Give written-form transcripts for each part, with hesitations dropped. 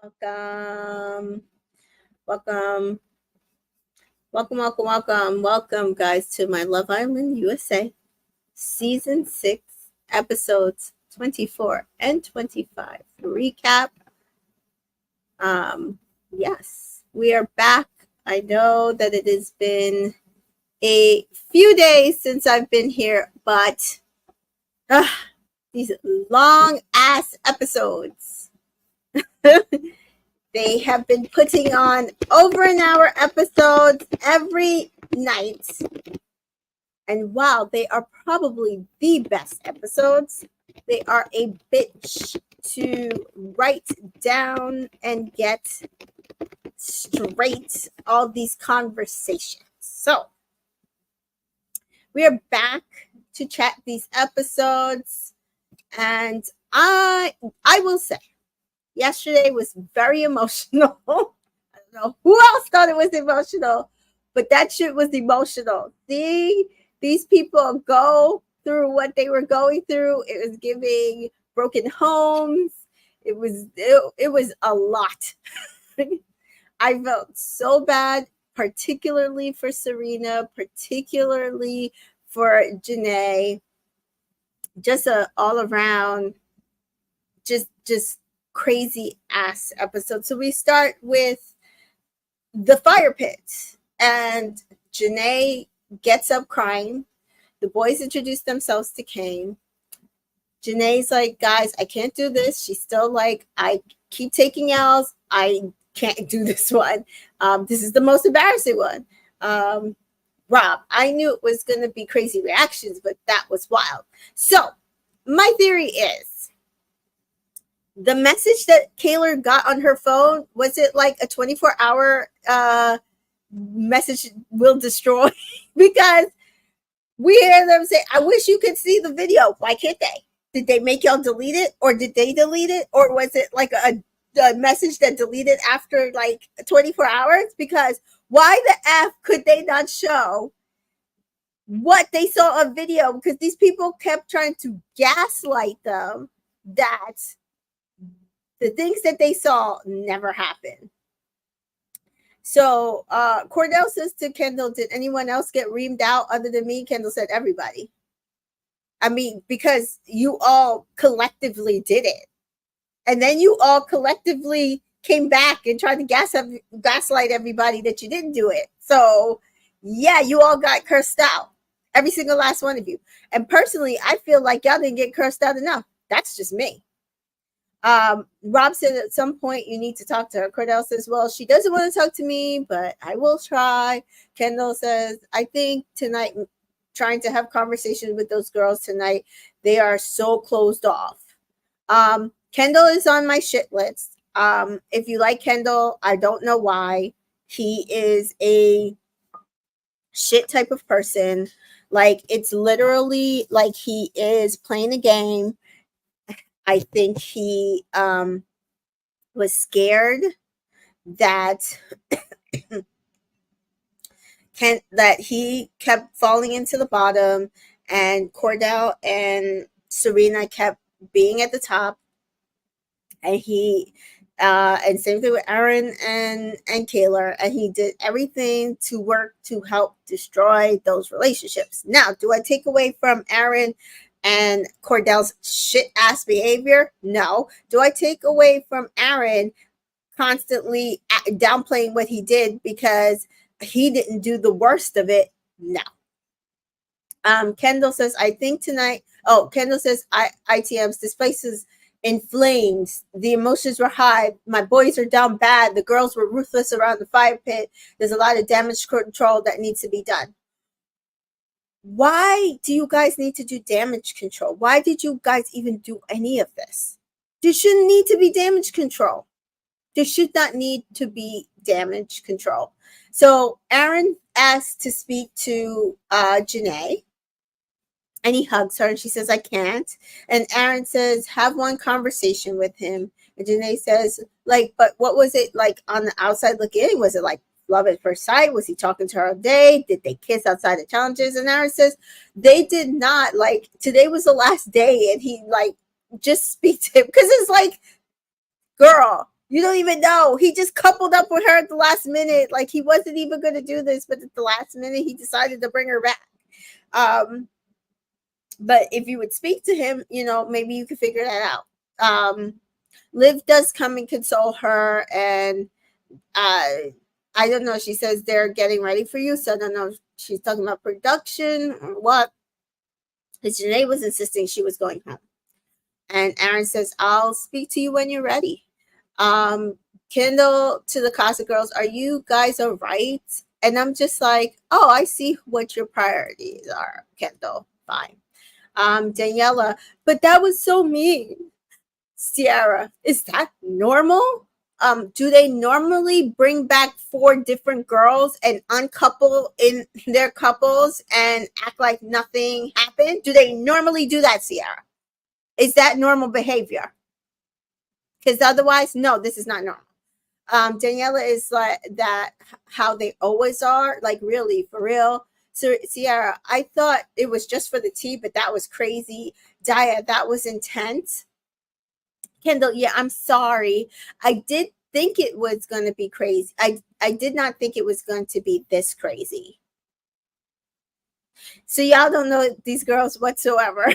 Welcome, welcome, welcome, guys, to my Love Island USA Season 6, Episodes 24 and 25 recap. Yes, we are back. I know that it has been a few days since I've been here, but these long ass episodes. They have been putting on over an hour episodes every night. And while they are probably the best episodes, they are a bitch to write down and get straight all these conversations. So we are back to chat these episodes. And I will say, yesterday was very emotional. I don't know who else thought it was emotional, but that shit was emotional. See, these people go through what they were going through. It was giving broken homes. It was a lot. I felt so bad, particularly for Serena, particularly for Janae. Just a all around, just crazy ass episode. So we start with the fire pit, and Janae gets up crying. The boys introduce themselves to Kane. Janae's like, guys, I can't do this. She's still like, I keep taking L's. I can't do this one. This is the most embarrassing one. Rob, I knew it was going to be crazy reactions, but that was wild. So my theory is, the message that Kaylor got on her phone, was it like a 24-hour message will destroy? Because we hear them say, I wish you could see the video. Why can't they? Did they make y'all delete it? Or did they delete it? Or was it like a message that deleted after like 24 hours? Because why the F could they not show what they saw on video? Because these people kept trying to gaslight them that the things that they saw never happened. So Cordell says to Kendall, did anyone else get reamed out other than me? Kendall said, everybody. I mean, because you all collectively did it. And then you all collectively came back and tried to gaslight everybody that you didn't do it. So yeah, you all got cursed out. Every single last one of you. And personally, I feel like y'all didn't get cursed out enough. That's just me. Rob said at some point you need to talk to her. Cordell says, well, she doesn't want to talk to me, but I will try. Kendall says, I think tonight, trying to have conversations with those girls tonight, they are so closed off. Kendall is on my shit list. If you like Kendall, I don't know why. He is a shit type of person. Like, it's literally like he is playing a game. I think he was scared that that he kept falling into the bottom, and Cordell and Serena kept being at the top, and he and same thing with Aaron and Kaylor, and he did everything to work to help destroy those relationships. Now, do I take away from Aaron and Cordell's shit ass behavior? No. Do I take away from Aaron constantly downplaying what he did because he didn't do the worst of it? No. Kendall says, I think tonight. Oh, Kendall says, ITMs, this place is in flames. The emotions were high. My boys are down bad. The girls were ruthless around the fire pit. There's a lot of damage control that needs to be done. Why do you guys need to do damage control? Why did you guys even do any of this? There shouldn't need to be damage control. There should not need to be damage control. So Aaron asked to speak to Janae, and he hugs her, and she says, I can't. And Aaron says, have one conversation with him. And Janae says, like, but what was it like on the outside looking in? Was it like love at first sight? Was he talking to her all day? Did they kiss outside the challenges? And Aaron says, they did not. Like, today was the last day, and he, like, just speak to him. Because it's like, girl, You don't even know. He just coupled up with her at the last minute. Like he wasn't even going to do this, but at the last minute, he decided to bring her back. But if you would speak to him, maybe you could figure that out. Liv does come and console her, and I don't know. She says they're getting ready for you, so I don't know if she's talking about production or what. Because Janae was insisting she was going home. And Aaron says, I'll speak to you when you're ready. Kendall to the Casa girls, are you guys all right? And I'm just like, oh, I see what your priorities are, Kendall. Fine. Daniela, but that was so mean. Sierra, is that normal? Do they normally bring back 4 different girls and uncouple in their couples and act like nothing happened? Do they normally do that, Sierra? Is that normal behavior? Because otherwise, no, this is not normal. Daniela is like that, how they always are, like really, for real. So Sierra, I thought it was just for the tea, but that was crazy. Daya, that was intense. Kendall, yeah, I'm sorry. I did think it was going to be crazy. I did not think it was going to be this crazy. So y'all don't know these girls whatsoever.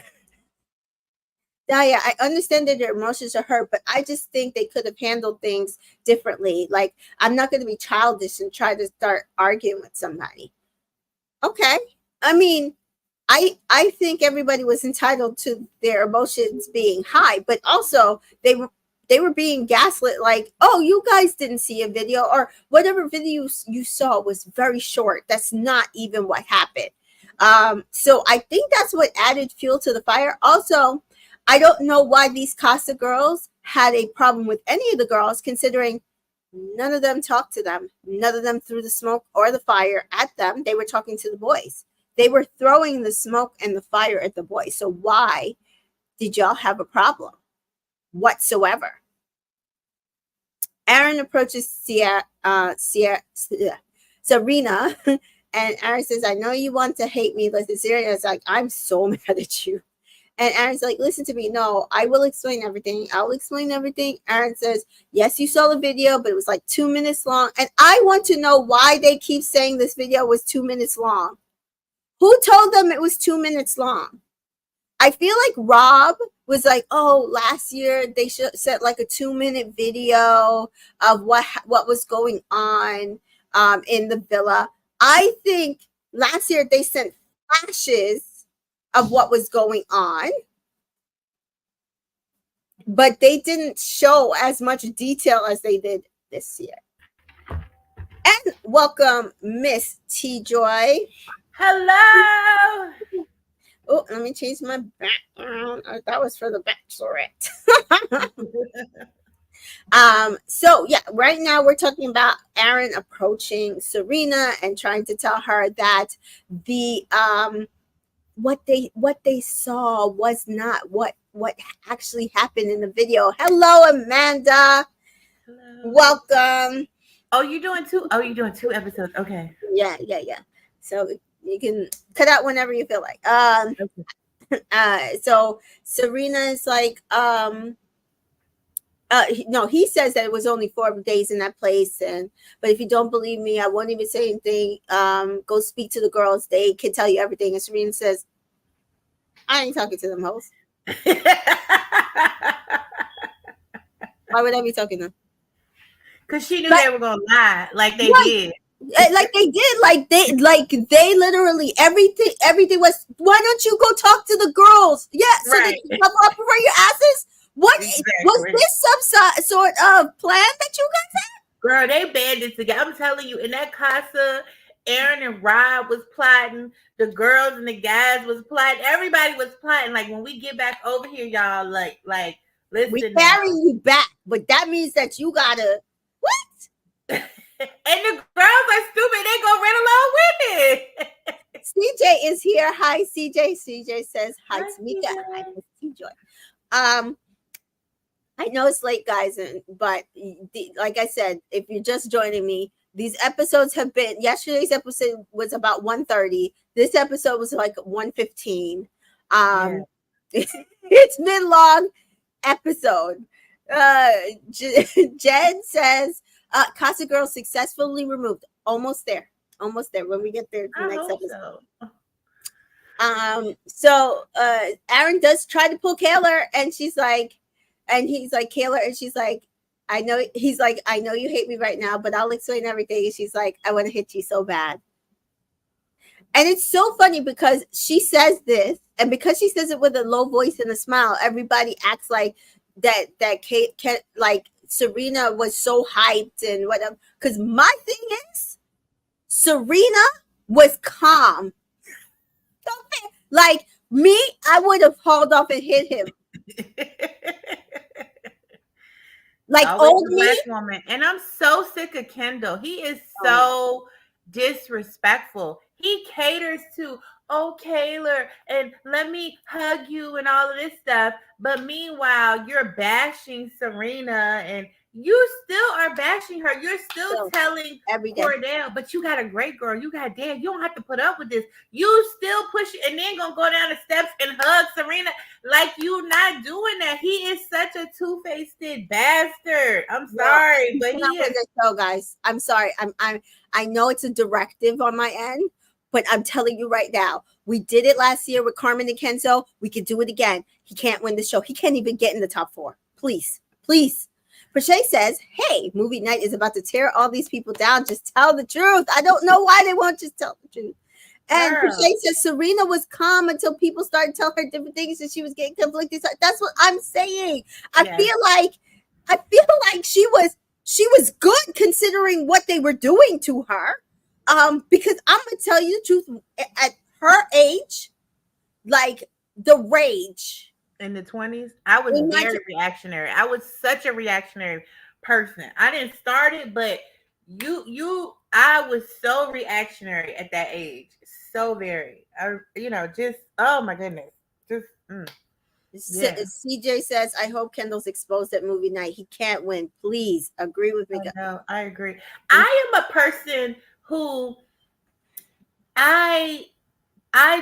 Daya, I understand that their emotions are hurt, but I just think they could have handled things differently. Like, I'm not going to be childish and try to start arguing with somebody. Okay. I mean, I think everybody was entitled to their emotions being high, but also they were being gaslit, like, oh, you guys didn't see a video, or whatever video you saw was very short. That's not even what happened. So I think that's what added fuel to the fire. Also, I don't know why these Casa girls had a problem with any of the girls, considering none of them talked to them. None of them threw the smoke or the fire at them. They were talking to the boys. They were throwing the smoke and the fire at the boys. So why did y'all have a problem whatsoever? Aaron approaches Serena, and Aaron says, I know you want to hate me. Listen, Serena's like, I'm so mad at you. And Aaron's like, listen to me. No, I will explain everything. I'll explain everything. Aaron says, yes, you saw the video, but it was like 2 minutes long. And I want to know why they keep saying this video was 2 minutes long. Who told them it was 2 minutes long? I feel like Rob was like, oh, last year they set like a 2-minute video of what was going on in the villa. I think last year they sent flashes of what was going on, but they didn't show as much detail as they did this year. And welcome, Miss T Joy. Hello. Oh, let me change my background. That was for the Bachelorette. So yeah, right now we're talking about Aaron approaching Serena and trying to tell her that the what they saw was not what actually happened in the video. Hello, Amanda. Hello. Welcome. Oh, you're doing 2. Oh, you're doing 2 episodes. Okay. Yeah. So you can cut out whenever you feel like. So Serena is like, no, he says that it was only 4 days in that place, but if you don't believe me, I won't even say anything. Go speak to the girls; they can tell you everything. And Serena says, I ain't talking to them hoes. Why would I be talking to them? Because she knew they were gonna lie, like they did. Like they did. Like they literally everything was. Why don't you go talk to the girls? Yeah, so they can cover up for your asses. What was this some sort of plan that you guys had? Girl, they banded together. I'm telling you, in that Casa, Aaron and Rob was plotting. The girls and the guys was plotting. Everybody was plotting. Like, when we get back over here, y'all, like, listen. We carrying you back, but that means that you gotta what? And the girls are stupid. They go right along with it. CJ is here. Hi, CJ. CJ says hi to Mika. Hi, CJ. I know it's late, guys, but like I said, if you're just joining me, these episodes have been. Yesterday's episode was about 1:30. This episode was like 1:15. It's been long episode. Uh, Jen says, Casa Girl successfully removed. Almost there. Almost there. When we get there I next hope episode. so. So Aaron does try to pull Kaylor, and she's like, and he's like, Kaylor, and she's like, I know, he's like, I know you hate me right now, but I'll explain everything. And she's like, I want to hit you so bad. And it's so funny because she says this, and because she says it with a low voice and a smile, everybody acts like that Kate like Serena was so hyped and whatever. Because my thing is, Serena was calm. Like me, I would have hauled off and hit him. Like Always old a me. black woman. And I'm so sick of Kendall. He is so disrespectful. He caters to, oh, Kaylor, and let me hug you and all of this stuff. But meanwhile, you're bashing Serena and you still are bashing her. You're still telling every day. Cordell, but you got a great girl. You got dad. You don't have to put up with this. You still push it and then gonna go down the steps and hug Serena like you not doing that. He is such a two-faced bastard. I'm sorry, but he is. So guys, I'm sorry. I know it's a directive on my end, but I'm telling you right now, we did it last year with Carmen and Kenzo. We could do it again. He can't win the show. He can't even get in the top 4. Please, please. Prashay says, hey, movie night is about to tear all these people down. Just tell the truth. I don't know why they won't just tell the truth. And Prashay says Serena was calm until people started telling her different things and she was getting conflicted. That's what I'm saying. I feel like she was good considering what they were doing to her. Because I'm gonna tell you the truth, at her age, like the rage in the 20s, I was very reactionary. I was such a reactionary person. I didn't start it, but I was so reactionary at that age. So very. Just, oh my goodness. Just CJ says, I hope Kendall's exposed at movie night. He can't win. Please agree with me. No, I agree. I am a person who I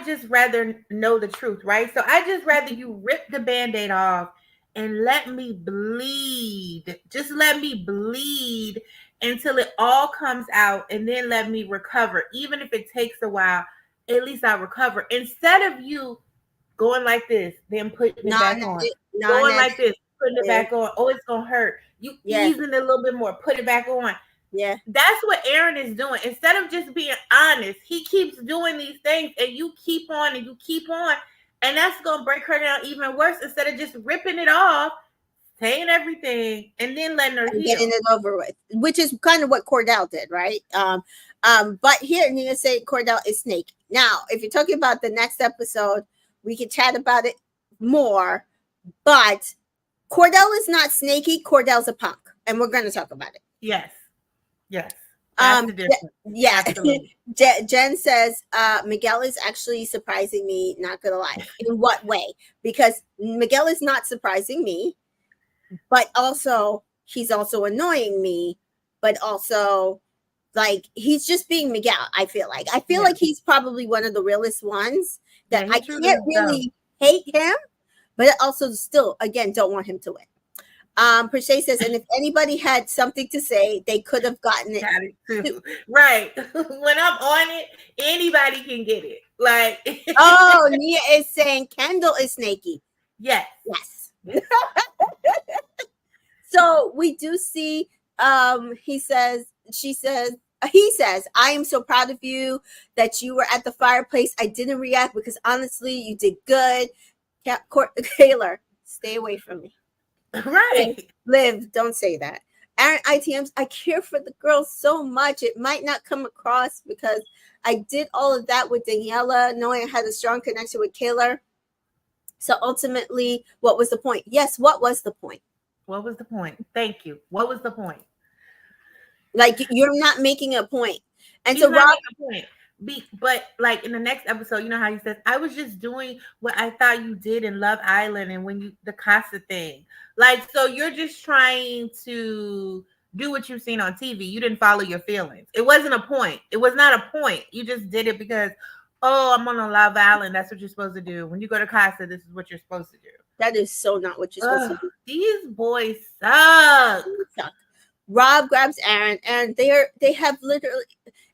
just rather know the truth, right? So I just rather you rip the Band-Aid off and let me bleed. Just let me bleed until it all comes out and then let me recover. Even if it takes a while, at least I recover. Instead of you going like this, then putting it back on. Going like this, putting it back on. Oh, it's going to hurt. You easing it a little bit more, put it back on. Yeah. That's what Aaron is doing. Instead of just being honest, he keeps doing these things and you keep on and you keep on. And that's going to break her down even worse instead of just ripping it off, saying everything, and then letting her heal. Getting it over with, which is kind of what Cordell did, right? But here, Nina said Cordell is snaky. Now, if you're talking about the next episode, we can chat about it more. But Cordell is not snaky. Cordell's a punk. And we're going to talk about it. Yes. Yes. Yeah. Jen says Miguel is actually surprising me, not gonna lie. In what way? Because Miguel is not surprising me, but also he's also annoying me, but also like he's just being Miguel. I feel like he's probably one of the realest ones that I can't really hate him, but also still again don't want him to win. Prashay says, and if anybody had something to say, they could have gotten it too. Right. When I'm on it, anybody can get it. Like, oh, Nia is saying Kendall is snaky. Yes. So we do see, he says, I am so proud of you that you were at the fireplace. I didn't react because honestly, you did good. Kaylor, stay away from me. Right. Liv, don't say that. Aaron ITMs, I care for the girls so much. It might not come across because I did all of that with Daniela, knowing I had a strong connection with Kaylor. So ultimately, what was the point? Yes, what was the point? What was the point? Thank you. What was the point? Like, you're not making a point. And He's so Rob, but like in the next episode, you know how he says, I was just doing what I thought you did in Love Island and when you the Casa thing. Like, so you're just trying to do what you've seen on TV. You didn't follow your feelings. It wasn't a point. It was not a point. You just did it because, oh, I'm on a Love Island. That's what you're supposed to do. When you go to Casa, this is what you're supposed to do. That is so not what you're supposed to do. These boys suck. Rob grabs Aaron, and they have literally,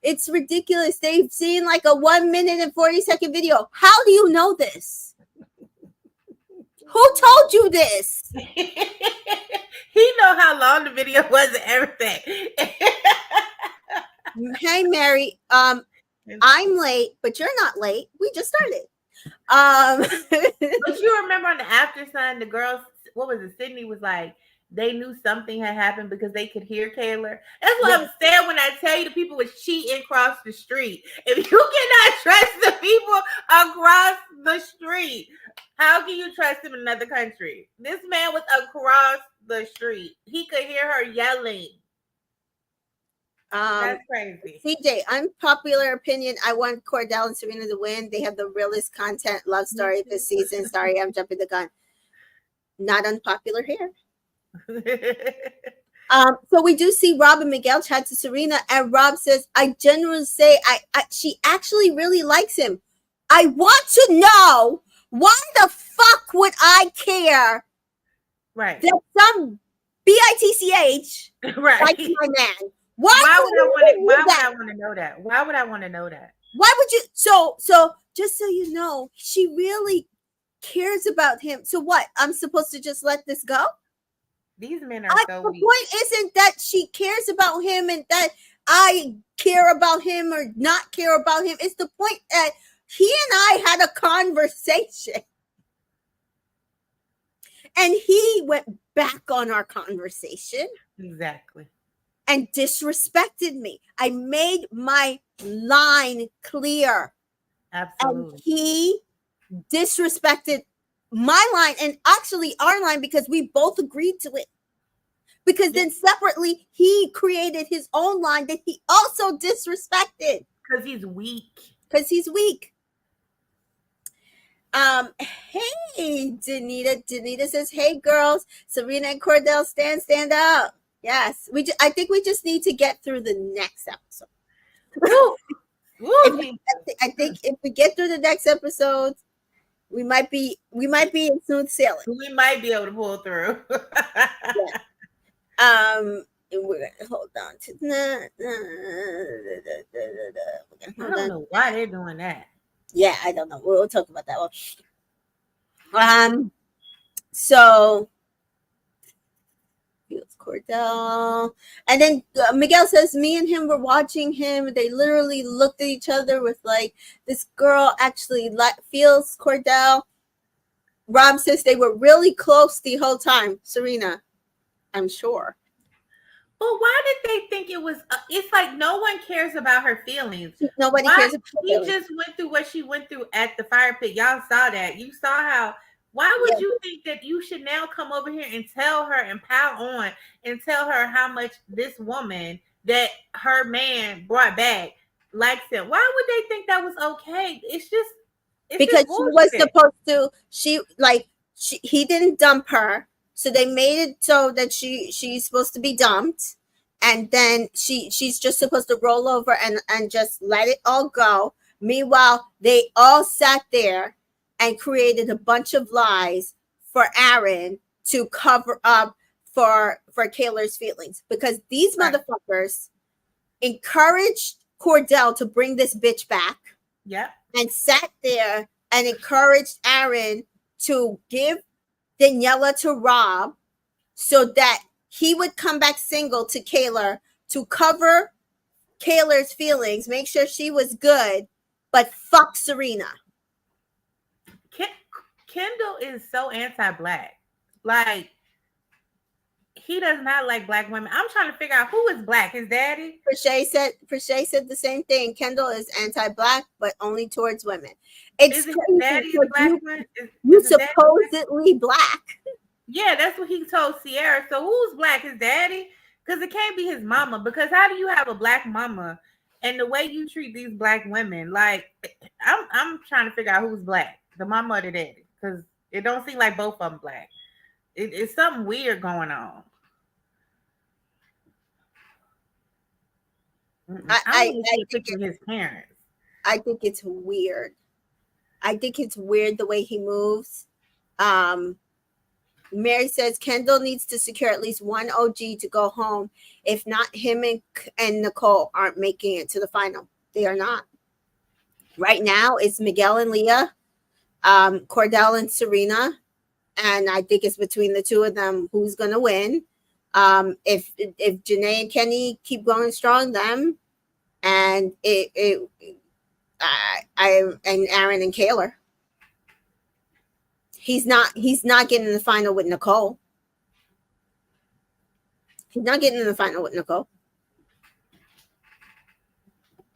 it's ridiculous. They've seen like a 1 minute and 40-second video. How do you know this? Who told you this? He know how long the video was and everything. Hey Mary, I'm late, but you're not late. We just started. But you remember on the After Sun, the girls, what was it? Sydney was like, they knew something had happened because they could hear Kaylor. That's what I'm saying when I tell you the people was cheating across the street. If you cannot trust the people across the street, how can you trust them in another country? This man was across the street. He could hear her yelling. That's crazy. CJ, unpopular opinion. I want Cordell and Serena to win. They have the realest content love story this season. Sorry, I'm jumping the gun. Not unpopular here. So we do see Rob and Miguel chat to Serena, and Rob says, I genuinely say she actually really likes him. I want to know, why the fuck would I care that some bitch likes my man? Why would I want to know that? Why would I want to know that? Why would you? So just so you know, she really cares about him. So what? I'm supposed to just let this go? These men are so weak. The point isn't that she cares about him and that I care about him or not care about him. It's the point that he and I had a conversation. And he went back on our conversation. Exactly. And disrespected me. I made my line clear. Absolutely. And he disrespected my line and actually our line because we both agreed to it. Because then separately, he created his own line that he also disrespected. Because he's weak. Hey, Danita. Danita says, hey, girls. Serena and Cordell, stand up. Yes. I think we just need to get through the next episode. I think if we get through the next episode, we might be in smooth sailing. We might be able to pull through. We're gonna hold on to I don't know why they're doing that. Yeah, I don't know. We'll talk about that one. So Cordell, and then Miguel says, me and him were watching him. They literally looked at each other with like, this girl actually feels Cordell. Rob says they were really close the whole time. Serena, I'm sure. But why did they think it was? It's like no one cares about her feelings. Nobody cares about her feelings. She just went through what she went through at the fire pit. Y'all saw that. You saw how. Why would you think that you should now come over here and tell her and pile on and tell her how much this woman that her man brought back likes him? Why would they think that was okay? It's because she was supposed to. He didn't dump her. So they made it so that she's supposed to be dumped, and then she's just supposed to roll over and just let it all go. Meanwhile, they all sat there and created a bunch of lies for Aaron to cover up for Kaylor's feelings, because these motherfuckers encouraged Cordell to bring this bitch back. Yeah, and sat there and encouraged Aaron to give Daniela to Rob so that he would come back single to Kaylor to cover Kaylor's feelings, make sure she was good, but fuck Serena. Kendall is so anti-black. Like, he does not like black women. I'm trying to figure out who is black. His daddy? Prishay said the same thing. Kendall is anti-black, but only towards women. It's his crazy. Daddy a black man? You supposedly black. Yeah, that's what he told Sierra. So who's black? His daddy? Because it can't be his mama. Because how do you have a black mama and the way you treat these black women? Like, I'm trying to figure out who's black, the mama or the daddy, because it don't seem like both of them black. It's something weird going on. I think it's his parents. I think it's weird. I think it's weird the way he moves. Mary says Kendall needs to secure at least one OG to go home. If not, him and Nicole aren't making it to the final. They are not. Right now, it's Miguel and Leah, Cordell and Serena, and I think it's between the two of them who's going to win. If Jana and Kenny keep going strong, them, and and Aaron and Kaylor. He's not getting in the final with Nicole. He's not getting in the final with Nicole.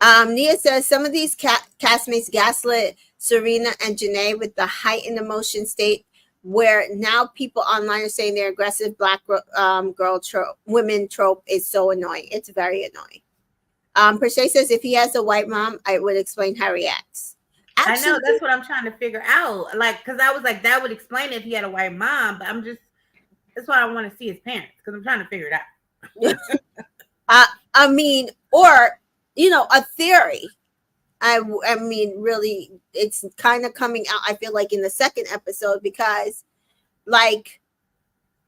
Nia says some of these castmates gaslit Serena and Janae with the heightened emotion state, where now people online are saying their aggressive black women trope is so annoying. It's very annoying. Per se says if he has a white mom, I would explain how he reacts. Actually, I know, that's what I'm trying to figure out. Like, because I was like, that would explain it if he had a white mom, but that's why I want to see his parents, because I'm trying to figure it out. I mean, or, a theory. I mean, really, it's kind of coming out, I feel like, in the second episode, because, like,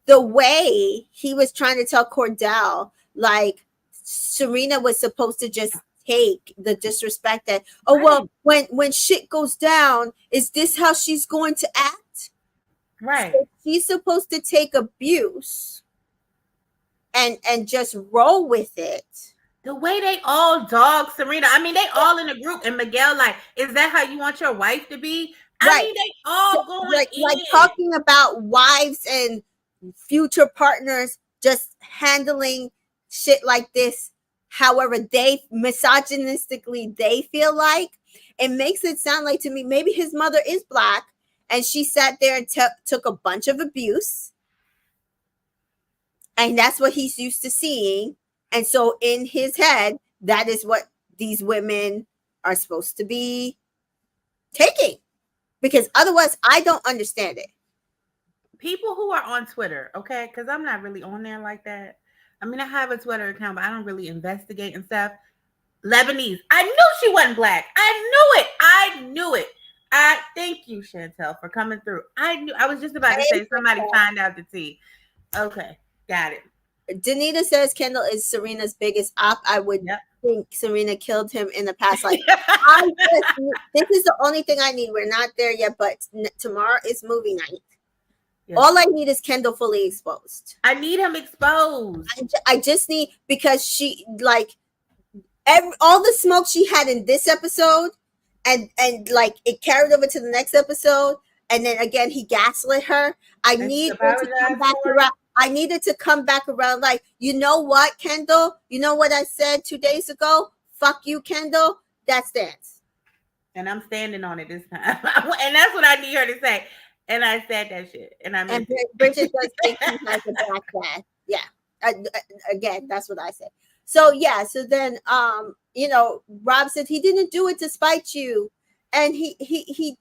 the way he was trying to tell Cordell, like, Serena was supposed to just take the disrespect that, oh, well, when shit goes down, is this how she's going to act? Right. So she's supposed to take abuse and just roll with it. The way they all dog Serena, I mean, they all in a group, and Miguel, like, is that how you want your wife to be? I mean, they all going like talking about wives and future partners just handling shit like this, however they misogynistically they feel like. It makes it sound like, to me, maybe his mother is black and she sat there and took a bunch of abuse, and that's what he's used to seeing. And so in his head, that is what these women are supposed to be taking, because otherwise I don't understand it. People who are on Twitter, okay, because I'm not really on there like that. I mean, I have a Twitter account, but I don't really investigate and stuff. Lebanese. I knew she wasn't black. I knew it. I thank you, Chantel, for coming through. I was just about to say somebody find out the tea. Okay, got it. Danita says Kendall is Serena's biggest op. I would think Serena killed him in the past life. This is the only thing I need. We're not there yet, but tomorrow is movie night. Yes. All I need is Kendall fully exposed. I need him exposed. I just need, because she, like, all the smoke she had in this episode, and like it carried over to the next episode, and then again he gaslit her. I need her to come back around. I needed to come back around, like, you know what, Kendall? You know what I said 2 days ago? Fuck you, Kendall. That stands. And I'm standing on it this time. And that's what I need her to say. And I said that shit. And I meant Bridget does think he has a black dad. Yeah. Again, that's what I said. So yeah, so then Rob said he didn't do it to spite you. And he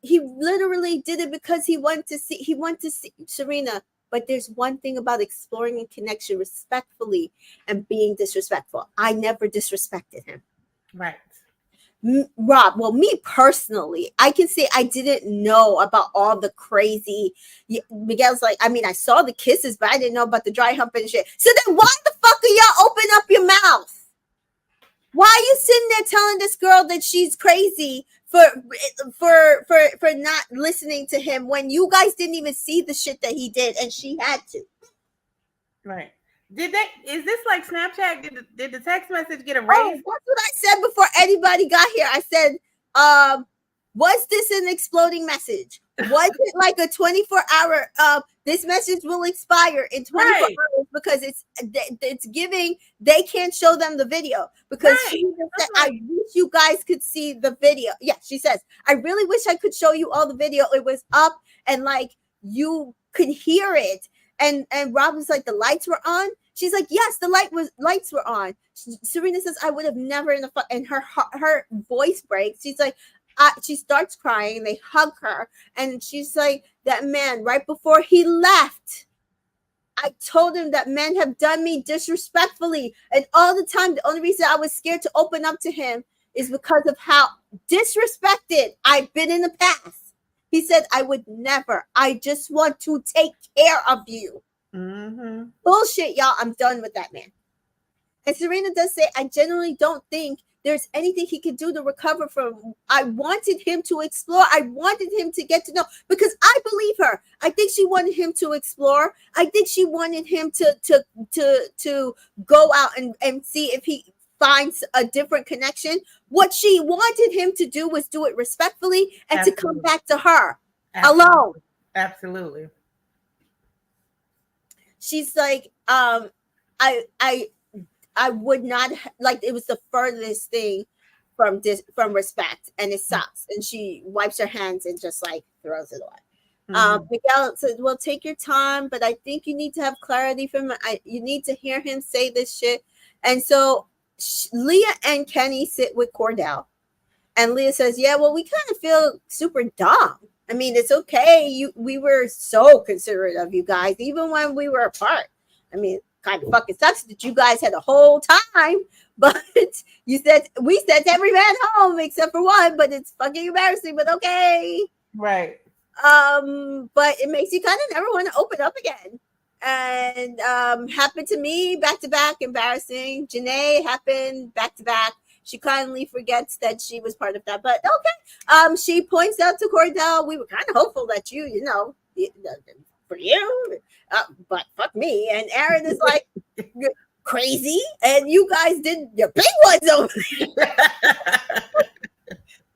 literally did it because he wanted to see Serena. But there's one thing about exploring a connection respectfully and being disrespectful. I never disrespected him. Right. Rob, well, me personally, I can say I didn't know about all the crazy. Miguel's like, I mean, I saw the kisses, but I didn't know about the dry humping and shit. So then why the fuck are y'all open up your mouth? Why are you sitting there telling this girl that she's crazy for not listening to him when you guys didn't even see the shit that he did and she had to? Right. Is this like Snapchat? Did the text message get erased? Oh, that's what I said before anybody got here. I said, was this an exploding message? Was it like a 24-hour, this message will expire in 24 hours, because it's giving, they can't show them the video, because she said, I wish you guys could see the video. Yeah, she says, I really wish I could show you all the video. It was up and like you could hear it. And Rob was like, the lights were on. She's like, yes, the lights were on. Serena says, I would have never and her voice breaks. She's like, she starts crying. They hug her, and she's like, that man, right before he left, I told him that men have done me disrespectfully, and all the time, the only reason I was scared to open up to him is because of how disrespected I've been in the past. He said, I would never. I just want to take care of you. Mm-hmm. Bullshit, y'all. I'm done with that man. And Serena does say, I genuinely don't think there's anything he could do to recover from. I wanted him to explore. I wanted him to get to know, because I believe her. I think she wanted him to explore. I think she wanted him to go out and see if he finds a different connection. What she wanted him to do was do it respectfully and Absolutely. to come back to her Absolutely. alone. Absolutely. She's like, I would not like, it was the furthest thing from respect, and it sucks. And she wipes her hands and just like throws it away. Miguel said, well, take your time, but I think you need to have clarity from you need to hear him say this shit. And so Leah and Kenny sit with Cordell, and Leah says, yeah, well, we kind of feel super dumb. I mean, it's okay. We were so considerate of you guys, even when we were apart. I mean, kind of fucking sucks that you guys had a whole time, but we said every man home except for one, but it's fucking embarrassing, but okay. Right. But it makes you kind of never want to open up again. And happened to me back to back, embarrassing. Janae happened back to back. She kindly forgets that she was part of that, but okay. She points out to Cordell, we were kind of hopeful that you know, for you, but fuck me. And Aaron is like, crazy, and you guys did your big ones over there.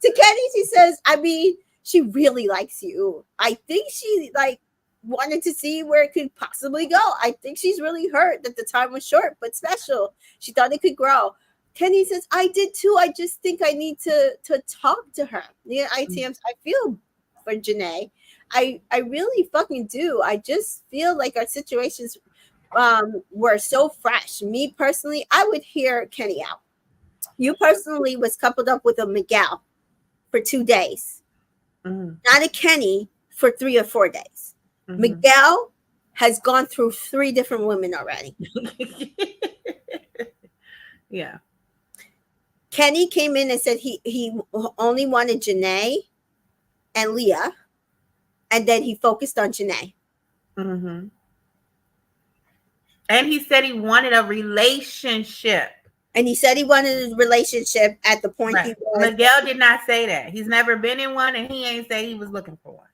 To Kenny, she says, I mean, she really likes you. I think she like wanted to see where it could possibly go. I think she's really hurt that the time was short but special. She thought it could grow. Kenny says, I did too. I just think I need to talk to her. Yeah, ITMs, I feel for Janae. I really fucking do. I just feel like our situations were so fresh. Me personally, I would hear Kenny out. You personally was coupled up with a Miguel for 2 days. Not a Kenny for 3 or 4 days. Miguel has gone through 3 different women already. Yeah. Kenny came in and said he only wanted Janae and Leah, and then he focused on Janae. And he said he wanted a relationship. And he said he wanted a relationship at the point he was. Miguel did not say that. He's never been in one, and he ain't say he was looking for one.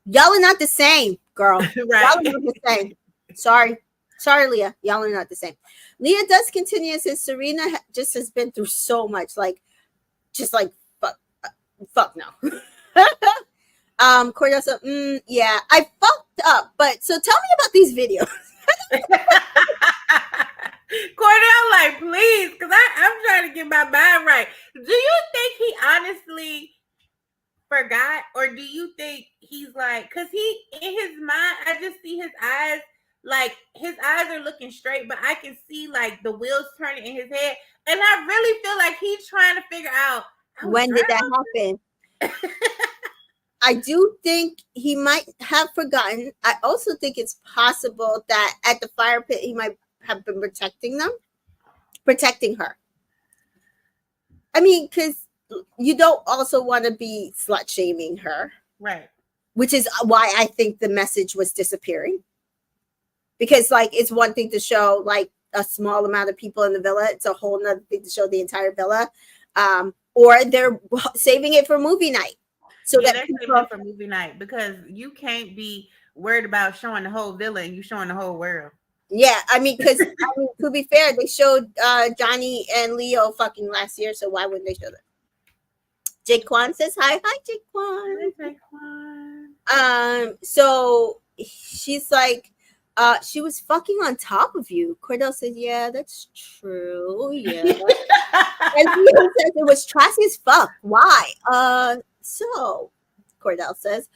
Y'all are not the same, girl. Right. Y'all are not the same. Sorry, Leah. Y'all are not the same. Leah does continue and says Serena just has been through so much, fuck no. Cordell said, yeah, I fucked up, but so tell me about these videos. Cordell, like, please, because I'm trying to get my mind right. Do you think he honestly forgot, or do you think he's like, because he, in his mind, I just see his eyes, like, his eyes are looking straight, but I can see, like, the wheels turning in his head, and I really feel like he's trying to figure out, when did that happen? I do think he might have forgotten. I also think it's possible that at the fire pit, he might have been protecting her. I mean, because you don't also want to be slut shaming her. Right. Which is why I think the message was disappearing. Because, like, it's one thing to show, like, a small amount of people in the villa. It's a whole nother thing to show the entire villa. Or they're saving it for movie night. So yeah, that they're saving it for movie night, because you can't be worried about showing the whole villa and you showing the whole world. Yeah, I mean, because to be fair, they showed Johnny and Leo fucking last year, so why wouldn't they show that? Jake Kwan says hi. Hi, Jake Kwan. Hi, Jake Kwan. So she's like, she was fucking on top of you. Cordell says, yeah, that's true. Yeah. And Leo says it was trashy as fuck. Why? So Cordell says,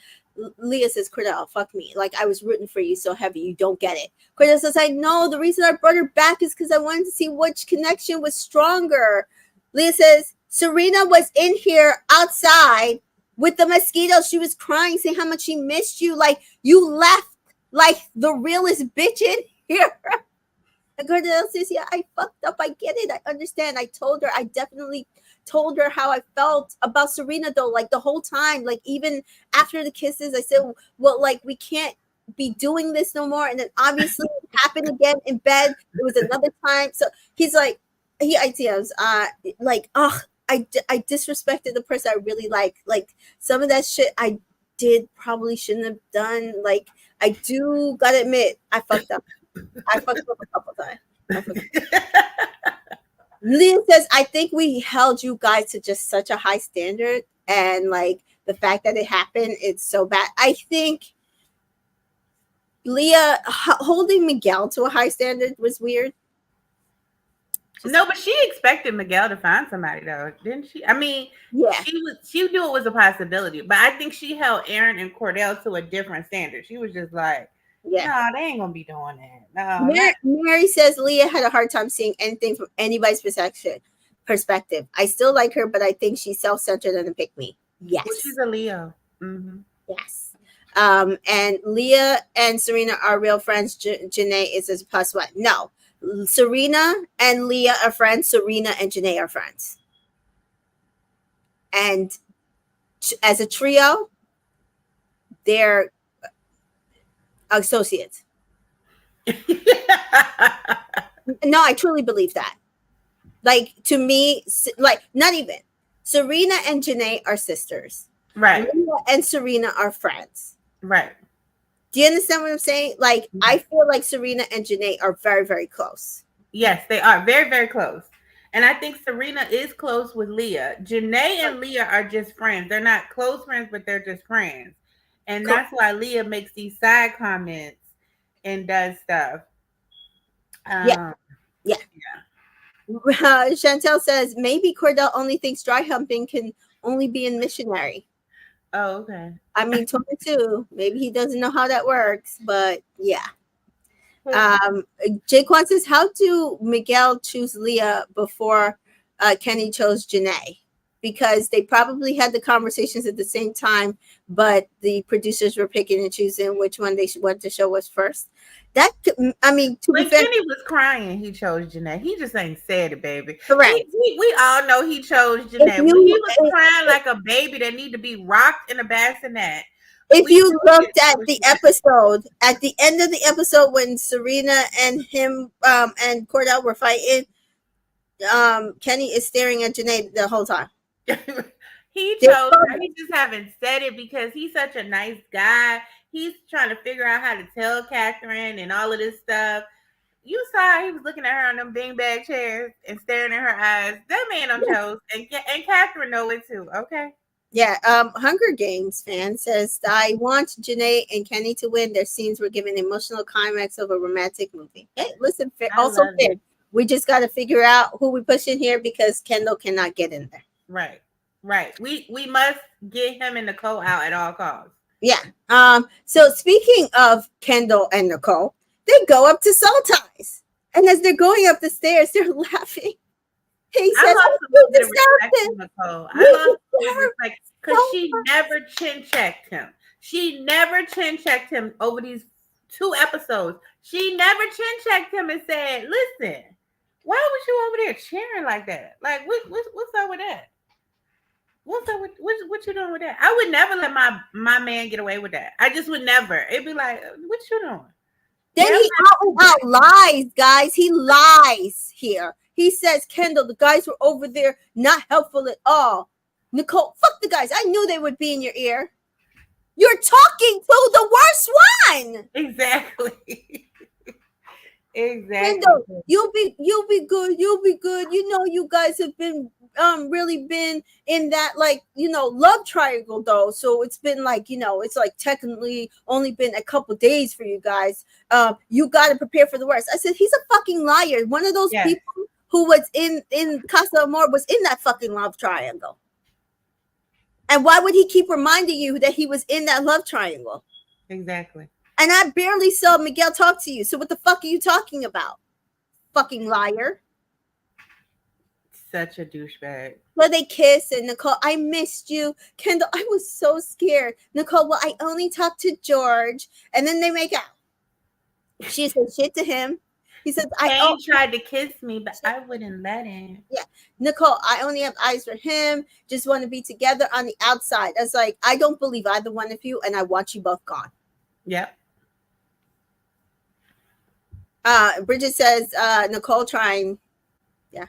Leah says, Cordell, fuck me. Like, I was rooting for you so heavy. You don't get it. Cordell says, I know. The reason I brought her back is because I wanted to see which connection was stronger. Leah says, Serena was in here outside with the mosquitoes. She was crying, saying how much she missed you. Like, you left like the realest bitch in here. And Cordell says, yeah, I fucked up. I get it. I understand. I told her I definitely told her how I felt about Serena though, like the whole time, like even after the kisses, I said, well, like we can't be doing this no more. And then obviously it happened again in bed. It was another time. So he's like, he ITMs, like, I disrespected the person I really like some of that shit I did probably shouldn't have done. Like I do gotta admit, I fucked up a couple times. Leah says, I think we held you guys to just such a high standard, and like the fact that it happened, it's so bad. I think Leah holding Miguel to a high standard was weird. No, but she expected Miguel to find somebody though, didn't she? I mean, Yeah, she knew it was a possibility, but I think she held Aaron and Cordell to a different standard. She was just like, yeah. no, they ain't gonna be doing that. No. Mary says Leah had a hard time seeing anything from anybody's perspective. I still like her, but I think she's self-centered and a pick me. Yes. Well, she's a Leo. Mm-hmm. Yes. And Leah and Serena are real friends. Janae is a plus one. No. Serena and Leah are friends. Serena and Janae are friends. And as a trio, they're associates. No, I truly believe that. Like, to me, like, not even. Serena and Janae are sisters. Right. Leah and Serena are friends. Right. Do you understand what I'm saying? Like, I feel like Serena and Janae are very, very close. Yes, they are very, very close. And I think Serena is close with Leah. Janae and Leah are just friends. They're not close friends, but they're just friends. And that's why Leah makes these side comments and does stuff. Yeah. Chantel says, maybe Cordell only thinks dry humping can only be in missionary. Oh, okay. I mean, 22. Maybe he doesn't know how that works, but yeah. Jaquan says, how do Miguel choose Leah before Kenny chose Janae? Because they probably had the conversations at the same time, but the producers were picking and choosing which one they wanted to show us first. That, I mean, to when be fair, Kenny was crying, he chose Janae. He just ain't said it, baby. Correct. We all know he chose Janae. When he was crying like a baby that need to be rocked in a bassinet. If you looked at the episode, at the end of the episode when Serena and him and Cordell were fighting, Kenny is staring at Janae the whole time. He chose her. He just haven't said it because he's such a nice guy. He's trying to figure out how to tell Catherine and all of this stuff. You saw he was looking at her on them beanbag chairs and staring at her eyes. That man don't chose, and Catherine know it too. Okay. Yeah. Hunger Games fan says, I want Janae and Kenny to win. Their scenes were given emotional climax of a romantic movie. Hey, listen, also fair. We just got to figure out who we push in here because Kendall cannot get in there. Right. We must get him and Nicole out at all costs. Yeah. So speaking of Kendall and Nicole, they go up to Soul Ties. And as they're going up the stairs, they're laughing. He says, I lost a little bit of respect for Nicole. I lost a little respect because she never chin checked him. She never chin checked him over these 2 episodes. She never chin checked him and said, listen, why was you over there cheering like that? Like, what's up with that? What's up with what you doing with that? I would never let my man get away with that. I just would never. It'd be like, what you doing? Then he out lies, guys. He lies here. He says, Kendall, the guys were over there, not helpful at all. Nicole, fuck the guys. I knew they would be in your ear. You're talking to the worst one. Exactly. Kendall, you'll be good. You'll be good. You know, you guys have been really been in that, like, you know, love triangle though. So it's been like, you know, it's like technically only been a couple days for you guys. You got to prepare for the worst. I said, he's a fucking liar. One of those people who was in Casa Amor was in that fucking love triangle. And why would he keep reminding you that he was in that love triangle? Exactly. And I barely saw Miguel talk to you. So what the fuck are you talking about? Fucking liar. Such a douchebag. Well, they kiss and Nicole, I missed you. Kendall, I was so scared. Nicole, well, I only talked to George. And then they make out. She said shit to him. He says, Kane tried to kiss me, but I wouldn't let him. Yeah, Nicole, I only have eyes for him. Just want to be together on the outside. I was like, I don't believe either one of you, and I want you both gone. Yep. Bridget says, Nicole trying. Yeah.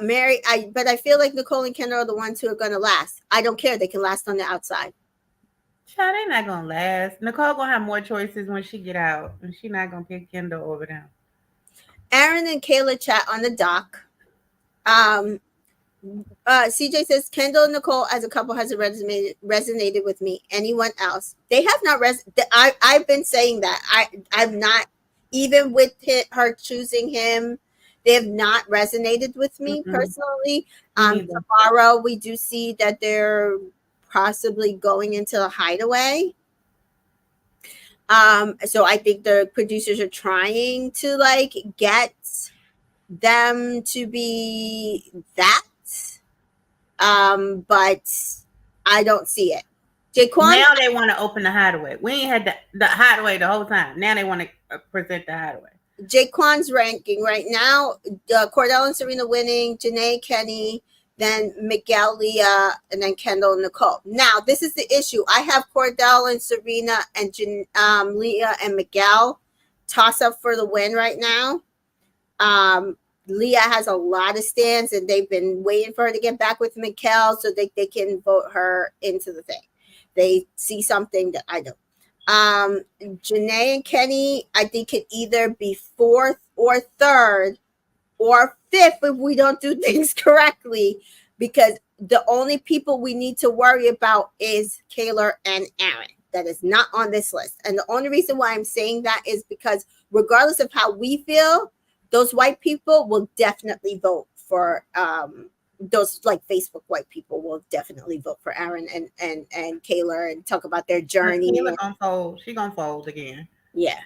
Mary, but I feel like Nicole and Kendall are the ones who are going to last. I don't care. They can last on the outside. Child, they not gonna last. Nicole gonna have more choices when she get out, and she not gonna pick Kendall over them. Aaron and Kayla chat on the dock. CJ says Kendall and Nicole as a couple has resonated with me. Anyone else? They have not. I've been saying that. I've not, even with her choosing him, they have not resonated with me personally. Tomorrow we do see that they're possibly going into a hideaway. So I think the producers are trying to like get them to be that. But I don't see it. Jaquan, now they want to open the hideaway. We ain't had the hideaway the whole time. Now they want to present the hideaway. Jaquan's ranking right now: Cordell and Serena winning, Jana and Kenny, then Miguel, Leah, and then Kendall and Nicole. Now this is the issue. I have Cordell and Serena and Leah and Miguel toss up for the win right now. Leah has a lot of stands, and they've been waiting for her to get back with Miguel so they can vote her into the thing. They see something that I don't. Janae and Kenny, I think, could either be fourth or third or fifth if we don't do things correctly, because the only people we need to worry about is Kaylor and Aaron. That is not on this list. And the only reason why I'm saying that is because regardless of how we feel, those white people will definitely vote for those like Facebook white people will definitely vote for Aaron and Kaylor and talk about their journey. Kaylor gonna fold. She gonna fold again. Yeah.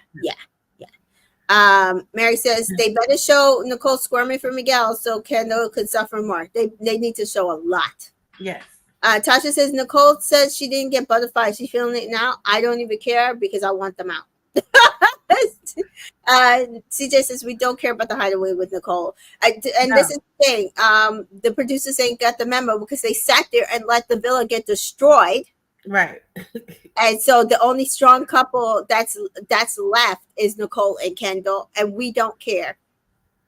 Mary says they better show Nicole squirming for Miguel so Kendall could suffer more. They need to show a lot. Yes. Tasha says Nicole says she didn't get butterflies. She's feeling it now. I don't even care because I want them out. CJ says we don't care about the hideaway with Nicole. This is the thing. The producers ain't got the memo because they sat there and let the villa get destroyed. Right. And so the only strong couple that's left is Nicole and Kendall, and we don't care.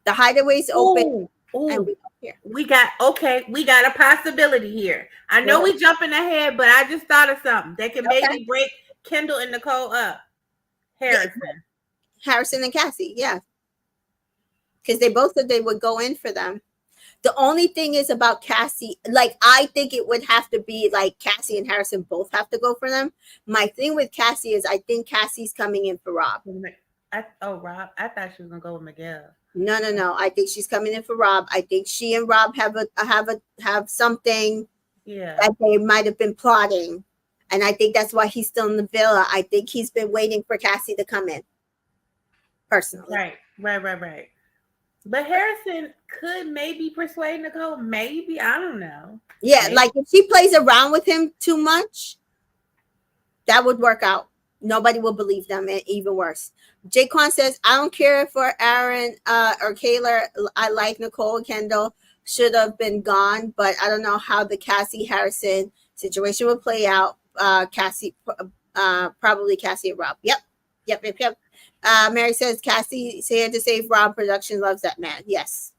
The hideaway's open. Ooh. And we don't care. We got a possibility here. I know we jumping ahead, but I just thought of something that can maybe break Kendall and Nicole up. Harrison and Cassie, yeah. Because they both said they would go in for them. The only thing is about Cassie, like I think it would have to be like Cassie and Harrison both have to go for them. My thing with Cassie is I think Cassie's coming in for Rob. Rob. I thought she was gonna go with Miguel. No. I think she's coming in for Rob. I think she and Rob have something that they might have been plotting. And I think that's why he's still in the villa. I think he's been waiting for Cassie to come in. Personally. Right. But Harrison could maybe persuade Nicole. Maybe. I don't know. Yeah, like if she plays around with him too much, that would work out. Nobody will believe them, and even worse. Jaquan says, I don't care for Aaron or Kaylor. I like Nicole and Kendall. Should have been gone, but I don't know how the Cassie Harrison situation would play out. Cassie, probably Cassie and Rob. Yep. Mary says Cassie's here to save Rob. Production loves that man. Yes.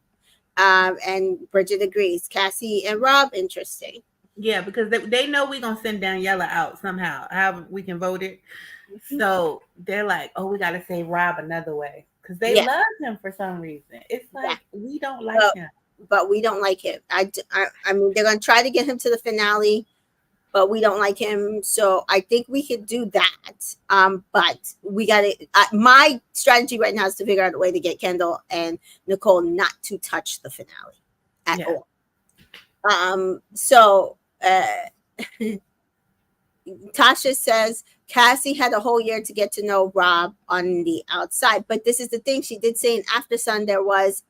And Bridget agrees. Cassie and Rob, interesting. Yeah, because they know we're gonna send Daniela out somehow. How we can vote it. So they're like, oh, we gotta save Rob another way. Because they love him for some reason. It's like we don't like him. But we don't like him. I mean, they're gonna try to get him to the finale, but we don't like him. So I think we could do that. But we got to, my strategy right now is to figure out a way to get Kendall and Nicole not to touch the finale at all. So Tasha says Cassie had a whole year to get to know Rob on the outside. But this is the thing. She did say in After Sun there was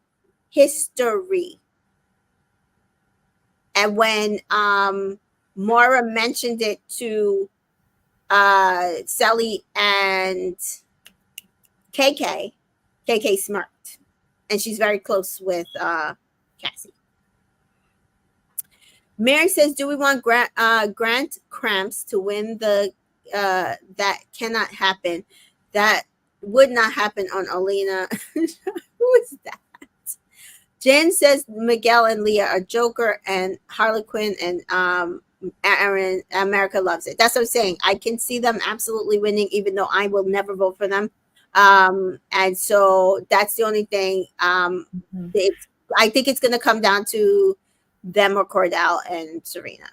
history. And when Maura mentioned it to Sally and KK, KK smirked, and she's very close with Cassie. Mary says, "Do we want Grant Cramps to win the? That cannot happen. That would not happen on Alina." Who is that? Jen says Miguel and Leah are Joker and Harlequin and Aaron. America loves it. That's what I'm saying. I can see them absolutely winning, even though I will never vote for them. And so that's the only thing. I think it's going to come down to them or Cordell and Serena.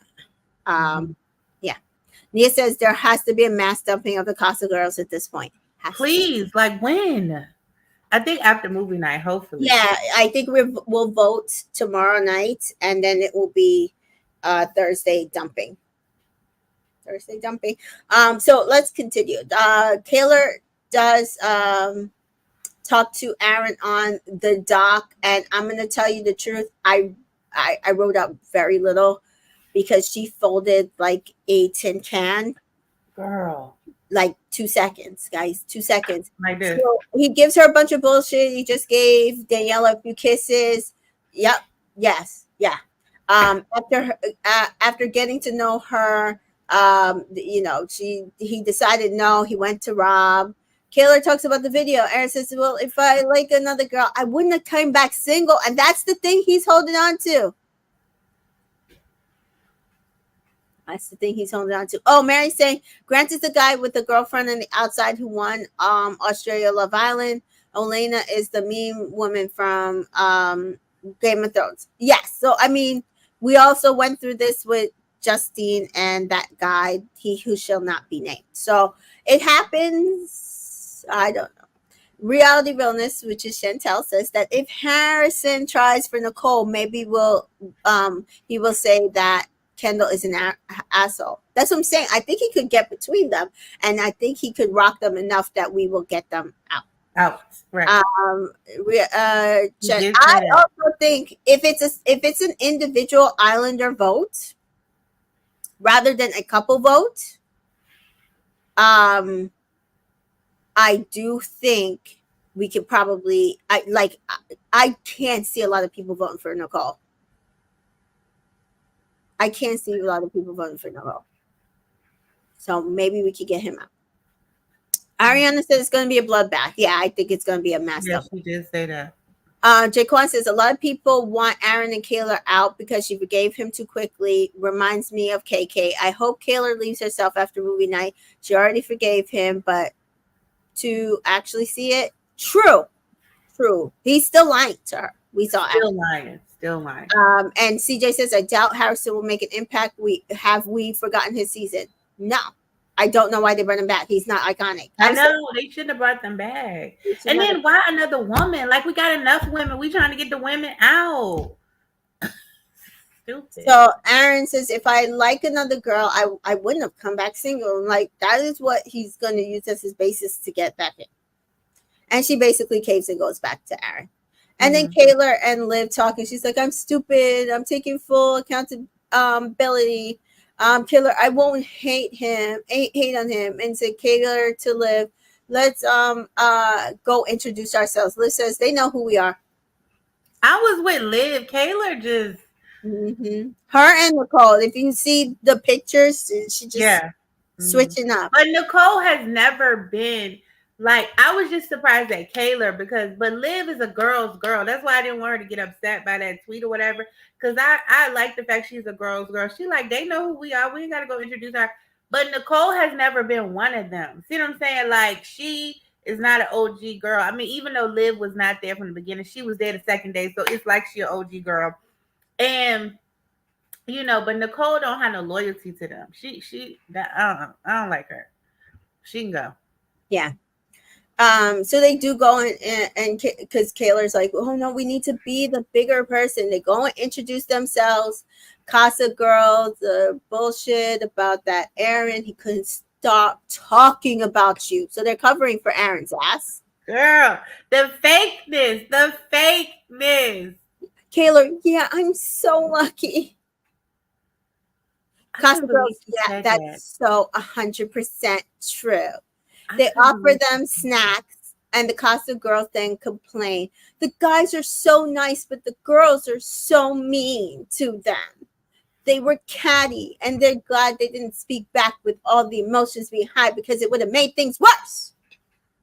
Yeah. Nia says there has to be a mass dumping of the Casa girls at this point. Please, like when? I think after movie night, hopefully. Yeah, I think we'll vote tomorrow night, and then it will be Thursday dumping. So let's continue. Kaylor does talk to Aaron on the dock, and I'm gonna tell you the truth. I wrote out very little because she folded like a tin can. Girl. Like 2 seconds, guys. 2 seconds. Like this. So he gives her a bunch of bullshit. He just gave Danielle a few kisses. Yep. Yes. Yeah. After getting to know her, he decided no. He went to Rob. Kaylor talks about the video. Aaron says, "Well, if I like another girl, I wouldn't have come back single," and that's the thing he's holding on to. That's the thing he's holding on to. Oh, Mary's saying Grant is the guy with the girlfriend on the outside who won Australia Love Island. Elena is the mean woman from Game of Thrones. Yes. So I mean, we also went through this with Justine and that guy, he who shall not be named. So it happens. I don't know. Reality Realness, which is Chantel, says that if Harrison tries for Nicole, maybe he will say that Kendall is an asshole. That's what I'm saying. I think he could get between them, and I think he could rock them enough that we will get them out. Right. I also think if it's an individual Islander vote rather than a couple vote, I do think we could probably. I can't see a lot of people voting for Nicole. I can't see a lot of people voting for Nicole. So maybe we could get him out. Ariana says it's going to be a bloodbath. Yeah, I think it's going to be a mass up. She did say that. Jaquan says a lot of people want Aaron and Kaylor out because she forgave him too quickly. Reminds me of KK. I hope Kaylor leaves herself after movie night. She already forgave him, but to actually see it, true. He's still lying to her. We saw still lying. And CJ says, I doubt Harrison will make an impact. We forgotten his season? No. I don't know why they brought him back. He's not iconic. I know they shouldn't have brought them back. And then why another woman? Like we got enough women. We trying to get the women out. Stupid. So Aaron says, if I like another girl, I wouldn't have come back single. Like that is what he's going to use as his basis to get back in. And she basically caves and goes back to Aaron. And then Kaylor and Liv talking. She's like, I'm stupid. I'm taking full accountability. Kaylor, I won't hate on him. And said Kaylor to Liv, let's go introduce ourselves. Liv says they know who we are. I was with Liv. Kaylor just her and Nicole. If you see the pictures, she just switching up. But Nicole has never been. Like, I was just surprised at Kaylor but Liv is a girl's girl. That's why I didn't want her to get upset by that tweet or whatever. Because I like the fact she's a girl's girl. She like, they know who we are. We ain't got to go introduce her. But Nicole has never been one of them. See what I'm saying? Like, she is not an OG girl. I mean, even though Liv was not there from the beginning, she was there the second day. So it's like she an OG girl. And, but Nicole don't have no loyalty to them. I don't like her. She can go. Yeah. So they do go and because Kaylor's like, oh no, we need to be the bigger person. They go and introduce themselves. Casa girls, the bullshit about that Aaron. He couldn't stop talking about you. So they're covering for Aaron's ass. Girl, the fakeness. Kaylor, yeah, I'm so lucky. Casa girls, yeah, that's so 100% true. They offer them snacks And the Casa girls then complain. The guys are so nice, but the girls are so mean to them. They were catty, and they're glad they didn't speak back with all the emotions behind because it would have made things worse.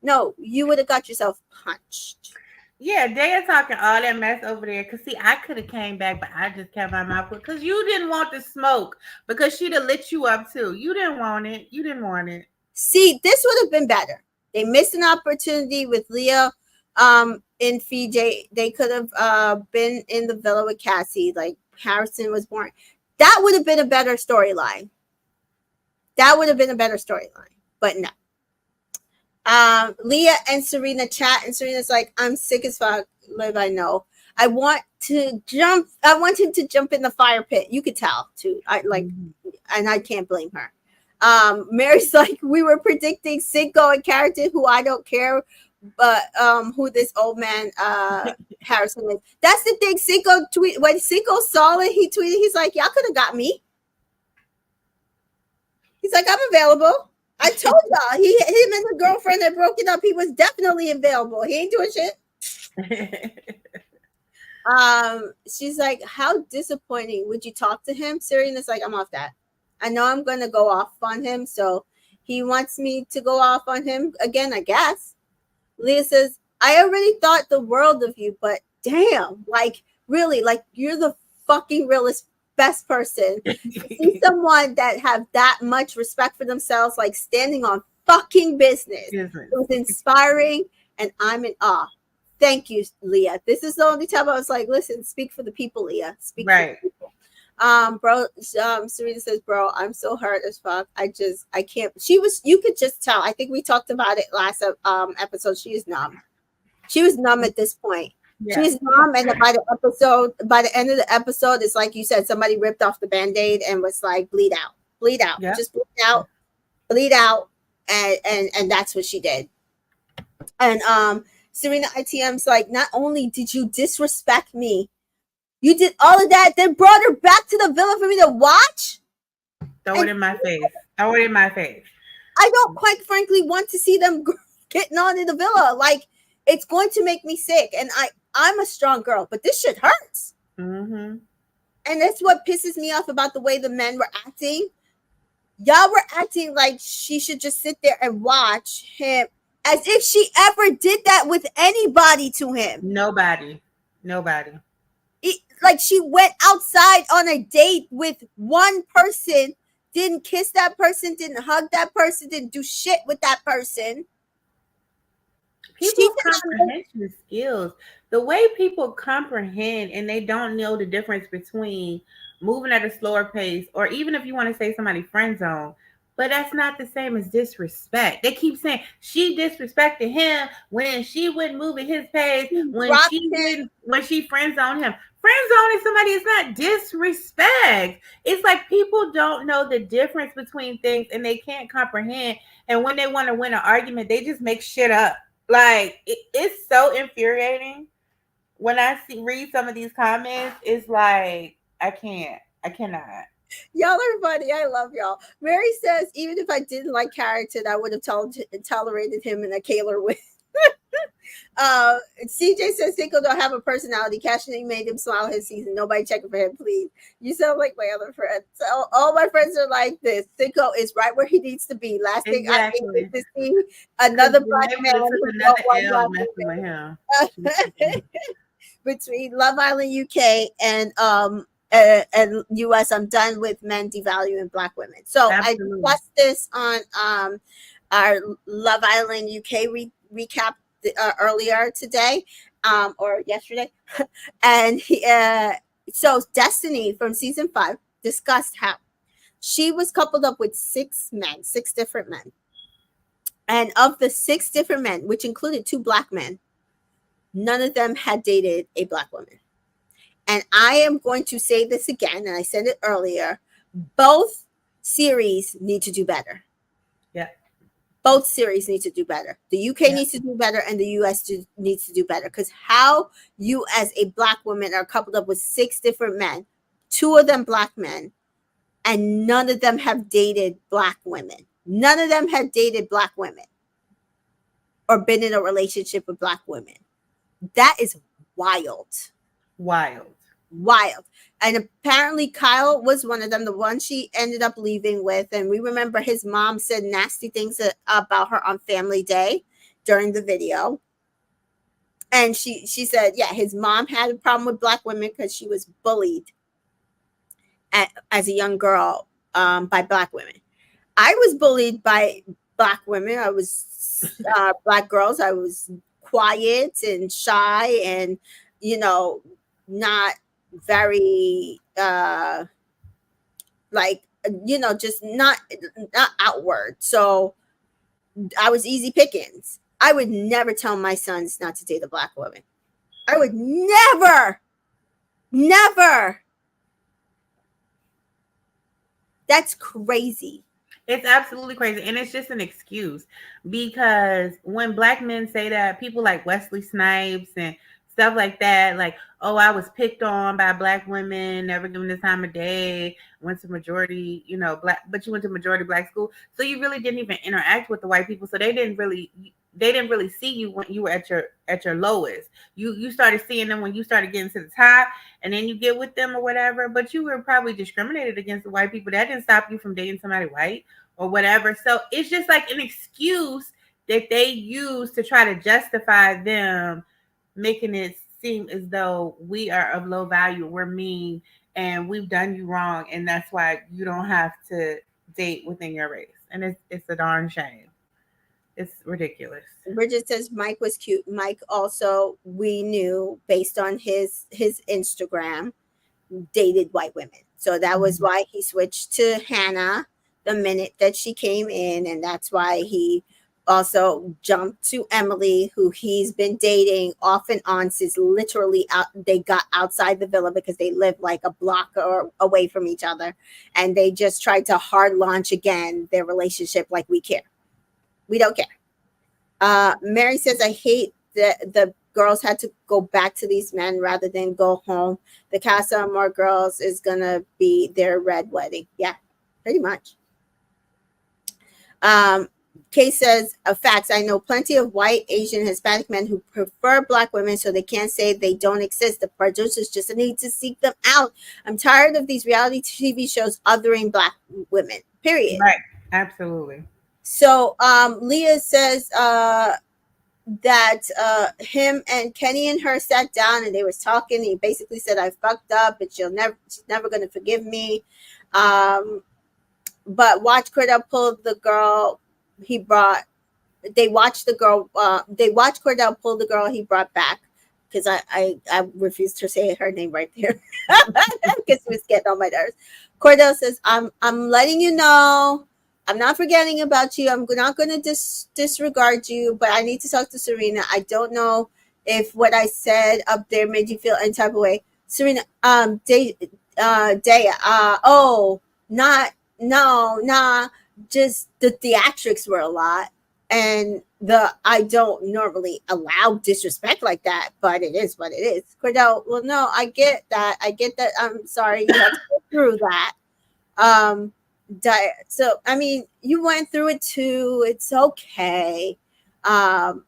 No, you would have got yourself punched. Yeah, they are talking all that mess over there. Cause see, I could have came back, but I just kept my mouth closed. Cause you didn't want the smoke. Because she'd have lit you up too. You didn't want it. You didn't want it. See, this would have been better. They missed an opportunity with Leah in Fiji. They could have been in the villa with Cassie, like Harrison was born. That would have been a better storyline. That would have been a better storyline. But no. Leah and Serena chat, and Serena's like, I'm sick as fuck. Liv, I know. I want him to jump in the fire pit. You could tell too. And I can't blame her. Mary's like, we were predicting Cinco and Carrington, who I don't care, but who this old man Harrison is. That's the thing. Cinco tweet when Cinco saw it, he tweeted, he's like, y'all could have got me. He's like, I'm available. I told y'all, him and the girlfriend that broke it up, he was definitely available. He ain't doing shit. She's like, how disappointing. Would you talk to him? Serena's like, I'm off that. I know I'm going to go off on him, so he wants me to go off on him again, I guess. Leah says, I already thought the world of you, but damn, like, really, like, you're the fucking realest, best person. To see someone that have that much respect for themselves, like, standing on fucking business. It was inspiring, and I'm in awe. Thank you, Leah. This is the only time I was like, listen, speak for the people, Leah. Speak for the people. Serena says, bro, I'm so hurt as fuck. I can't. You could just tell. I think we talked about it last episode. She is numb. She was numb at this point. Yeah. She's numb, and by the end of the episode, it's like you said, somebody ripped off the Band-Aid and was like, bleed out, yeah. Just bleed out, and that's what she did. And Serena ITM's like, not only did you disrespect me, you did all of that, then brought her back to the villa for me to watch? Throw it in my face. Throw it in my face. I don't quite frankly want to see them getting on in the villa. Like, it's going to make me sick. And I'm a strong girl, but this shit hurts. Mm-hmm. And that's what pisses me off about the way the men were acting. Y'all were acting like she should just sit there and watch him as if she ever did that with anybody to him. Nobody. Like, she went outside on a date with one person, didn't kiss that person, didn't hug that person, didn't do shit with that person. People's comprehension skills, the way people comprehend and they don't know the difference between moving at a slower pace, or even if you want to say somebody friend zone, but that's not the same as disrespect. They keep saying she disrespected him when she wouldn't move at his pace, when she friend zoned him. Friend zoning somebody is not disrespect. It's like people don't know the difference between things and they can't comprehend. And when they want to win an argument, they just make shit up. Like, it's so infuriating. When I read some of these comments, it's like, I cannot. Y'all are funny. I love y'all. Mary says, even if I didn't like Carrington, I would have tolerated him in a Kaylor with. CJ says Cinco don't have a personality. Cashing made him smile his season. Nobody checking for him, please. You sound like my other friends. So all my friends are like this. Cinco is right where he needs to be. Last thing I need to see another black man with him. Between Love Island UK and US, I'm done with men devaluing black women. So absolutely. I discussed this on our Love Island UK recap earlier today or yesterday. And so Destiny from season 5 discussed how she was coupled up with 6 different men. And of the 6 different men, which included 2 black men, none of them had dated a black woman. And I am going to say this again, and I said it earlier, both series need to do better. Yeah. Both series need to do better. The UK needs to do better, and the US needs to do better. Because how you as a black woman are coupled up with 6 different men, 2 of them black men, and none of them have dated black women. None of them had dated black women. or been in a relationship with Black women. That is wild. Wild. Wild. And apparently Kyle was one of them, the one she ended up leaving with. And we remember his mom said nasty things about her on Family Day during the video. And she said, yeah, his mom had a problem with Black women because she was bullied as a young girl by Black women. I was bullied by Black women. I was Black girls. I was quiet and shy and, not very just not outward. So I was easy pickings. I would never tell my sons not to date a Black woman. I would never. That's crazy. It's absolutely crazy. And it's just an excuse, because when Black men say that, people like Wesley Snipes and stuff like that, like, oh, I was picked on by Black women, never given the time of day, went to majority, Black, but you went to majority Black school. So you really didn't even interact with the white people. So they didn't really see you when you were at your lowest. You started seeing them when you started getting to the top, and then you get with them or whatever. But you were probably discriminated against the white people. That didn't stop you from dating somebody white or whatever. So it's just like an excuse that they use to try to justify them making it seem as though we are of low value, we're mean, and we've done you wrong, and that's why you don't have to date within your race. And it's a darn shame. It's ridiculous. Bridget says Mike was cute. Mike also, we knew based on his Instagram, dated white women. So that was why he switched to Hannah the minute that she came in. And that's why he also jumped to Emily, who he's been dating off and on since literally they got outside the villa, because they live like a block or away from each other. And they just tried to hard launch again their relationship like we care. We don't care. Mary says, I hate that the girls had to go back to these men rather than go home. The Casa Amor girls is going to be their red wedding. Yeah, pretty much. Kay says, facts. I know plenty of white, Asian, Hispanic men who prefer Black women, so they can't say they don't exist. The producers just need to seek them out. I'm tired of these reality TV shows othering Black women, period. Right. Absolutely. So Leah says that him and Kenny and her sat down and they was talking. He basically said, I fucked up, but she's never going to forgive me. But watch Cordell pull the girl he brought. They watched Cordell pull the girl he brought back, because I refused to say her name right there because it was getting on my nerves. Cordell says, I'm letting you know, I'm not forgetting about you. I'm not going to disregard you, but I need to talk to Serena. I don't know if what I said up there made you feel any type of way. Serena, just the theatrics were a lot. And I don't normally allow disrespect like that, but it is what it is. Cordell, well, no, I get that. I'm sorry you had to go through that. So, I mean, you went through it too. It's okay. Cordell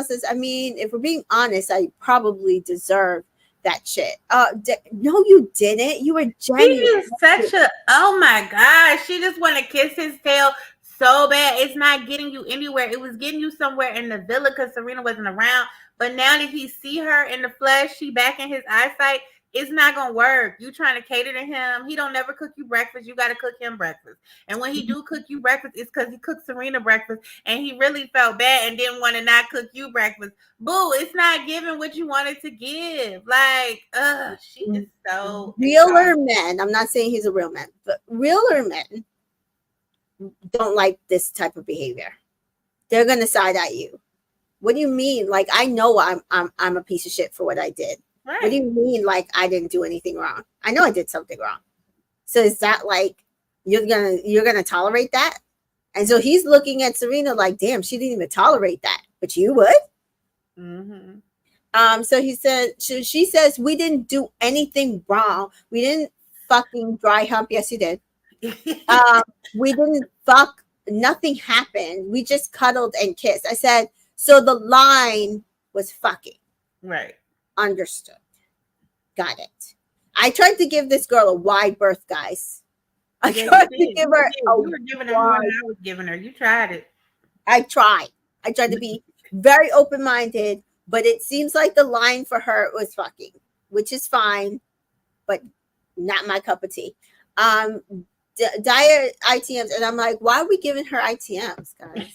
says, I mean, if we're being honest, I probably deserve that shit. No, you didn't. You were genuine. She is such a, oh my gosh, she just want to kiss his tail so bad. It's not getting you anywhere. It was getting you somewhere in the villa because Serena wasn't around. But now that he see her in the flesh, she back in his eyesight, it's not gonna work. You trying to cater to him. He don't never cook you breakfast. You got to cook him breakfast. And when he do cook you breakfast, it's because he cooked Serena breakfast and he really felt bad and didn't want to not cook you breakfast. Boo, it's not giving what you wanted to give. Like, she is so realer men. I'm not saying he's a real man, but realer men don't like this type of behavior. They're gonna side at you. What do you mean? Like, I know I'm a piece of shit for what I did. Right. What do you mean, like, I didn't do anything wrong? I know I did something wrong. So is that like you're gonna tolerate that? And so he's looking at Serena like, damn, she didn't even tolerate that, but you would. Mm-hmm. So he said, she says, we didn't do anything wrong. We didn't fucking dry hump. Yes, you did. We didn't fuck. Nothing happened. We just cuddled and kissed. I said, So the line was fucking. Right. Understood. Got it. I tried to give this girl a wide berth, guys. I Yeah, tried you to did. give You her did. a You were giving her more wide. than I was giving her. You tried it. I tried. I tried to be very open minded, but it seems like the line for her was fucking, which is fine, but not my cup of tea. Dire ITMs, and I'm like, why are we giving her ITMs, guys?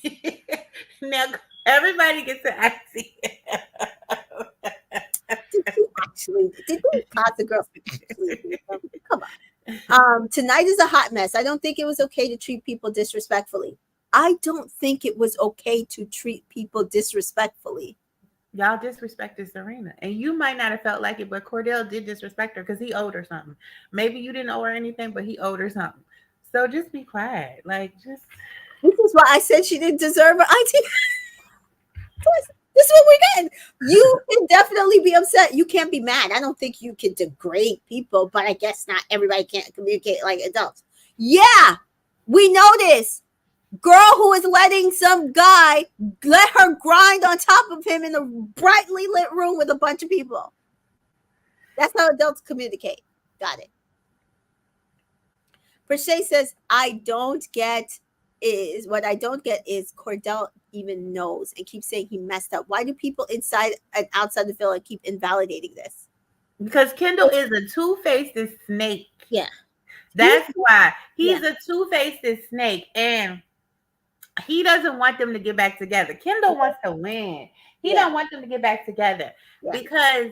Now everybody gets an IC. Did these Casa girls actually do them? Come on. Tonight is a hot mess. I don't think it was okay to treat people disrespectfully. I don't think it was okay to treat people disrespectfully. Y'all disrespected Serena, and you might not have felt like it, but Cordell did disrespect her because he owed her something. Maybe you didn't owe her anything, but he owed her something. So just be quiet. Like, just This is why I said she didn't deserve an IT. This is what we're getting. You can definitely be upset. You can't be mad. I don't think you can degrade people, but I guess not everybody can't communicate like adults. Yeah, we know this. Girl who is letting some guy let her grind on top of him in a brightly lit room with a bunch of people. That's how adults communicate. Got it. Pershay says, I don't get is Cordell even knows and keeps saying he messed up. Why do people inside and outside the villa keep invalidating this? because Kendall is a two-faced snake. Yeah. That's why he's a two-faced snake, and he doesn't want them to get back together. Kendall wants to win. He don't want them to get back together because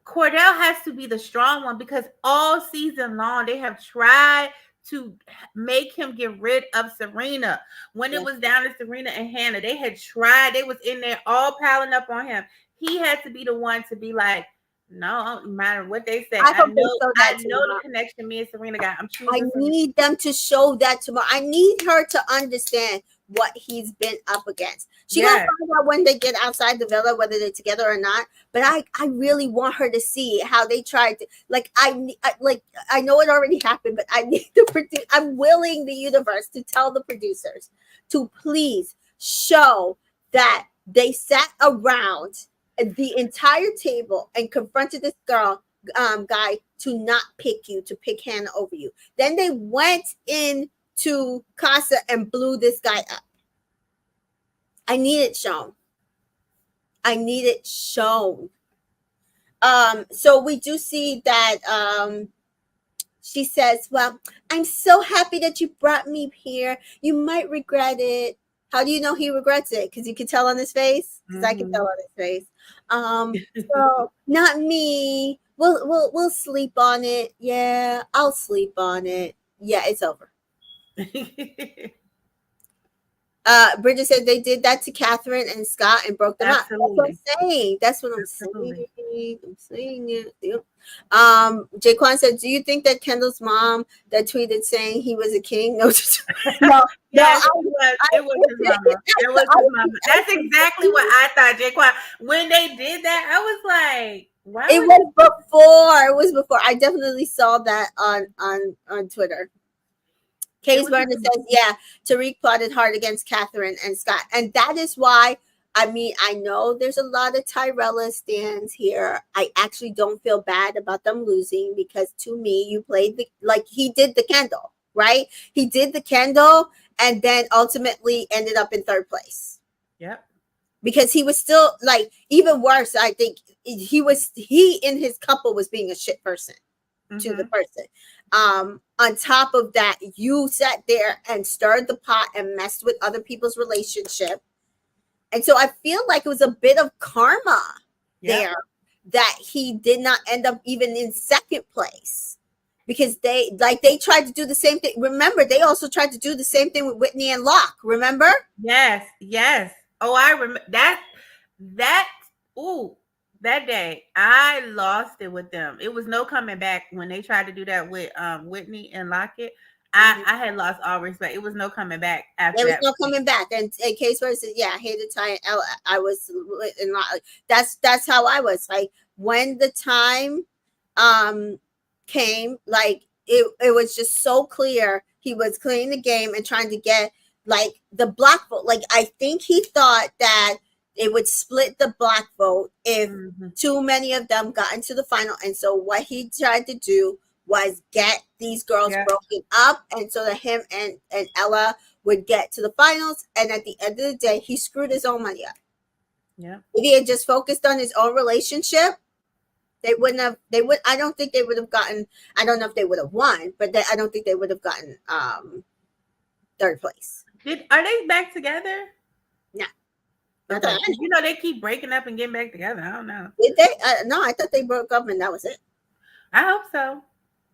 Cordell has to be the strong one, because all season long they have tried to make him get rid of Serena. When it was down to Serena and Hannah, they had tried. They was in there all piling up on him. He had to be the one to be like, no, no matter what they say. I know the connection me and Serena got. I'm choosing. I need them to show that tomorrow. I need her to understand what he's been up against. She gonna find out when they get outside the villa whether they're together or not. But I really want her to see how they tried to I know it already happened, but I need the produce. I'm willing the universe to tell the producers to please show that they sat around the entire table and confronted this guy to not pick you, to pick Hannah over you. Then they went into Casa and blew this guy up. I need it shown. I need it shown. So we do see that she says, well, I'm so happy that you brought me here. You might regret it. How do you know he regrets it? Because you can tell on his face. Because I can tell on his face. So not me. We'll sleep on it. Yeah, I'll sleep on it. Yeah, it's over. Bridget said they did that to Catherine and Scott and broke them up. That's what I'm saying. That's what I'm saying. I'm saying it. Yep. Jaquan said, do you think that Kendall's mom that tweeted saying he was a king? No, yes, it was his mama. It was his mama. That's exactly what I thought, Jaquan. When they did that, I was like, why? It was before. I definitely saw that on Twitter. Case Burner says, yeah, Tariq plotted hard against Catherine and Scott. And that is why, I mean, I know there's a lot of Tyrella stands here. I actually don't feel bad about them losing, because to me, you played he did the Kendall, right? He did the Kendall and then ultimately ended up in third place. Yep. Because he was still even worse. I think he in his couple was being a shit person to the person. On top of that, you sat there and stirred the pot and messed with other people's relationship. And so I feel like it was a bit of karma there that he did not end up even in second place, because they tried to do the same thing. Remember, they also tried to do the same thing with Whitney and Locke. Remember? Yes. Oh, I remember that. Ooh. That day, I lost it with them. It was no coming back when they tried to do that with Whitney and Lockett. I had lost all respect. It was no coming back after that. There was no coming back. And Case Burner said, yeah, I hated Ty and I was in that's how I was. Like, when the time came, it was just so clear he was clearing the game and trying to get like the black vote. Like I think he thought that it would split the black vote if too many of them got into the final. And so what he tried to do was get these girls broken up, and so that him and Ella would get to the finals. And at the end of the day, he screwed his own money up. Yeah. If he had just focused on his own relationship, they wouldn't have. They would. I don't think they would have gotten. I don't know if they would have won, but I don't think they would have gotten third place. Are they back together? No. Okay. You know they keep breaking up and getting back together. I don't know. Did they? No, I thought they broke up and that was it. I hope so.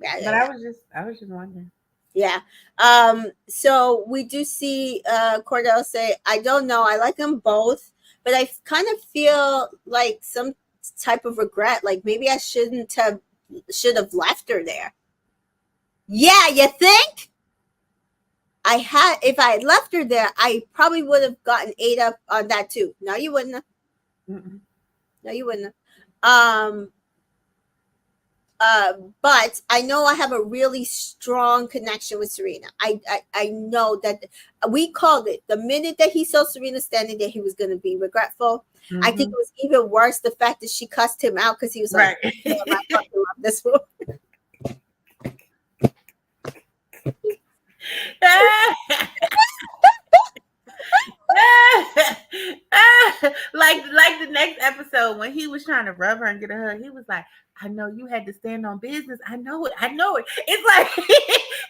Yeah, but I was just wondering. Yeah. So we do see Cordell say, I don't know, I like them both, but I kind of feel like some type of regret, like maybe I should have left her there. Yeah, you think? If I had left her there, I probably would have gotten ate up on that too. No, you wouldn't have. No, you wouldn't have. But I know I have a really strong connection with Serena. I know that we called it the minute that he saw Serena standing there, he was going to be regretful. I think it was even worse the fact that she cussed him out because he was like, I fucking love this woman. like the next episode when he was trying to rub her and get a hug, he was like, I know you had to stand on business. I know it. It's like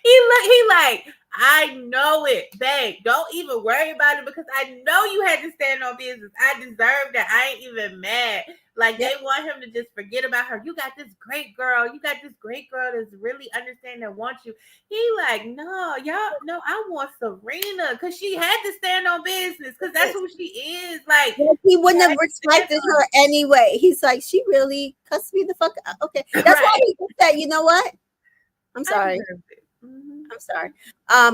he like, I know it, babe. Don't even worry about it because I know you had to stand on business. I deserve that. I ain't even mad. Like they want him to just forget about her. You got this great girl. You got this great girl that's really understanding that wants you. He like, no, y'all, no, I want Serena because she had to stand on business because that's who she is. Like he wouldn't have respected her anyway. He's like, she really cussed me the fuck out. Okay, that's why he did that. You know what? I'm sorry. I'm sorry.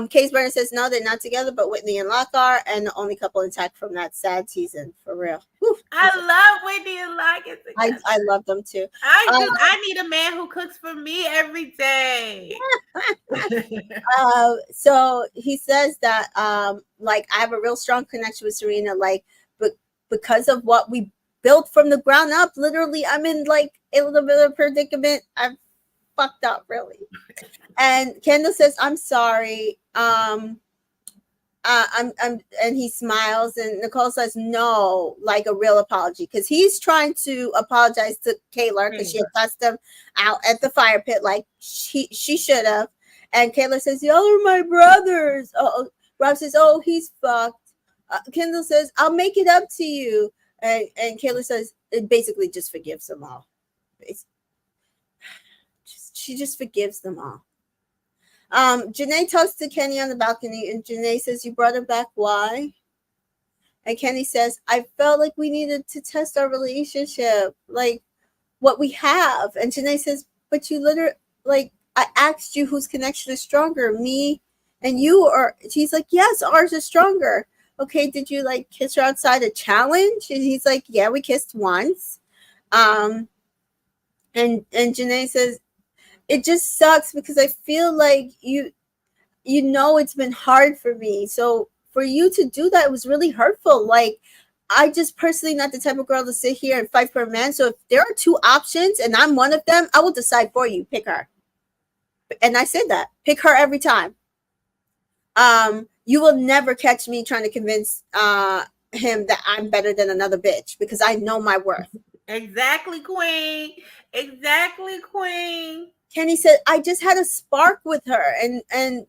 Case Burner says no, they're not together, but Whitney and Locke are, and the only couple intact from that sad season, for real. Whew. I love Whitney and Locke. I love them too. I need a man who cooks for me every day. So he says that like I have a real strong connection with Serena, like but because of what we built from the ground up. Literally, I'm in like a little bit of a predicament. I'm fucked up, really. And Kendall says, I'm sorry. I'm and he smiles, and Nicole says no, like a real apology, because he's trying to apologize to Kaylor because she had cussed him out at the fire pit like she should have. And Kaylor says, y'all are my brothers. Rob says, oh, he's fucked. Kendall says, I'll make it up to you. And Kaylor says, it basically just forgives them all. She just forgives them all. Janae talks to Kenny on the balcony, and Janae says, you brought her back, why? And Kenny says, I felt like we needed to test our relationship, like what we have. And Janae says, but you literally, like, I asked you whose connection is stronger, me and you, or she's like, yes, ours is stronger. Okay, did you like kiss her outside a challenge? And he's like, yeah, we kissed once. And Janae says, it just sucks because I feel like you know it's been hard for me. So for you to do that, it was really hurtful. Like, I just personally not the type of girl to sit here and fight for a man. So if there are two options and I'm one of them, I will decide for you. Pick her. And I said that. Pick her every time. You will never catch me trying to convince him that I'm better than another bitch because I know my worth. Exactly, queen. Exactly, queen. Kenny said, I just had a spark with her. And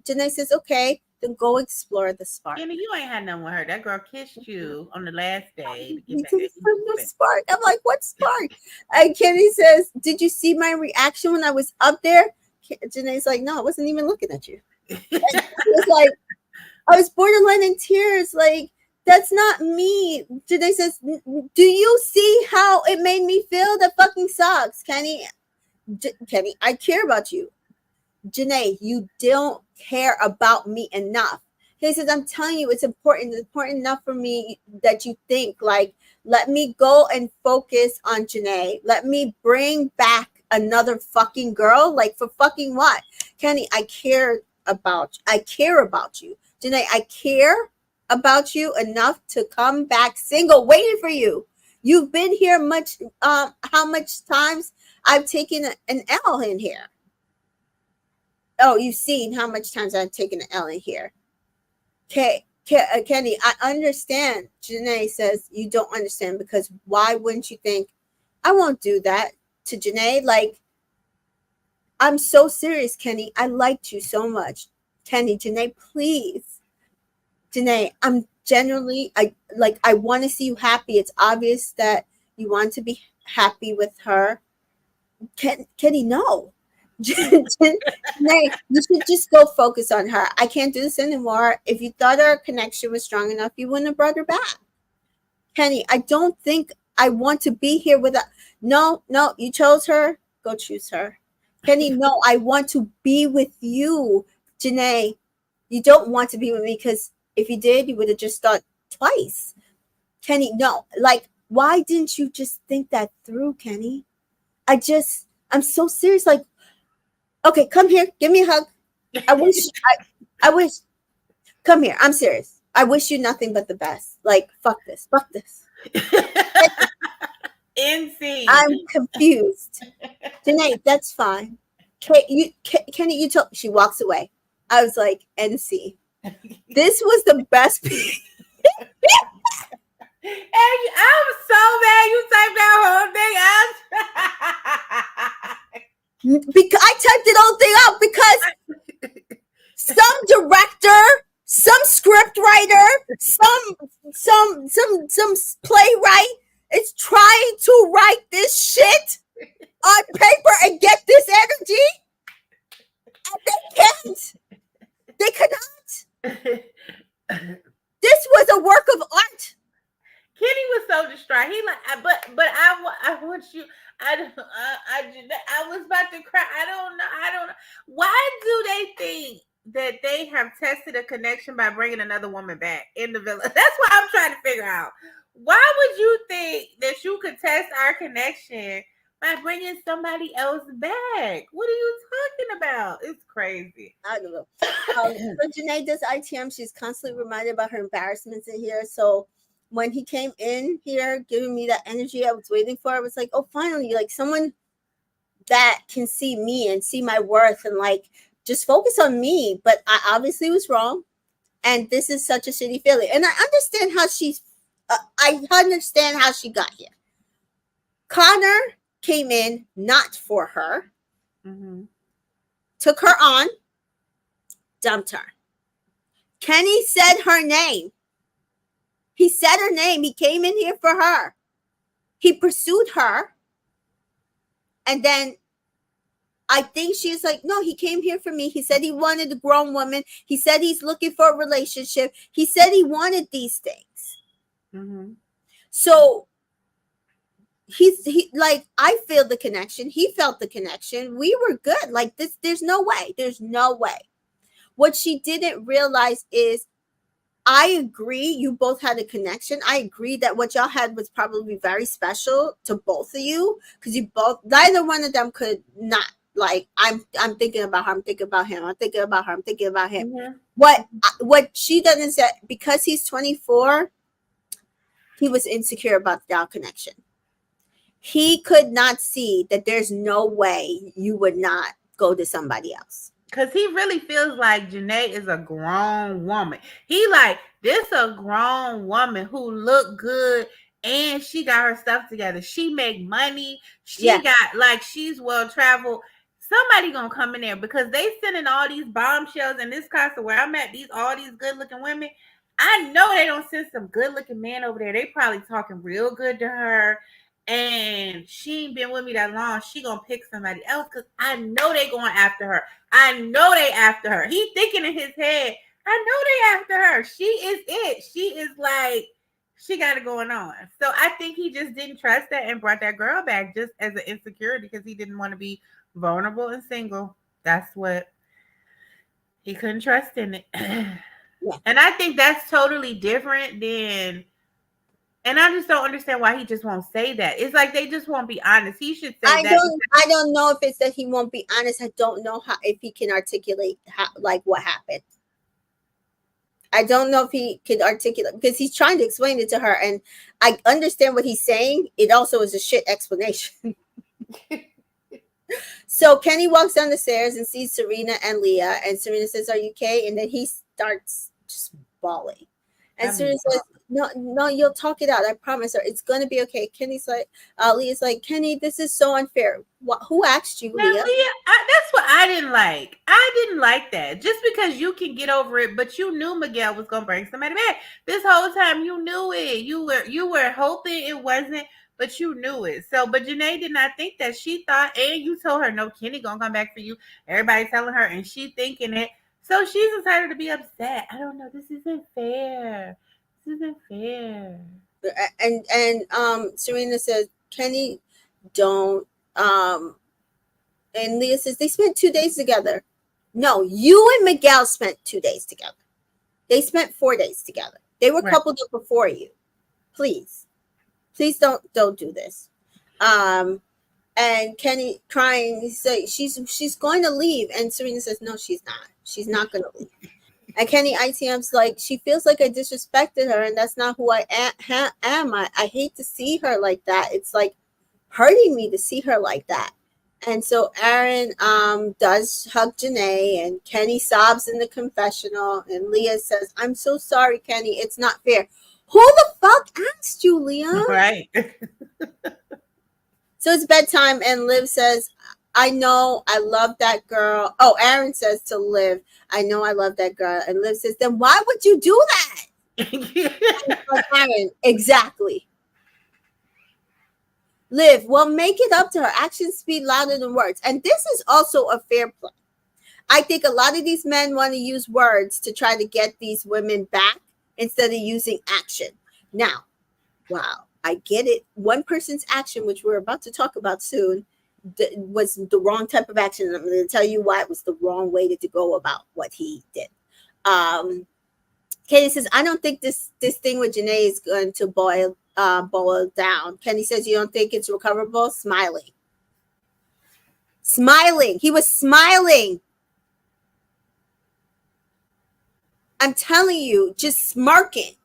Janae says, okay, then go explore the spark. Kenny, you ain't had nothing with her. That girl kissed you on the last day. The spark. I'm like, what spark? And Kenny says, did you see my reaction when I was up there? Janae's like, no, I wasn't even looking at you. It was like, I was borderline in tears. Like, that's not me. Janae says, do you see how it made me feel? That fucking sucks, Kenny. Kenny, I care about you. Janae, you don't care about me enough. He says, I'm telling you, it's important enough for me that you think, like, let me go and focus on Janae. Let me bring back another fucking girl. Like, for fucking what? Kenny, I care about you. Janae, I care about you enough to come back single, waiting for you. You've been here much. How much times I've taken an L in here? Oh, you've seen how much times I've taken an L in here. Kenny, I understand. Janae says you don't understand because why wouldn't you think I won't do that to Janae? Like, I'm so serious, Kenny. I liked you so much. Kenny, Janae, please. Janae, I'm genuinely, I want to see you happy. It's obvious that you want to be happy with her. Kenny, no. Janae, you should just go focus on her. I can't do this anymore. If you thought our connection was strong enough, you wouldn't have brought her back. Kenny, I don't think I want to be here with a no, you chose her. Go choose her. Kenny, no, I want to be with you. Janae, you don't want to be with me because if you did, you would have just thought twice. Kenny, no. Like, why didn't you just think that through, Kenny? I'm so serious. Like, okay, come here. Give me a hug. I wish. Come here. I'm serious. I wish you nothing but the best. Like, fuck this. NC. I'm confused. Janae, that's fine. Kenny, you told. She walks away. I was like, NC. This was the best piece. Hey, I'm so mad you typed that whole thing out. Because I typed the whole thing out because some director, some script writer, some playwright is trying to write this shit on paper and get this energy, and they can't. They cannot. This was a work of art. Kenny was so distraught. He like, but I want you. I was about to cry. I don't know. Why do they think that they have tested a connection by bringing another woman back in the villa? That's what I'm trying to figure out. Why would you think that you could test our connection by bringing somebody else back? What are you talking about? It's crazy. I don't know. When Janae does ITM, she's constantly reminded about her embarrassments in here. So when he came in here giving me that energy I was waiting for, I was like, oh, finally, like someone that can see me and see my worth and like just focus on me. But I obviously was wrong. And this is such a shitty feeling. And I understand how she got here. Connor came in not for her, took her on, dumped her. Kenny said her name. He said her name. He came in here for her. He pursued her. And then I think she's like, no, he came here for me. He said he wanted a grown woman. He said he's looking for a relationship. He said he wanted these things. So he like, I feel the connection. He felt the connection. We were good. Like this, there's no way. What she didn't realize is, I agree you both had a connection. I agree that what y'all had was probably very special to both of you because you both, neither one of them could not, like, I'm thinking about her, I'm thinking about him, I'm thinking about her, I'm thinking about him. What she doesn't say, because he's 24, he was insecure about y'all connection. He could not see that there's no way you would not go to somebody else. Because he really feels like Janae is a grown woman. He like, this a grown woman who look good and she got her stuff together. She make money. She got, like, she's well-traveled. Somebody gonna come in there because they sending all these bombshells in this casa where I'm at, all these good-looking women. I know they don't send some good-looking man over there. They probably talking real good to her. And she ain't been with me that long. She gonna pick somebody else because I know they going after her. I know they after her. He thinking in his head, I know they after her. She is it. She is like, she got it going on. So I think he just didn't trust that and brought that girl back just as an insecurity because he didn't want to be vulnerable and single. That's what he couldn't trust in it. And I think that's totally different than. And I just don't understand why he just won't say that. It's like they just won't be honest. He should say that. I don't know if it's that he won't be honest. I don't know if he can articulate how, like, what happened. I don't know if he could articulate because he's trying to explain it to her, and I understand what he's saying. It also is a shit explanation. So Kenny walks down the stairs and sees Serena and Leah, and Serena says, "Are you okay?" And then he starts just bawling. And Serena says, "No, no, you'll talk it out. I promise her. It's gonna be okay." Kenny's like, Leah's like, "Kenny, this is so unfair. Who asked you, Now, Leah?" Leah, that's what I didn't like. I didn't like that. Just because you can get over it, but you knew Miguel was gonna bring somebody back. This whole time you knew it. You were hoping it wasn't, but you knew it. So, but Janae did not think that. She thought, and you told her, no, Kenny gonna come back for you. Everybody telling her, and she thinking it. So she's entitled to be upset. I don't know. This isn't fair. This isn't fair. And Serena says, "Kenny, don't." And Leah says, "They spent 2 days together." No, you and Miguel spent 2 days together. They spent 4 days together. They were coupled up before you. Please don't do this. And Kenny crying, he says she's going to leave, and Serena says, "No, she's not. She's not going to leave." And Kenny ITM's like, "She feels like I disrespected her, and that's not who I am. I hate to see her like that. It's like hurting me to see her like that." And so Aaron does hug Janae, and Kenny sobs in the confessional, and Leah says, "I'm so sorry, Kenny. It's not fair." Who the fuck asked you, Leah? Right. So it's bedtime, and Liv says, "I know, I love that girl." Oh, Aaron says to Liv, "I know, I love that girl." And Liv says, "Then why would you do that?" Aaron, exactly. Liv, well, make it up to her. Actions speak louder than words. And this is also a fair play. I think a lot of these men want to use words to try to get these women back instead of using action. Now, wow, I get it. One person's action, which we're about to talk about soon, was the wrong type of action. And I'm going to tell you why it was the wrong way to go about what he did. Kenny says, "I don't think this thing with Janae is going to boil down." Kenny says, "You don't think it's recoverable?" Smiling. He was smiling. I'm telling you, just smirking.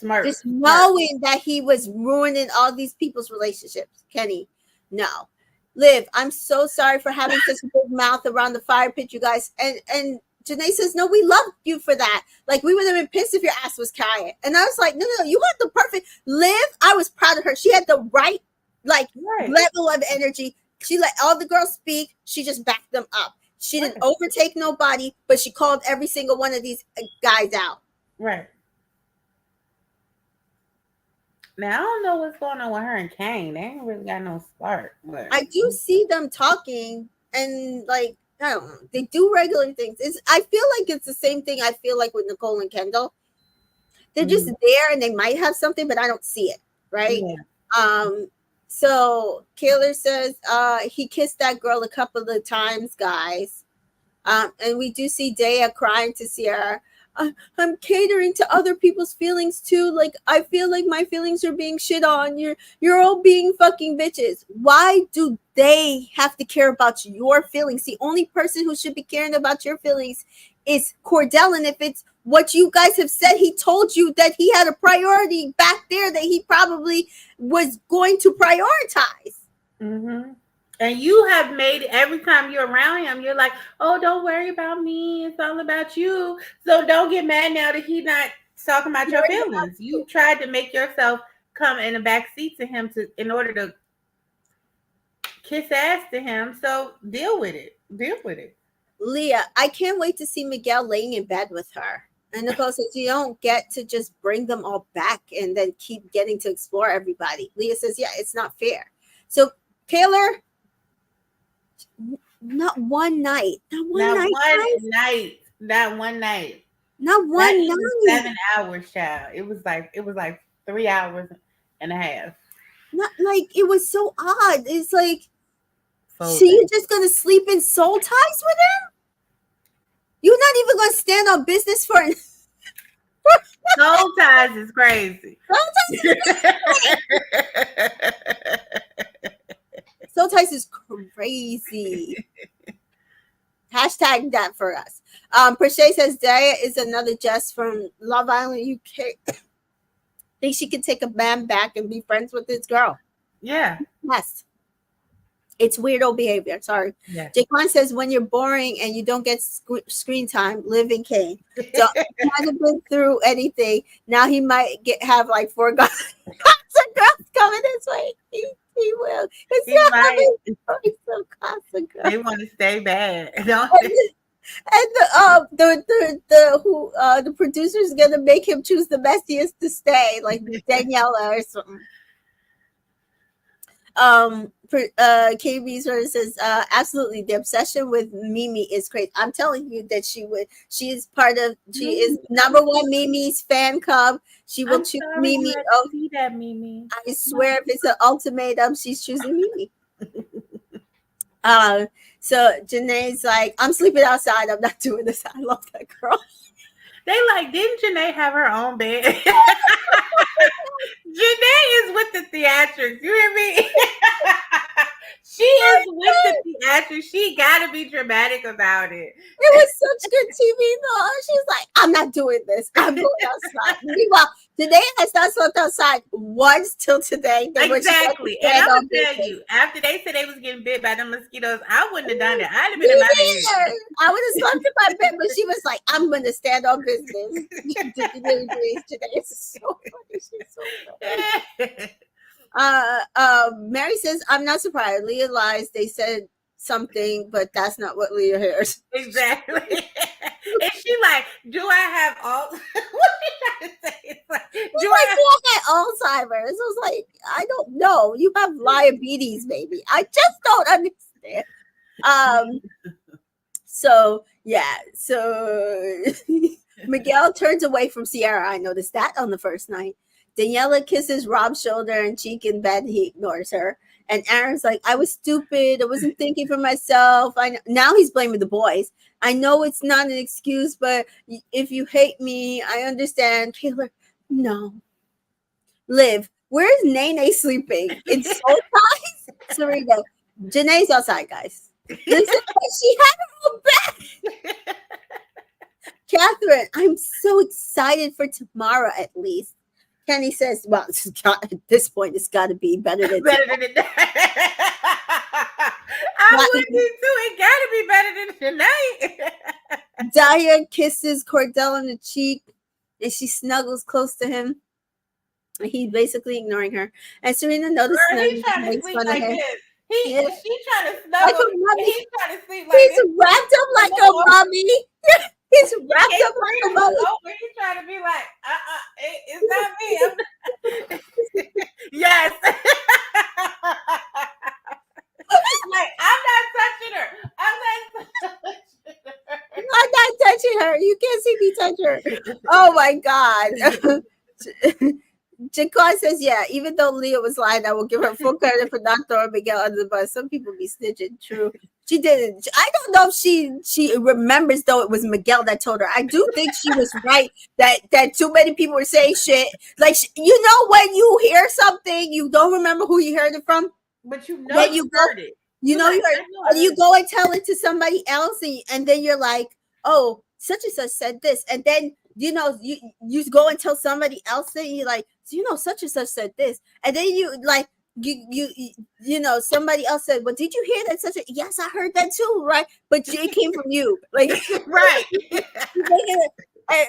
Just knowing that he was ruining all these people's relationships. Kenny, no. Liv, I'm so sorry for having such a big mouth around the fire pit, you guys. And Janae says, "No, we love you for that. Like, we would have been pissed if your ass was quiet." And I was like, no, you had the perfect Liv. I was proud of her. She had the right level of energy. She let all the girls speak. She just backed them up. She didn't overtake nobody, but she called every single one of these guys out. Right. Now, I don't know what's going on with her and Kane. They ain't really got no spark. But I do see them talking, and like, I don't know, they do regular things. I feel like it's the same thing I feel like with Nicole and Kendall. They're just there, and they might have something, but I don't see it, right? Yeah. So Kaylor says he kissed that girl a couple of times, guys. And we do see Daya crying to Sierra. "I'm catering to other people's feelings too. Like, I feel like my feelings are being shit on. You're all being fucking bitches." Why do they have to care about your feelings? The only person who should be caring about your feelings is Cordell. And if it's what you guys have said, he told you that he had a priority back there that he probably was going to prioritize. Mm-hmm. And you have made every time you're around him, you're like, "Oh, don't worry about me. It's all about you." So don't get mad now that he's not talking about your feelings. You tried to make yourself come in the back seat to him in order to kiss ass to him. So deal with it. Leah, I can't wait to see Miguel laying in bed with her. And Nicole says, "You don't get to just bring them all back and then keep getting to explore everybody." Leah says, "Yeah, it's not fair." So Kaylor, not one night. Not one night. 7 hours, child. It was like 3 hours and a half. Not like, it was so odd. It's like, so you're just gonna sleep in soul ties with him? You're not even gonna stand on business for soul ties is crazy. Soul ties is crazy. Hashtag that for us. Per se says Daya is another Jess from Love Island, UK. Think she could take a man back and be friends with this girl. Yeah. Yes. It's weirdo behavior. Sorry. Yeah. Jaquan says when you're boring and you don't get screen time, live in Kane. So he hasn't been through anything. Now he might have like 4 guys and girls coming this way. He will. It's He might. so Casa girl. They want to stay bad, don't And they? the producer's gonna make him choose the messiest to stay, like Daniela or something. KB sort of says, absolutely, the obsession with Mimi is crazy. I'm telling you that she is number one Mimi's fan club. She will choose Mimi. Oh, see that Mimi. I swear, if it's an ultimatum, she's choosing Mimi. So Janae's like, I'm sleeping outside. I'm not doing this. I love that girl. They like, didn't Janae have her own bed? Janae is with the theatrics. You hear me? She is with the theatrics. She gotta be dramatic about it. It was such good TV though. She's like, I'm not doing this. I'm going outside. Meanwhile, today has not slept outside once till today. Exactly. And I'm gonna tell you, after they said they was getting bit by the mosquitoes, I wouldn't have done it. I'd have been in my bed. I would have slept in my bed, but she was like, I'm gonna stand on business. Today is so funny. She's so funny. Mary says, I'm not surprised. Leah lies. They said something, but that's not what Leah hears. Exactly. And she like, do I have all? What are you trying to say? It's like, do I have Alzheimer's? I was like, I don't know. You have diabetes, maybe. I just don't understand. So yeah. So Miguel turns away from Sierra. I noticed that on the first night. Daniela kisses Rob's shoulder and cheek in bed. He ignores her. And Aaron's like, I was stupid. I wasn't thinking for myself. Now he's blaming the boys. I know it's not an excuse, but if you hate me, I understand. Kaylor, no. Liv, where's Nene sleeping? It's so nice. Serena, Janae's outside, guys. Listen, she had her own bed. Catherine, I'm so excited for tomorrow at least. Kenny says, well, at this point, it's got to be better than that. I would be too. It got to be better than tonight. Daya kisses Cordell on the cheek, and she snuggles close to him. He's basically ignoring her. And Serena notices he's trying to sleep like this. She's trying to snuggle. Like he's trying to sleep like this. He's wrapped up like a mummy. He's wrapped up like a mummy. He's trying to be like, it's not me. Yes. Like, I'm not touching her. I'm not touching her. You can't see me touch her. Oh my God. Jaquan says, yeah, even though Leah was lying, I will give her full credit for not throwing Miguel under the bus. Some people be snitching. True. She didn't. I don't know if she remembers, though, it was Miguel that told her. I do think she was right that too many people were saying shit. Like, you know, when you hear something, you don't remember who you heard it from. But you know you heard it. You know, you go and tell it to somebody else, and then you're like, oh, such and such said this. And then, you know, you go and tell somebody else, and you're like, so, you know, such and such said this. And then you like, you know, somebody else said, well, did you hear that? Yes, I heard that too, right? But it came from you. Like, right.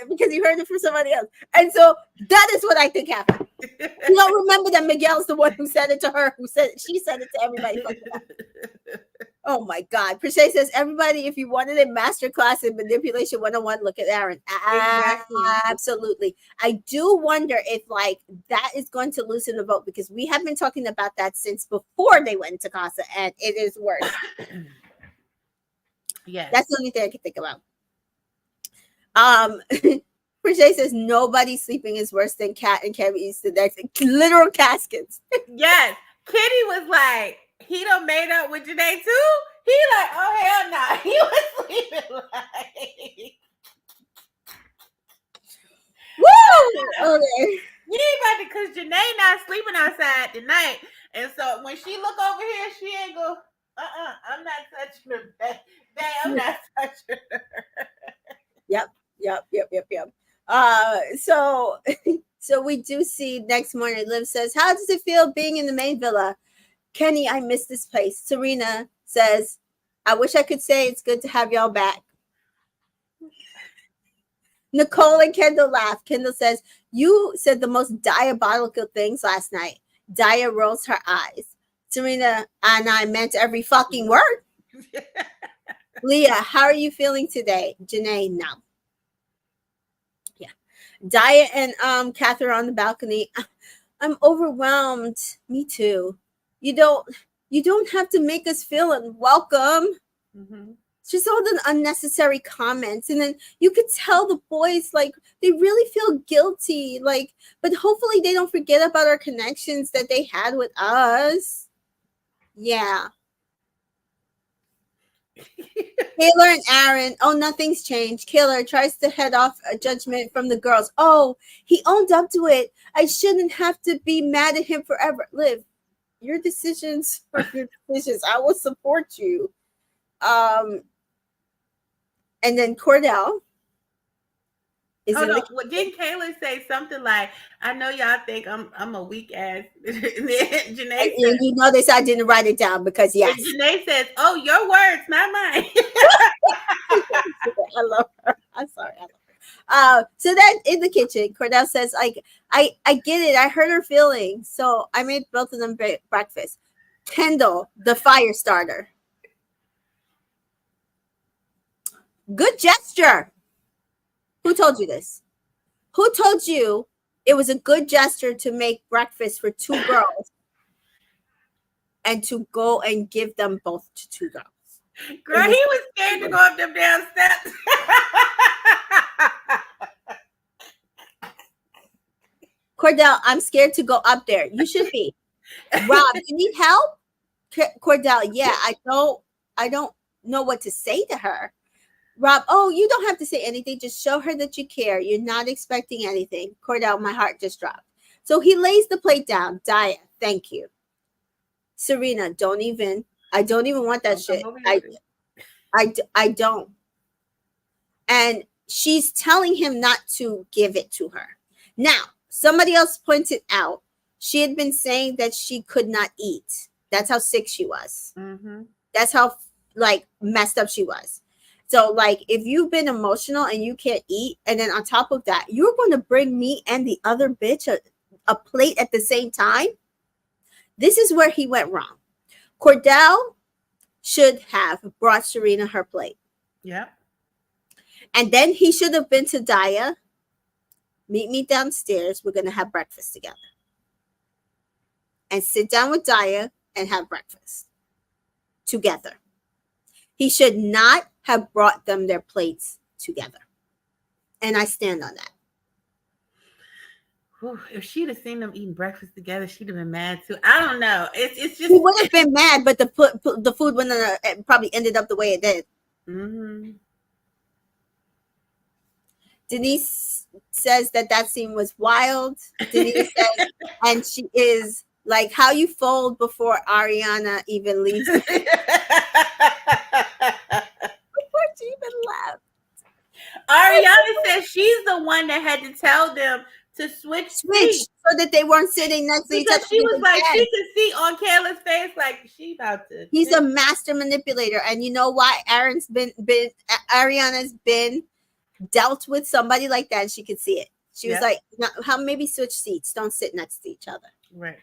Because you heard it from somebody else. And so that is what I think happened. You don't remember that Miguel's the one who said it to her, she said it to everybody. Oh my God. Prishay says, everybody, if you wanted a masterclass in manipulation 101, look at Aaron. Exactly. Absolutely. I do wonder if like that is going to loosen the vote, because we have been talking about that since before they went to Casa, and it is worse. Yes. That's the only thing I can think about. Prishay says nobody sleeping is worse than Kat and Kevin's the next literal caskets. Yes. Kitty was like, he done made up with Janae too. He like, oh hell no. Nah. He was sleeping like. Woo! Okay. You ain't about to, cause Janae not sleeping outside tonight. And so when she look over here, she ain't go, I'm not touching her. Babe, I'm not touching her. Yep. So so we do see next morning. Liv says, "How does it feel being in the main villa?" Kenny, I miss this place. Serena says, "I wish I could say it's good to have y'all back." Nicole and Kendall laugh. Kendall says, "You said the most diabolical things last night." Daya rolls her eyes. Serena, and I meant every fucking word. Leah, how are you feeling today? Janae, no. Yeah. Daya and Catherine on the balcony. I'm overwhelmed. Me too. You don't you don't have to make us feel unwelcome. Mm-hmm. Just all the unnecessary comments, and then you could tell the boys like they really feel guilty, like, but hopefully they don't forget about our connections that they had with us. Yeah. Kaylor and Aaron. Oh, nothing's changed. Kaylor tries to head off a judgment from the girls. Oh, he owned up to it. I shouldn't have to be mad at him forever. Liv, your decisions are your decisions. I will support you. And then Cordell is Hold in on. the Well, didn't Kaylor say something like, "I know y'all think I'm a weak ass"? And then Janae and says, you notice I didn't write it down because and yes. Janae says, "Oh, your words, not mine." I love her. I'm sorry. I love her. So then in the kitchen, Cordell says, like, I get it. I hurt her feelings. So I made both of them breakfast. Kendall, the fire starter. Good gesture. Who told you this? Who told you it was a good gesture to make breakfast for two girls and to go and give them both to two girls? Girl, he was scared to go up them damn steps. Cordell, I'm scared to go up there. You should be. Rob, you need help? Cordell, yeah, I don't know what to say to her. Rob, oh, you don't have to say anything. Just show her that you care. You're not expecting anything. Cordell, my heart just dropped. So he lays the plate down. Daya, thank you. Serena, I don't even want that shit. I don't. And she's telling him not to give it to her. Now, somebody else pointed out she had been saying that she could not eat. That's how sick she was. Mm-hmm. That's how like messed up she was. So like if you've been emotional and you can't eat, and then on top of that, you're going to bring me and the other bitch a plate at the same time. This is where he went wrong. Cordell should have brought Serena her plate. Yep. And then he should have been to Daya. Meet me downstairs. We're going to have breakfast together. And sit down with Daya and have breakfast together. He should not have brought them their plates together. And I stand on that. Whew, if she'd have seen them eating breakfast together, she'd have been mad too. I don't know. It's just. He would have been mad, but the food wouldn't have probably ended up the way it did. Mm-hmm. Denise says that scene was wild. Denise says, and she is like, how you fold before Ariana even leaves. Before she even left. Ariana says she's the one that had to tell them to switch seats so that they weren't sitting next to each other. Because she was like, she could see on Kayla's face, like she about to. He's a master manipulator, and you know why? Ariana's been dealt with somebody like that, and she could see it. She was like, no, how maybe switch seats, don't sit next to each other. Right.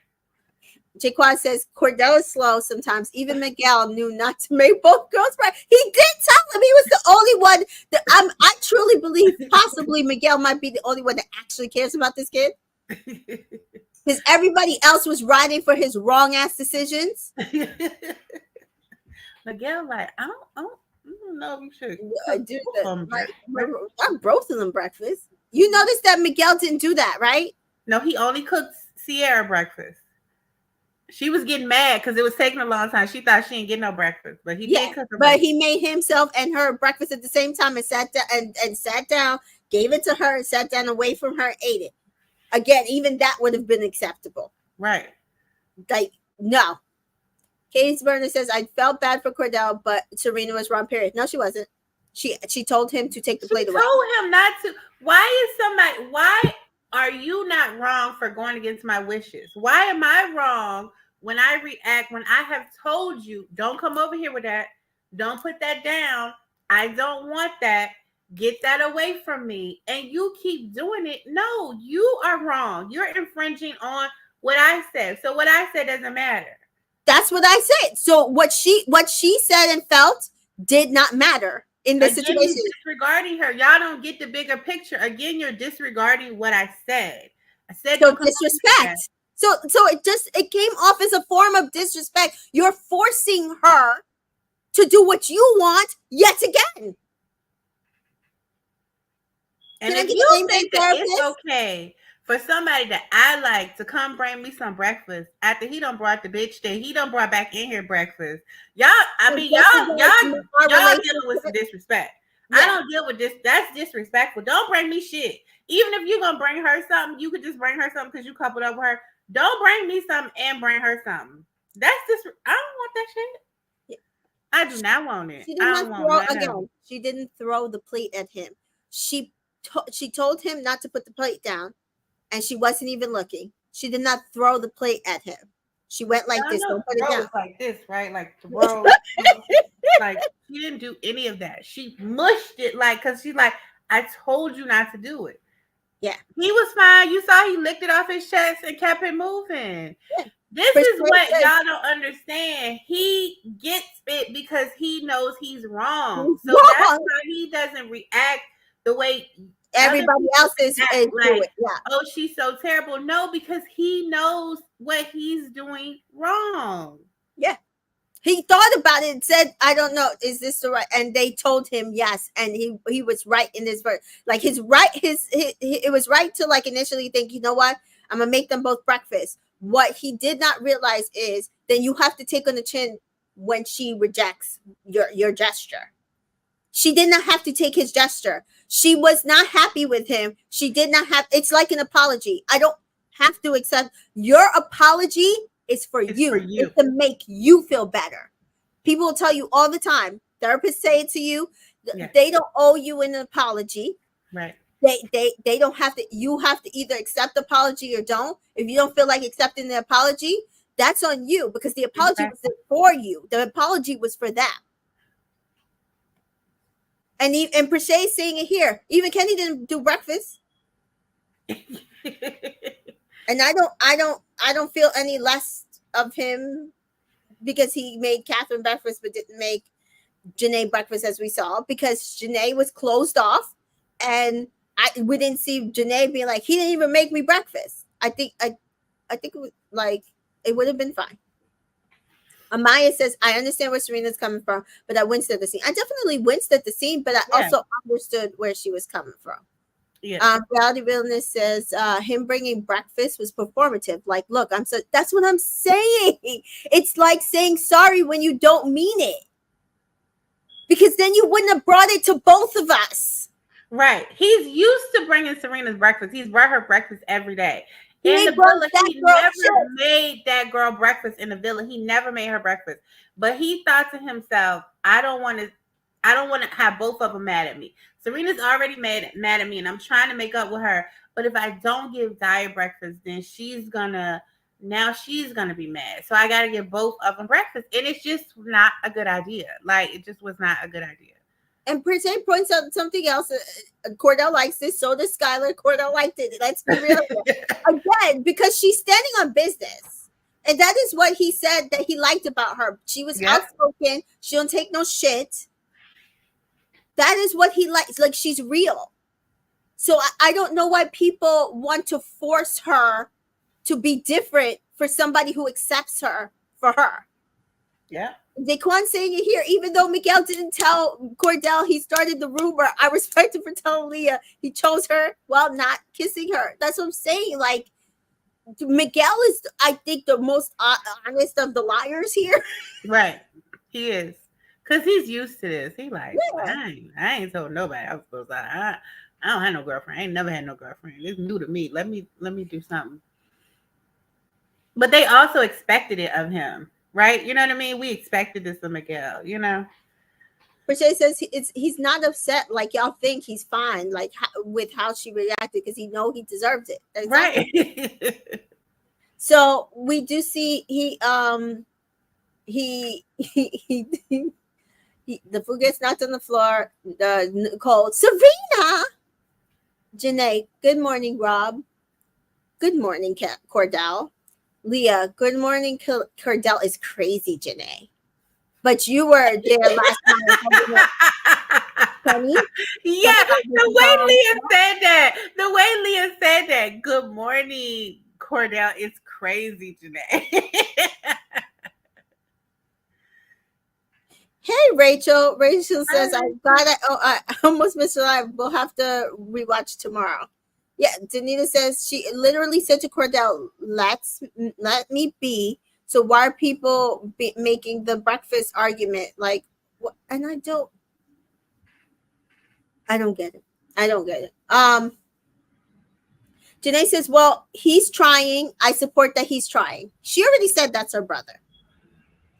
Jaquan says Cordell is slow sometimes. Even Miguel knew not to make both girls right. He did tell him he was the only one that I truly believe possibly Miguel might be the only one that actually cares about this kid. Because everybody else was riding for his wrong ass decisions. Miguel, like, I don't know if you should do that. I'm roasting them breakfast. You noticed that Miguel didn't do that, right? No, he only cooked Sierra breakfast. She was getting mad because it was taking a long time. She thought she didn't get no breakfast, but he did cook her. But he made himself and her breakfast at the same time and sat down and sat down, gave it to her, and sat down away from her and ate it. Again, even that would have been acceptable. Right. Like, no. Katie's Burner says, I felt bad for Cordell, but Serena was wrong, period. No, she wasn't. She told him to take the She plate away. told him not to. Why are you not wrong for going against my wishes? Why am I wrong when I react, when I have told you, don't come over here with that. Don't put that down. I don't want that. Get that away from me. And you keep doing it. No, you are wrong. You're infringing on what I said. So what I said doesn't matter. That's what I said. So what she said and felt did not matter in this Again, situation. you're disregarding her. Y'all don't get the bigger picture. Again, you're disregarding what I said. I said So don't come disrespect. So it came off as a form of disrespect. You're forcing her to do what you want yet again. And if you think that it's okay for somebody that I like to come bring me some breakfast after he done brought the bitch that he done brought back in here breakfast, y'all dealing with some disrespect. Yeah. I don't deal with this. That's disrespectful. Don't bring me shit. Even if you're gonna bring her something, you could just bring her something because you coupled up with her. Don't bring me something and bring her something. That's just I don't want that shit. I do not want it. She did not she didn't throw the plate at him. She told him not to put the plate down, and she wasn't even looking. She did not throw the plate at him. She went like this. Don't put it down. Like this, right? Like throw. Like she didn't do any of that. She mushed it because she's like, I told you not to do it. Yeah. He was fine. You saw he licked it off his chest and kept it moving. Yeah. This is what y'all don't understand. He gets it because he knows he's wrong. So that's why he doesn't react the way everybody else is like, yeah. Oh, she's so terrible. No, because he knows what he's doing wrong. Yeah. He thought about it and said, I don't know, is this the right? And they told him yes. And he was right in this verse. Like it was right to like initially think, you know what? I'm going to make them both breakfast. What he did not realize is then you have to take on the chin when she rejects your gesture. She did not have to take his gesture. She was not happy with him. She did not have, it's like an apology. I don't have to accept your apology. It's for you. It's to make you feel better. People will tell you all the time. Therapists say it to you. Yeah. They don't owe you an apology. Right. They don't have to. You have to either accept the apology or don't. If you don't feel like accepting the apology, that's on you because the apology was for you. The apology was for them. And per se saying it here. Even Kenny didn't do breakfast. And I don't feel any less of him because he made Catherine breakfast but didn't make Janae breakfast as we saw because Janae was closed off and we didn't see Janae being like, he didn't even make me breakfast. I think it was like it would have been fine. Amaya says, I understand where Serena's coming from, but I winced at the scene. I definitely winced at the scene, but I also understood where she was coming from. Yeah. Reality Realness says him bringing breakfast was performative. Like, look, that's what I'm saying. It's like saying sorry when you don't mean it. Because then you wouldn't have brought it to both of us. Right. He's used to bringing Serena's breakfast. He's brought her breakfast every day. In the villa, he never made that girl breakfast in the villa. He never made her breakfast. But he thought to himself, I don't want to have both of them mad at me. Serena's already mad at me, and I'm trying to make up with her. But if I don't give Daya breakfast, then she's gonna be mad. So I gotta give both of them breakfast. And it's just not a good idea. Like, it just was not a good idea. And Perse points out something else. Cordell likes this. So does Skylar. Cordell liked it. Let's be real. Again, because she's standing on business. And that is what he said that he liked about her. She was outspoken. She don't take no shit. That is what he likes. Like, she's real. So I don't know why people want to force her to be different for somebody who accepts her for her. Yeah. Daquan saying it here, even though Miguel didn't tell Cordell he started the rumor, I respect him for telling Leah he chose her while not kissing her. That's what I'm saying. Like, Miguel is, I think, the most honest of the liars here. Right. He is. Because he's used to this. He like, I ain't told nobody I was supposed to. I don't have no girlfriend. I ain't never had no girlfriend. It's new to me. Let me do something. But they also expected it of him. Right? You know what I mean? We expected this of Miguel, you know? Prisha says he's not upset like y'all think. He's fine, like with how she reacted, because he know he deserves it. Exactly. Right. So we do see he the food gets knocked on the floor. Nicole, Serena, Janae, good morning, Rob. Good morning, Cordell. Leah, good morning, Cordell is crazy, Janae. But you were there last night holding up Kenny. Yeah, the way Leah said that. The way Leah said that. Good morning, Cordell. It's crazy today. Hey, Rachel. Rachel says, I got it. Oh, I almost missed it live. We'll have to rewatch tomorrow. Yeah, Danita says she literally said to Cordell, let me be. So why are people making the breakfast argument? Like, what? And I don't get it. I don't get it. Janae says, well, he's trying. I support that he's trying. She already said that's her brother.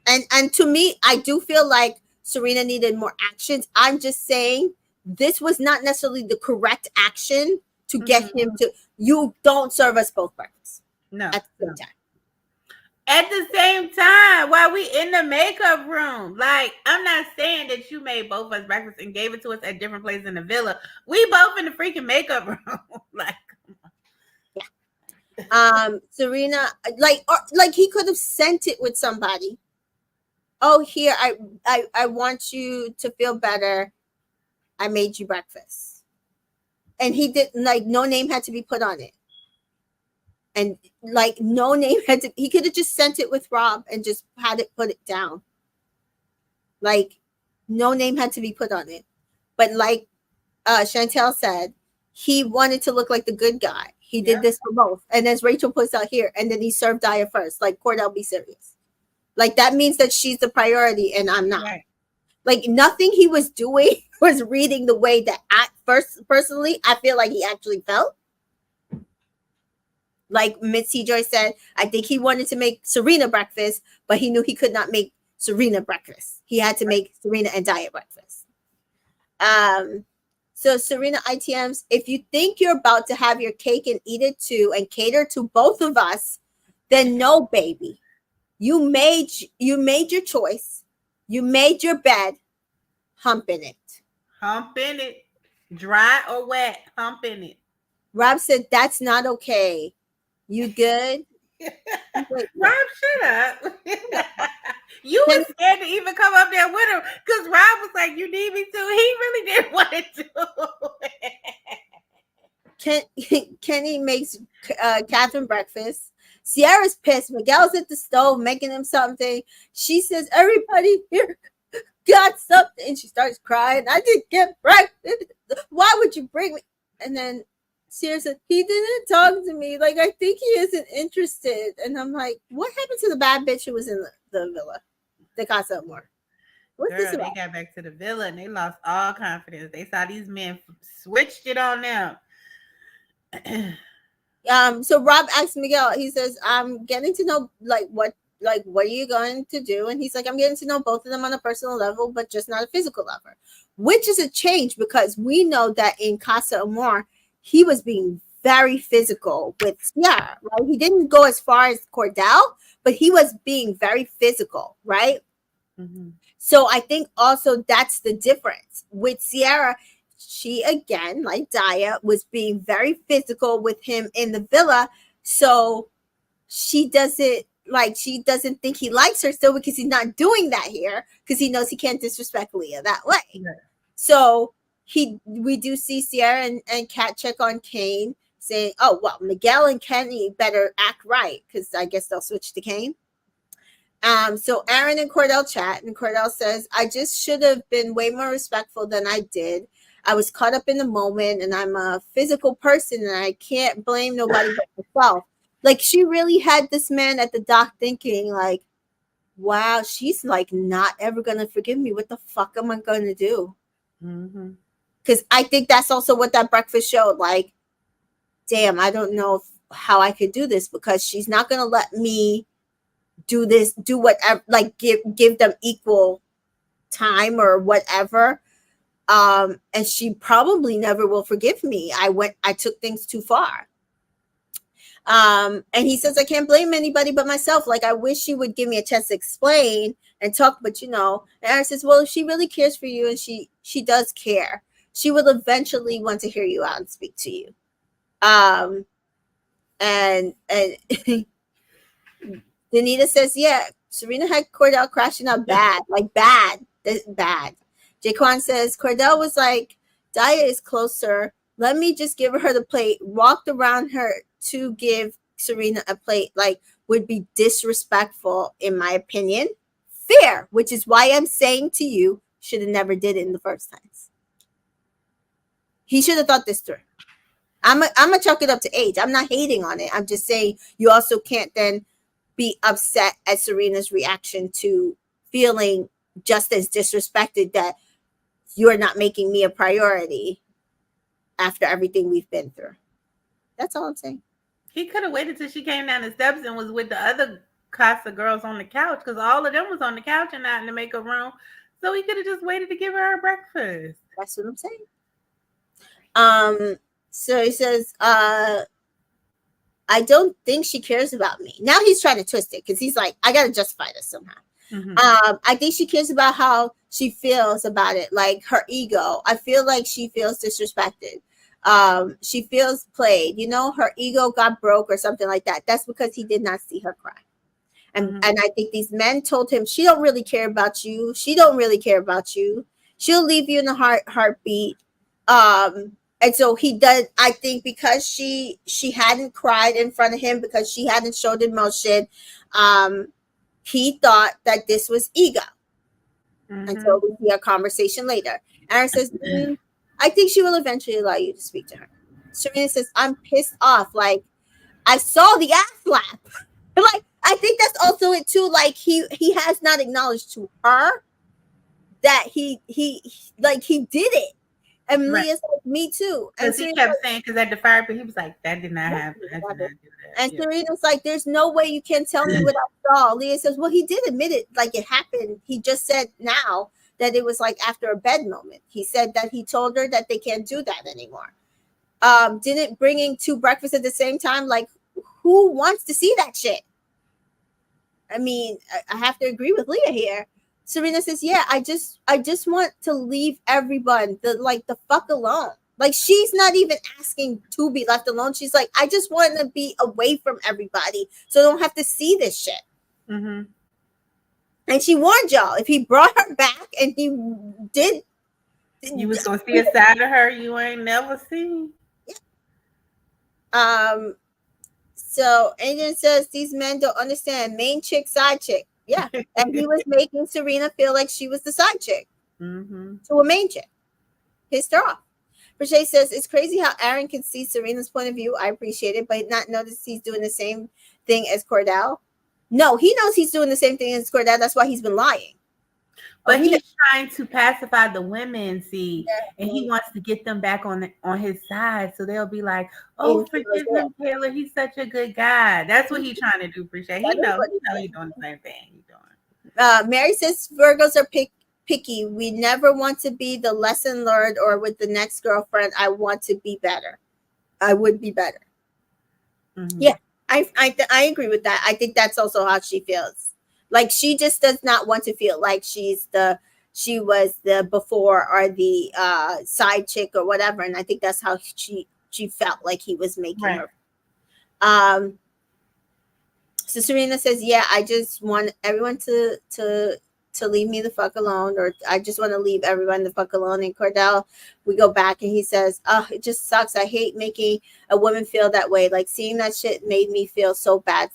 And to me, I do feel like Serena needed more actions. I'm just saying this was not necessarily the correct action to get him to. You don't serve us both breakfast. No. At the same time. At the same time, while we in the makeup room, like, I'm not saying that you made both of us breakfast and gave it to us at different places in the villa. We both in the freaking makeup room. Like, Serena, like he could have sent it with somebody. Oh, here, I want you to feel better. I made you breakfast. And he didn't, like, no name had to be put on it. And like no name had to, he could have just sent it with Rob and just had it put it down. Like no name had to be put on it. But like Chantel said, he wanted to look like the good guy. He did this for both. And as Rachel puts out here, and then he served Daya first. Like, Cordell, be serious. Like, that means that she's the priority and I'm not. Right. Like, nothing he was doing was reading the way that personally, I feel like he actually felt. Like Mitzi Joy said, I think he wanted to make Serena breakfast, but he knew he could not make Serena breakfast. He had to make Serena and Daya breakfast. So Serena ITMs, if you think you're about to have your cake and eat it too and cater to both of us, then no, baby. You made your choice. You made your bed. Hump in it. Hump in it. Dry or wet, hump in it. Rob said, that's not okay. You good? Wait, Rob, shut up. You were scared to even come up there with him because Rob was like, you need me to. He really didn't want to. Kenny makes Catherine breakfast. Sierra's pissed. Miguel's at the stove making him something. She says, everybody here got something. And she starts crying. I didn't get breakfast. Why would you bring me? And then Sierra said, he didn't talk to me. Like, I think he isn't interested. And I'm like, what happened to the bad bitch who was in the villa? The Casa Amor. What's this about? They got back to the villa and they lost all confidence. They saw these men switched it on them. So Rob asks Miguel, he says, I'm getting to know what are you going to do? And he's like, I'm getting to know both of them on a personal level, but just not a physical level, which is a change because we know that in Casa Amor, he was being very physical with Sierra, right? He didn't go as far as Cordell, but he was being very physical, right? Mm-hmm. So I think also that's the difference with Sierra. She, again, like Daya, was being very physical with him in the villa. So she doesn't think he likes her still because he's not doing that here because he knows he can't disrespect Leah that way. Yeah. So we do see Sierra and Kat check on Kane saying, oh, well, Miguel and Kenny better act right because I guess they'll switch to Kane. So Aaron and Cordell chat, and Cordell says, I just should have been way more respectful than I did. I was caught up in the moment, and I'm a physical person, and I can't blame nobody but myself. Like, she really had this man at the dock thinking, like, wow, she's, like, not ever going to forgive me. What the fuck am I going to do? Because I think that's also what that breakfast showed. Like, damn, I don't know how I could do this because she's not going to let me do this, do whatever, like give them equal time or whatever. And she probably never will forgive me. I took things too far. And he says, I can't blame anybody but myself. Like, I wish she would give me a chance to explain and talk, but and Aaron says, well, if she really cares for you and she does care, she will eventually want to hear you out and speak to you. And Danita says, yeah, Serena had Cordell crashing up bad. Jaquan says, Cordell was like, Daya is closer. Let me just give her the plate. Walked around her to give Serena a plate, like, would be disrespectful, in my opinion. Fair, which is why I'm saying to you, should have never did it in the first times. He should have thought this through. I'm gonna chalk it up to age. I'm not hating on it. I'm just saying you also can't then be upset at Serena's reaction to feeling just as disrespected that you're not making me a priority after everything we've been through. That's all I'm saying. He could have waited till she came down the steps and was with the other Casa girls on the couch, because all of them was on the couch and not in the makeup room. So he could have just waited to give her breakfast. That's what I'm saying. So he says, I don't think she cares about me. Now he's trying to twist it because he's like, I got to justify this somehow. Mm-hmm. I think she cares about how she feels about it, like her ego. I feel like she feels disrespected. She feels played. Her ego got broke or something like that. That's because he did not see her cry. And I think these men told him, she don't really care about you. She don't really care about you. She'll leave you in a heartbeat. And so he does, I think, because she hadn't cried in front of him, because she hadn't showed emotion, he thought that this was ego. Mm-hmm. And so we see a conversation later. Aaron says, I think she will eventually allow you to speak to her. Serena says, I'm pissed off. Like, I saw the ass slap. Like, I think that's also it too. Like, he has not acknowledged to her that he did it. And right. Leah said, me too. Because he kept saying, because at the fire pit, he was like, that did not happen. That did not do that. And Serena's like, there's no way you can tell me what I saw. Leah says, well, he did admit it, like it happened. He just said now that it was like after a bed moment. He said that he told her that they can't do that anymore. Didn't bringing two breakfasts at the same time, like, who wants to see that shit? I mean, I have to agree with Leah here. Serena says, yeah, I just want to leave everyone the fuck alone. Like, she's not even asking to be left alone. She's like, I just want to be away from everybody so I don't have to see this shit. Mm-hmm. And she warned y'all, if he brought her back and he did, you was gonna see a side of her you ain't never seen. Yeah. So Adrian says, these men don't understand main chick, side chick. Yeah. And he was making Serena feel like she was the side chick to a main chick. Pissed her off. Brachet says, it's crazy how Aaron can see Serena's point of view. I appreciate it, but not notice he's doing the same thing as Cordell. No, he knows he's doing the same thing as Cordell. That's why he's been lying. But he's trying to pacify the women, see, and he wants to get them back on his side, so they'll be like, "Oh, forgive him, Taylor. He's such a good guy." That's what he's trying to do, Brachet. He knows he's doing the same thing he's doing. Mary says Virgos are picky. We never want to be the lesson learned or with the next girlfriend. I want to be better. I would be better. Mm-hmm. Yeah, I agree with that. I think that's also how she feels. Like, she just does not want to feel like she was the before or the side chick or whatever. And I think that's how she felt like he was making her. So Serena says, yeah, I just want everyone to leave me the fuck alone, or I just want to leave everyone the fuck alone. And Cordell, we go back and he says, oh, it just sucks. I hate making a woman feel that way. Like, seeing that shit made me feel so bad.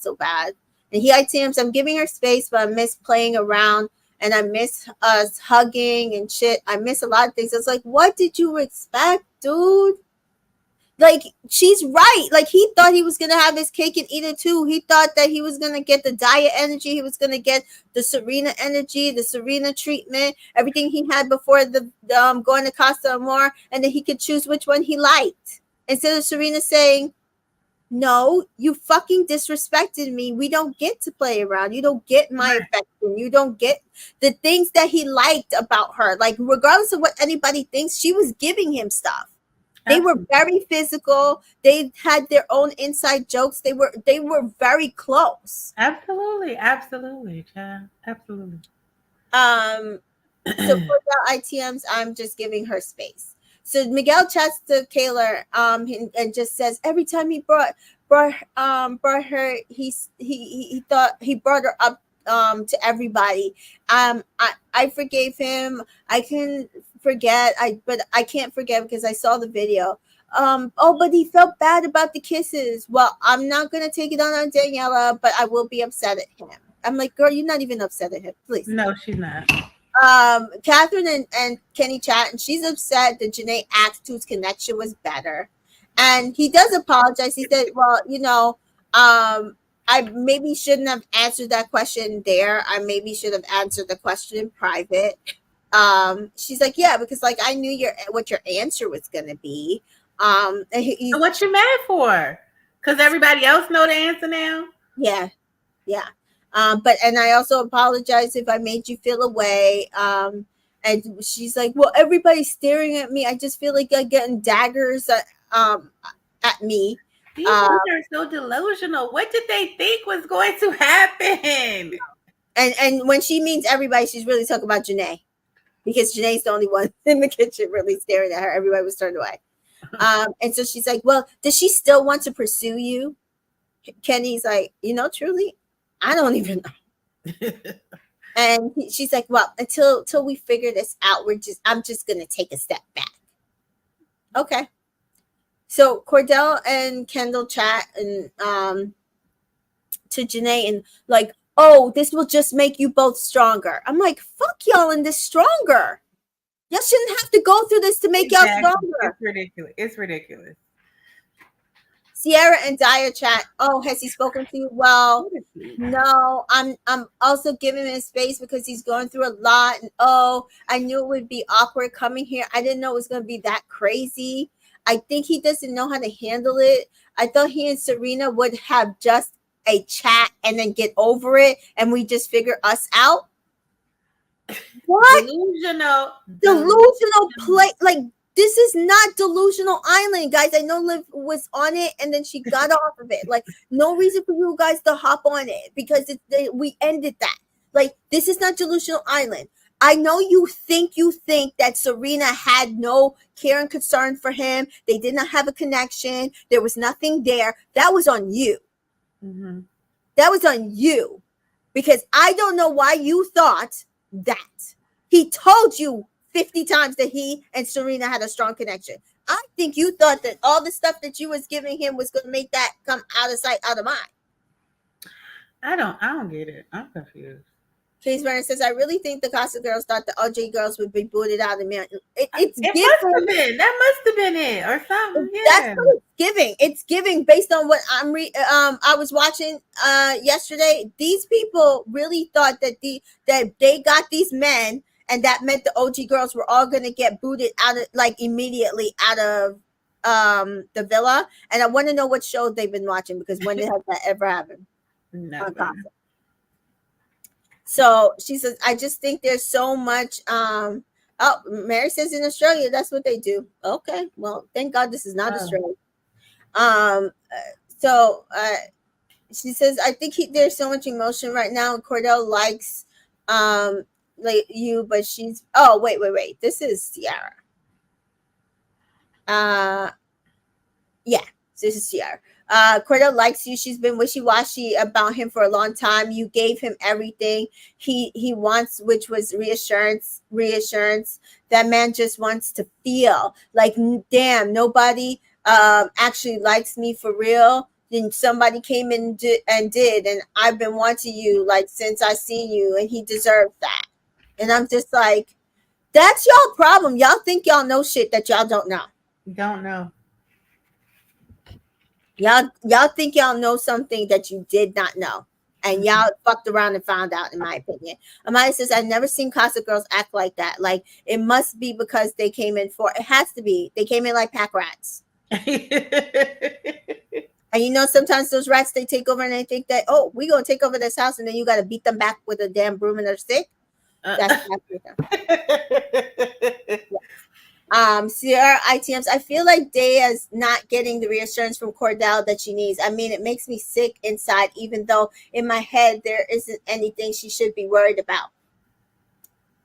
And he ITMs, I'm giving her space, but I miss playing around and I miss us hugging and shit. I miss a lot of things. It's like, what did you expect, dude? Like, she's right. Like, he thought he was going to have his cake and eat it too. He thought that he was going to get the Daya energy. He was going to get the Serena energy, the Serena treatment, everything he had before the going to Casa Amor, and then he could choose which one he liked. Instead of Serena saying, no, you fucking disrespected me. We don't get to play around. You don't get my Right. affection. You don't get the things that he liked about her. Like, regardless of what anybody thinks, she was giving him stuff. They were Absolutely. very physical. They had their own inside jokes. They were very close. Absolutely. Absolutely, child. Absolutely. Um, so Cordell ITMs, I'm just giving her space. So Miguel chats to Kaylor, and just says every time he brought her, he thought he brought her up to everybody. I forgave him. I can forget. But I can't forget because I saw the video. Oh, but he felt bad about the kisses. Well, I'm not gonna take it on Daniela, but I will be upset at him. I'm like, girl, you're not even upset at him, please. No, she's not. Catherine and Kenny chat, and she's upset that Janae asked whose connection was better. And he does apologize. He said, well, I maybe shouldn't have answered that question there. I maybe should have answered the question in private. She's like, yeah, because like I knew what your answer was gonna be. And So what you mad for? Because everybody else know the answer now? yeah, yeah. And I also apologize if I made you feel away. And she's like, well, everybody's staring at me. I just feel like I'm getting daggers at me. These women are so delusional. What did they think was going to happen? And when she means everybody, she's really talking about Janae, because Janae's the only one in the kitchen really staring at her. Everybody was turned away. And so she's like, well, does she still want to pursue you? Kenny's like, truly, I don't even know. And she's like, well, until we figure this out, I'm just gonna take a step back. Okay. So Cordell and Kendall chat and to Janae and like, oh, this will just make you both stronger. I'm like, fuck y'all in this stronger. Y'all shouldn't have to go through this to make y'all stronger. It's ridiculous. It's ridiculous. Sierra and Dyer chat. Oh, has he spoken to you? Well, no. I'm also giving him space because he's going through a lot. And oh, I knew it would be awkward coming here. I didn't know it was going to be that crazy. I think he doesn't know how to handle it. I thought he and Serena would have just a chat and then get over it, and we just figure us out. What? Delusional play. Like, this is not Delusional Island, guys. I know Liv was on it and then she got off of it. Like, no reason for you guys to hop on it because we ended that. Like, this is not Delusional Island. I know you think that Serena had no care and concern for him. They did not have a connection. There was nothing there. That was on you. Mm-hmm. That was on you. Because I don't know why you thought that. He told you 50 times that he and Serena had a strong connection. I think you thought that all the stuff that you was giving him was going to make that come out of sight, out of mind. I don't get it. I'm confused. Case Vernon says, I really think the Casa girls thought the OJ girls would be booted out of the It must have been. That must have been it or something. Yeah. That's what it's giving. It's giving based on what I was watching yesterday. These people really thought that they got these men, and that meant the OG girls were all going to get booted out of, like, immediately out of the villa. And I want to know what show they've been watching, because when has that ever happened? No. So she says, I just think there's so much. Oh, Mary says in Australia, that's what they do. Okay, well, thank God this is not Australia. So she says, I think there's so much emotion right now. And Cordell likes like you, but she's. Oh, wait. This is Ciara. Yeah, this is Ciara. Cordell likes you. She's been wishy-washy about him for a long time. You gave him everything he wants, which was reassurance. That man just wants to feel like, damn, nobody actually likes me for real. Then somebody came in and did, and I've been wanting you like since I seen you, and he deserves that. And I'm just like, that's y'all problem. Y'all think y'all know shit that y'all don't know. Don't know. Y'all think y'all know something that you did not know. And y'all fucked around and found out, in my opinion. Amaya says, I've never seen Casa girls act like that. Like, it must be because they came in it has to be. They came in like pack rats. And you know, sometimes those rats, they take over and they think that, oh, we gonna take over this house, and then you got to beat them back with a damn broom and a stick. That's Uh, with them. Sierra ITMs. I feel like Daya's not getting the reassurance from Cordell that she needs. I mean, it makes me sick inside, even though in my head there isn't anything she should be worried about.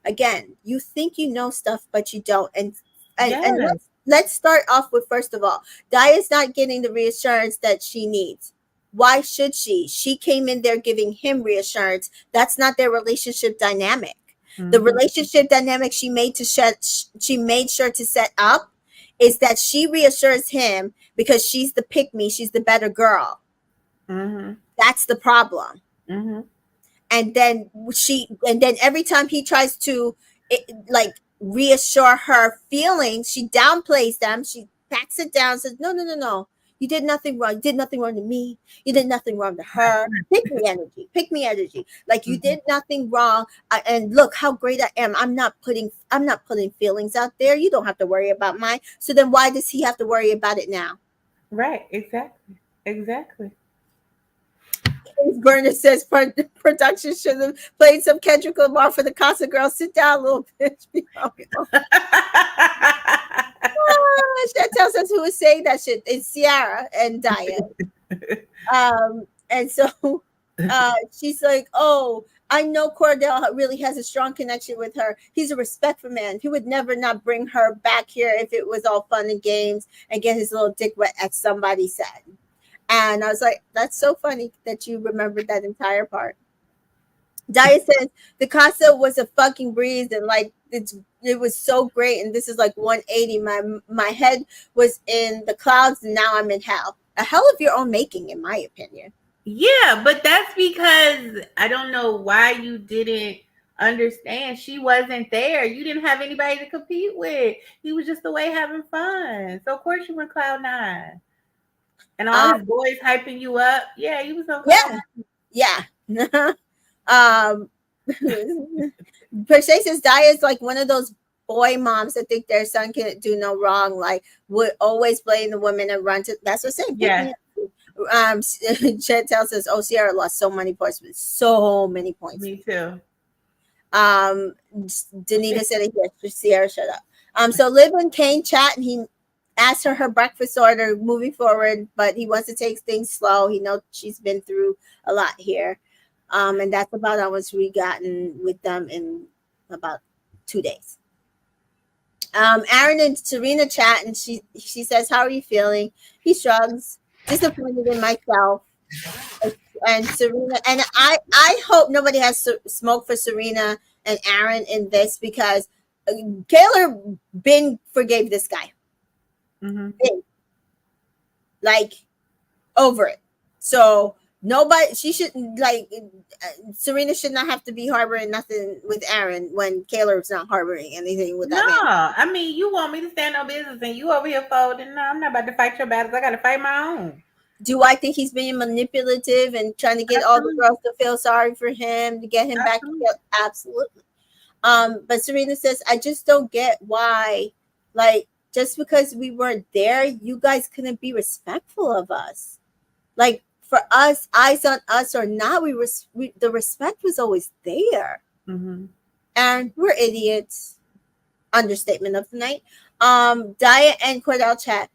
Again, you think you know stuff, but you don't. And yes. let's start off with, first of all, Daya's not getting the reassurance that she needs. Why should she? She came in there giving him reassurance. That's not their relationship dynamic. The Mm-hmm. relationship dynamic she made sure to set up is that she reassures him because she's the pick me, she's the better girl. Mm-hmm. That's the problem. Mm-hmm. And then every time he tries to like reassure her feelings, she downplays them, she backs it down, says, no, no, no, no, you did nothing wrong, you did nothing wrong to me, you did nothing wrong to her. Pick me energy, like you Mm-hmm. did nothing wrong. And look how great I am, I'm not putting feelings out there, you don't have to worry about mine. So then why does he have to worry about it now? Right. Exactly. Exactly. Burner says production should have played some Kendrick Lamar for the Casa Girl. Sit down, little bitch. Chantel says who was saying that shit? It's Ciara and Diane. And so she's like, oh, I know Cordell really has a strong connection with her. He's a respectful man. He would never not bring her back here if it was all fun and games and get his little dick wet, as somebody said. And I was like, that's so funny that you remembered that entire part. Daya says the Casa was a fucking breeze, and like it was so great, and this is like 180. My head was in the clouds, and now I'm in hell. A hell of your own making, in my opinion. Yeah, but that's because I don't know why you didn't understand. She wasn't there. You didn't have anybody to compete with. He was just away having fun. So of course you were cloud nine. And all Um, his boys hyping you up. Yeah, he was on cloud yeah, nine. yeah. um, Per se says Daya is like one of those boy moms that think their son can do no wrong, like would always blame the women and run to. That's what I'm saying. Pick Yeah, me up. Chantel says, "Oh, Sierra lost so many points, with so many points." me too. Danita said it here. Sierra, shut up. So Liv and Kane chat, and he asked her breakfast order moving forward, but he wants to take things slow. He knows she's been through a lot here. And that's about how much we gotten with them in about 2 days. Aaron and Serena chat, and she says, "How are you feeling?" He shrugs, disappointed in myself. And Serena, and I hope nobody has smoke for Serena and Aaron in this, because Kaylor Bin forgave this guy. Mm-hmm. Bin, like, over it. So nobody, she shouldn't, like, Serena should not have to be harboring nothing with Aaron when Kaylor's not harboring anything with No, that man. I mean you want me to stand on business and you over here folding. No, I'm not about to fight your battles. I gotta fight my own. Do I think he's being manipulative and trying to get all the Absolutely. girls to feel sorry for him to get him back Absolutely. together? Absolutely. But Serena says, I just don't get why, like, just because we weren't there, you guys couldn't be respectful of us. Like, for us, eyes on us or not, the respect was always there. Mm-hmm. And we're idiots. Understatement of the night. Diet and Cordell chat.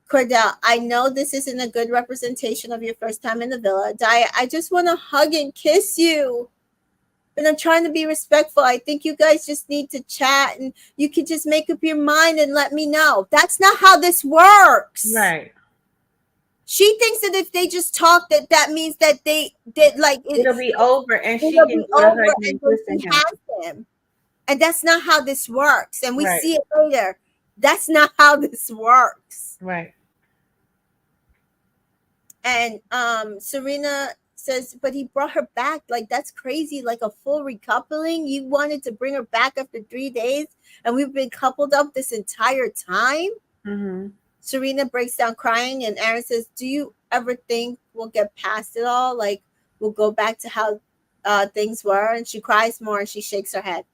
Cordell, I know this isn't a good representation of your first time in the villa. Diet, I just want to hug and kiss you. But I'm trying to be respectful. I think you guys just need to chat, and you can just make up your mind and let me know. That's not how this works. Right. She thinks that if they just talk, that means that they did, like, It'll be over and she it'll can be do a over, hug and and then kissing she him. has him. And that's not how this works. And we Right. see it later. That's not how this works. Right. And Serena says, but he brought her back. Like, that's crazy. Like, a full recoupling. You wanted to bring her back after 3 days, and we've been coupled up this entire time. Mm-hmm. Serena breaks down crying, and Aaron says, do you ever think we'll get past it all? Like, we'll go back to how things were? And she cries more, and she shakes her head.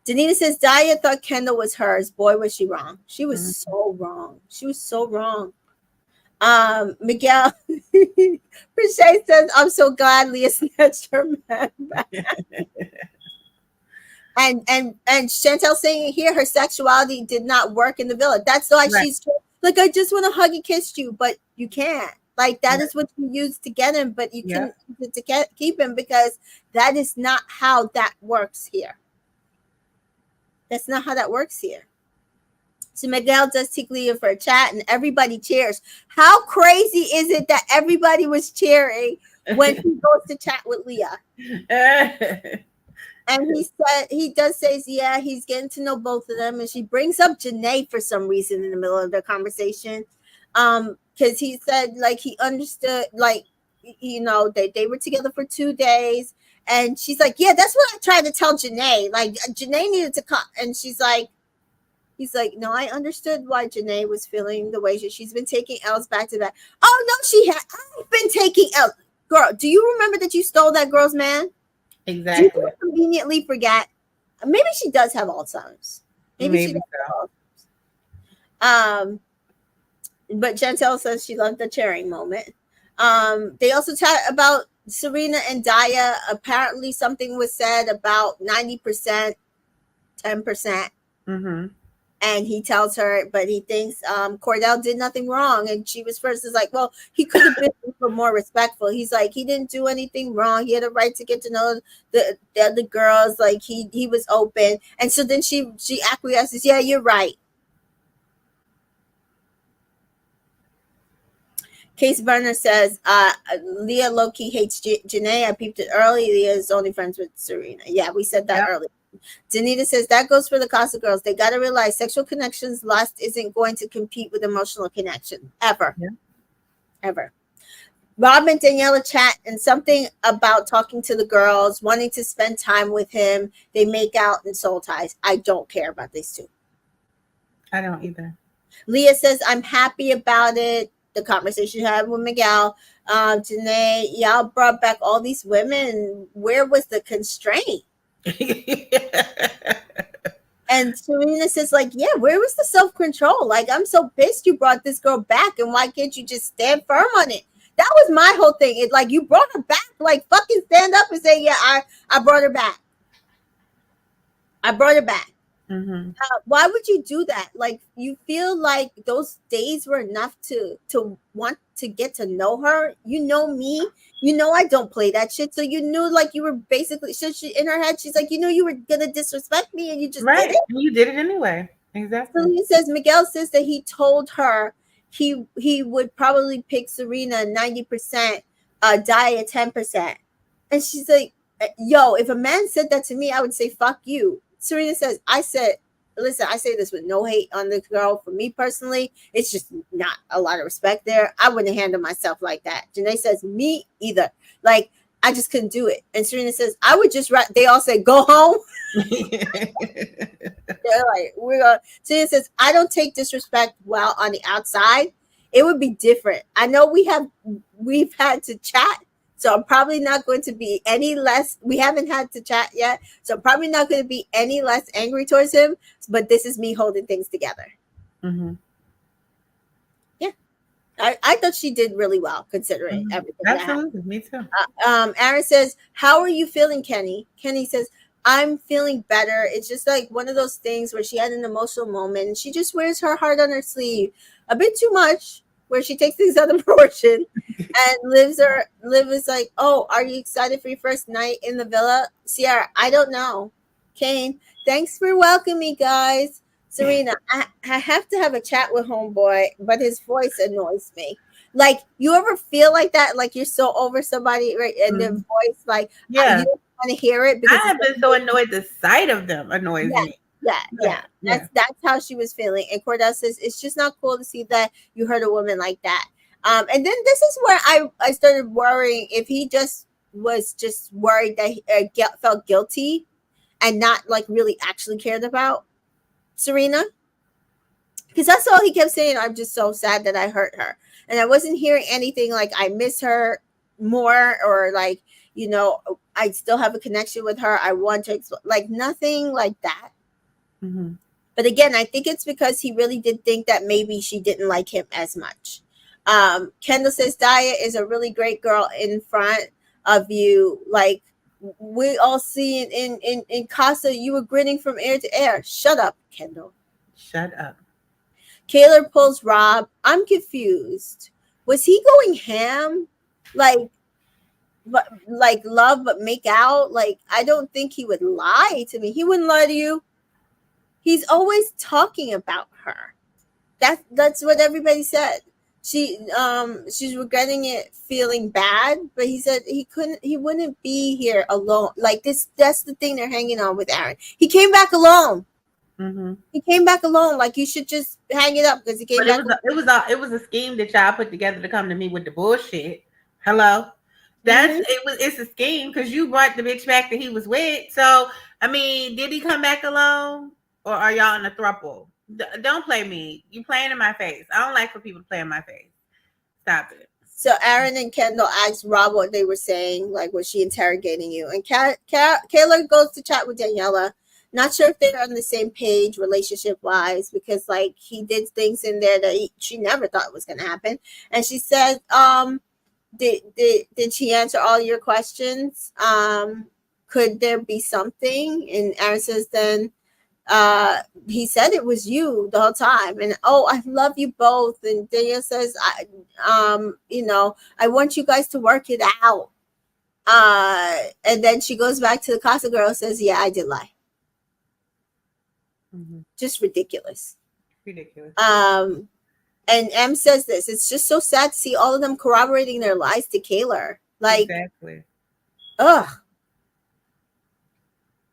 Danita says, Daya thought Kendall was hers. Boy, was she wrong. She was Mm-hmm. so wrong. She was so wrong. Miguel Richey says, I'm so glad Leah snatched her man back. And Chantel saying here her sexuality did not work in the villa. That's why Right. she's like, I just want to hug and kiss you, but you can't. Like that Right. is what you use to get him, but you Yeah. can use it to keep him because that is not how that works here. That's not how that works here. So Miguel does take Leah for a chat and everybody cheers. How crazy is it that everybody was cheering when he goes to chat with Leah? And he does say, yeah, he's getting to know both of them. And she brings up Janae for some reason in the middle of their conversation. Because he said, like, he understood, like, you know, they were together for 2 days. And she's like, yeah, that's what I tried to tell Janae. Like, Janae needed to come. And he's like, no, I understood why Janae was feeling the way she's been taking L's back to back. Oh, no, I've been taking L's. Girl, do you remember that you stole that girl's man? Exactly. Do you conveniently forget? Maybe she does have Alzheimer's. Maybe she does so. have Alzheimer's. But Chantel says she loved the cheering moment. They also chat about Serena and Daya. Apparently, something was said about 90%, 10%. Mm-hmm. And he tells her, but he thinks Cordell did nothing wrong. And she was first is like, well, he could have been more respectful. He's like, he didn't do anything wrong. He had a right to get to know the other girls. Like he was open. And so then she acquiesces. Yeah, you're right. Case Burner says, Leah low-key hates Janae. I peeped it early. Leah is only friends with Serena. Yeah, we said that earlier. Danita says that goes for the Casa girls. They got to realize sexual connections lust isn't going to compete with emotional connection ever. Yeah. Ever. Rob and Daniela chat and something about talking to the girls, wanting to spend time with him. They make out and soul ties. I don't care about these two. I don't either. Leah says, I'm happy about it. The conversation you had with Miguel. Janae, y'all brought back all these women. Where was the constraint? And Serena says, like, yeah, where was the self-control? Like, I'm so pissed you brought this girl back, and why can't you just stand firm on it? That was my whole thing. It's like, you brought her back, like, fucking stand up and say, yeah, I brought her back. I brought her back. Mm-hmm. Why would you do that? Like, you feel like those days were enough to want to get to know her. You know me. You know I don't play that shit. So you knew, like, you were basically, so she, in her head, she's like, you knew you were gonna disrespect me, and you just did it. And you did it anyway. Exactly. So he says, Miguel says that he told her he would probably pick Serena 90%, Daya 10%, and she's like, yo, if a man said that to me, I would say fuck you. Serena says, I say this with no hate on the girl. For me personally, it's just not a lot of respect there. I wouldn't handle myself like that. Janae says, me either. Like, I just couldn't do it. And Serena says, I would just they all say, go home. They're like, we're going. Serena says, I don't take disrespect well on the outside. It would be different. I know we've had to chat. So I'm probably not going to be any less. We haven't had to chat yet. So I'm probably not going to be any less angry towards him. But this is me holding things together. Mm-hmm. Yeah. I thought she did really well considering everything. Absolutely. Me too. Aaron says, how are you feeling, Kenny? Kenny says, I'm feeling better. It's just like one of those things where she had an emotional moment and she just wears her heart on her sleeve a bit too much, where she takes things out of proportion. And Liv is like, oh, are you excited for your first night in the villa? Sierra, I don't know. Kane, thanks for welcoming me, guys. Serena, I have to have a chat with homeboy, but his voice annoys me. Like, you ever feel like that? Like you're so over somebody, right? And their voice, like, you don't want to hear it. Because I have been so annoyed. The sight of them annoys me. Yeah. That's how she was feeling. And Cordell says, it's just not cool to see that you hurt a woman like that. And then this is where I started worrying if he was just worried that he felt guilty and not like really actually cared about Serena. Because that's all he kept saying. I'm just so sad that I hurt her. And I wasn't hearing anything like I miss her more or like, you know, I still have a connection with her. I want to, like, nothing like that. Mm-hmm. But again, I think it's because he really did think that maybe she didn't like him as much. Kendall says Daya is a really great girl in front of you. Like we all see in Casa, you were grinning from ear to ear. Shut up, Kendall. Shut up. Kaylor pulls Rob. I'm confused. Was he going ham? Like but like love but make out? Like I don't think he would lie to me. He wouldn't lie to you. He's always talking about her. That's what everybody said. She's regretting it, feeling bad, but he said he wouldn't be here alone. Like this that's the thing they're hanging on with Aaron. He came back alone. Mm-hmm. He came back alone. Like you should just hang it up because he came But back. it was a scheme that y'all put together to come to me with the bullshit. Hello, it's a scheme because you brought the bitch back that he was with. So I mean, did he come back alone, or are y'all in a throuple? Don't play me. You playing in my face. I don't like for people to play in my face. Stop it. So Aaron and Kendall asked Rob what they were saying, like was she interrogating you? And Kaylor goes to chat with Daniela. Not sure if they're on the same page relationship wise because like he did things in there that she never thought was going to happen. And she said, did she answer all your questions? Could there be something? And Aaron says then he said it was you the whole time. And I love you both. And Danielle says, I want you guys to work it out. And then she goes back to the Casa girl and says, yeah, I did lie. Mm-hmm. Just ridiculous. Ridiculous. And M says this. It's just so sad to see all of them corroborating their lies to Kaylor. Like, exactly. Ugh.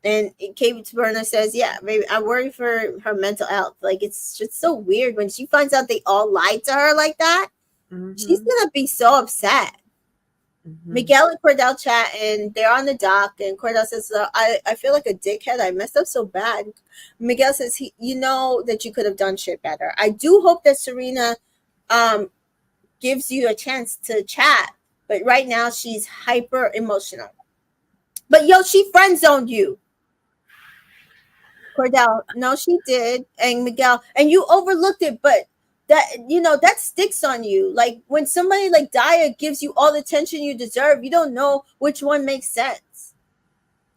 And Kate Burner says, yeah, maybe I worry for her mental health. Like, it's just so weird when she finds out they all lied to her like that. Mm-hmm. She's going to be so upset. Mm-hmm. Miguel and Cordell chat, and they're on the dock, and Cordell says, I feel like a dickhead. I messed up so bad. Miguel says, you know that you could have done shit better. I do hope that Serena gives you a chance to chat, but right now she's hyper emotional. But yo, she friend zoned you. Cordell, no, she did. And Miguel, and you overlooked it, but that sticks on you. Like when somebody like Daya gives you all the attention you deserve, you don't know which one makes sense.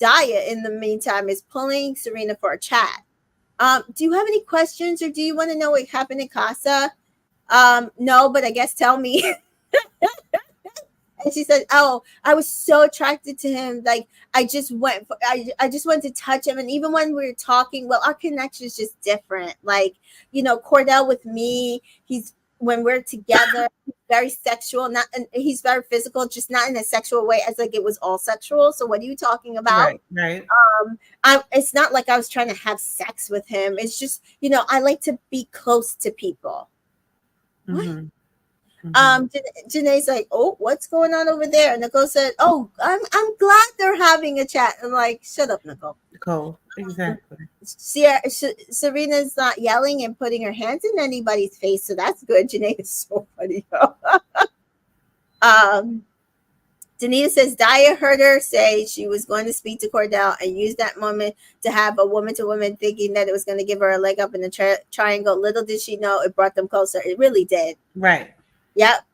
Daya, in the meantime, is pulling Serena for a chat. Do you have any questions or do you want to know what happened in Casa? No, but I guess tell me. And she said, "Oh, I was so attracted to him. Like I just wanted to touch him. And even when we were talking, well, our connection is just different. Like, Cordell with me, when we're together, he's very sexual, and he's very physical, just not in a sexual way as like it was all sexual. So what are you talking about? Right. It's not like I was trying to have sex with him. It's just, I like to be close to people." What? Mm-hmm. Janae's like, oh, what's going on over there? And Nicole said, oh, I'm glad they're having a chat. I'm like, shut up, Nicole. Exactly. Serena's not yelling and putting her hands in anybody's face, so that's good. Janae is so funny. Danita says Daya heard her say she was going to speak to Cordell and use that moment to have a woman-to-woman, thinking that it was going to give her a leg up in the triangle. Little did she know it brought them closer. It really did. Right. Yep.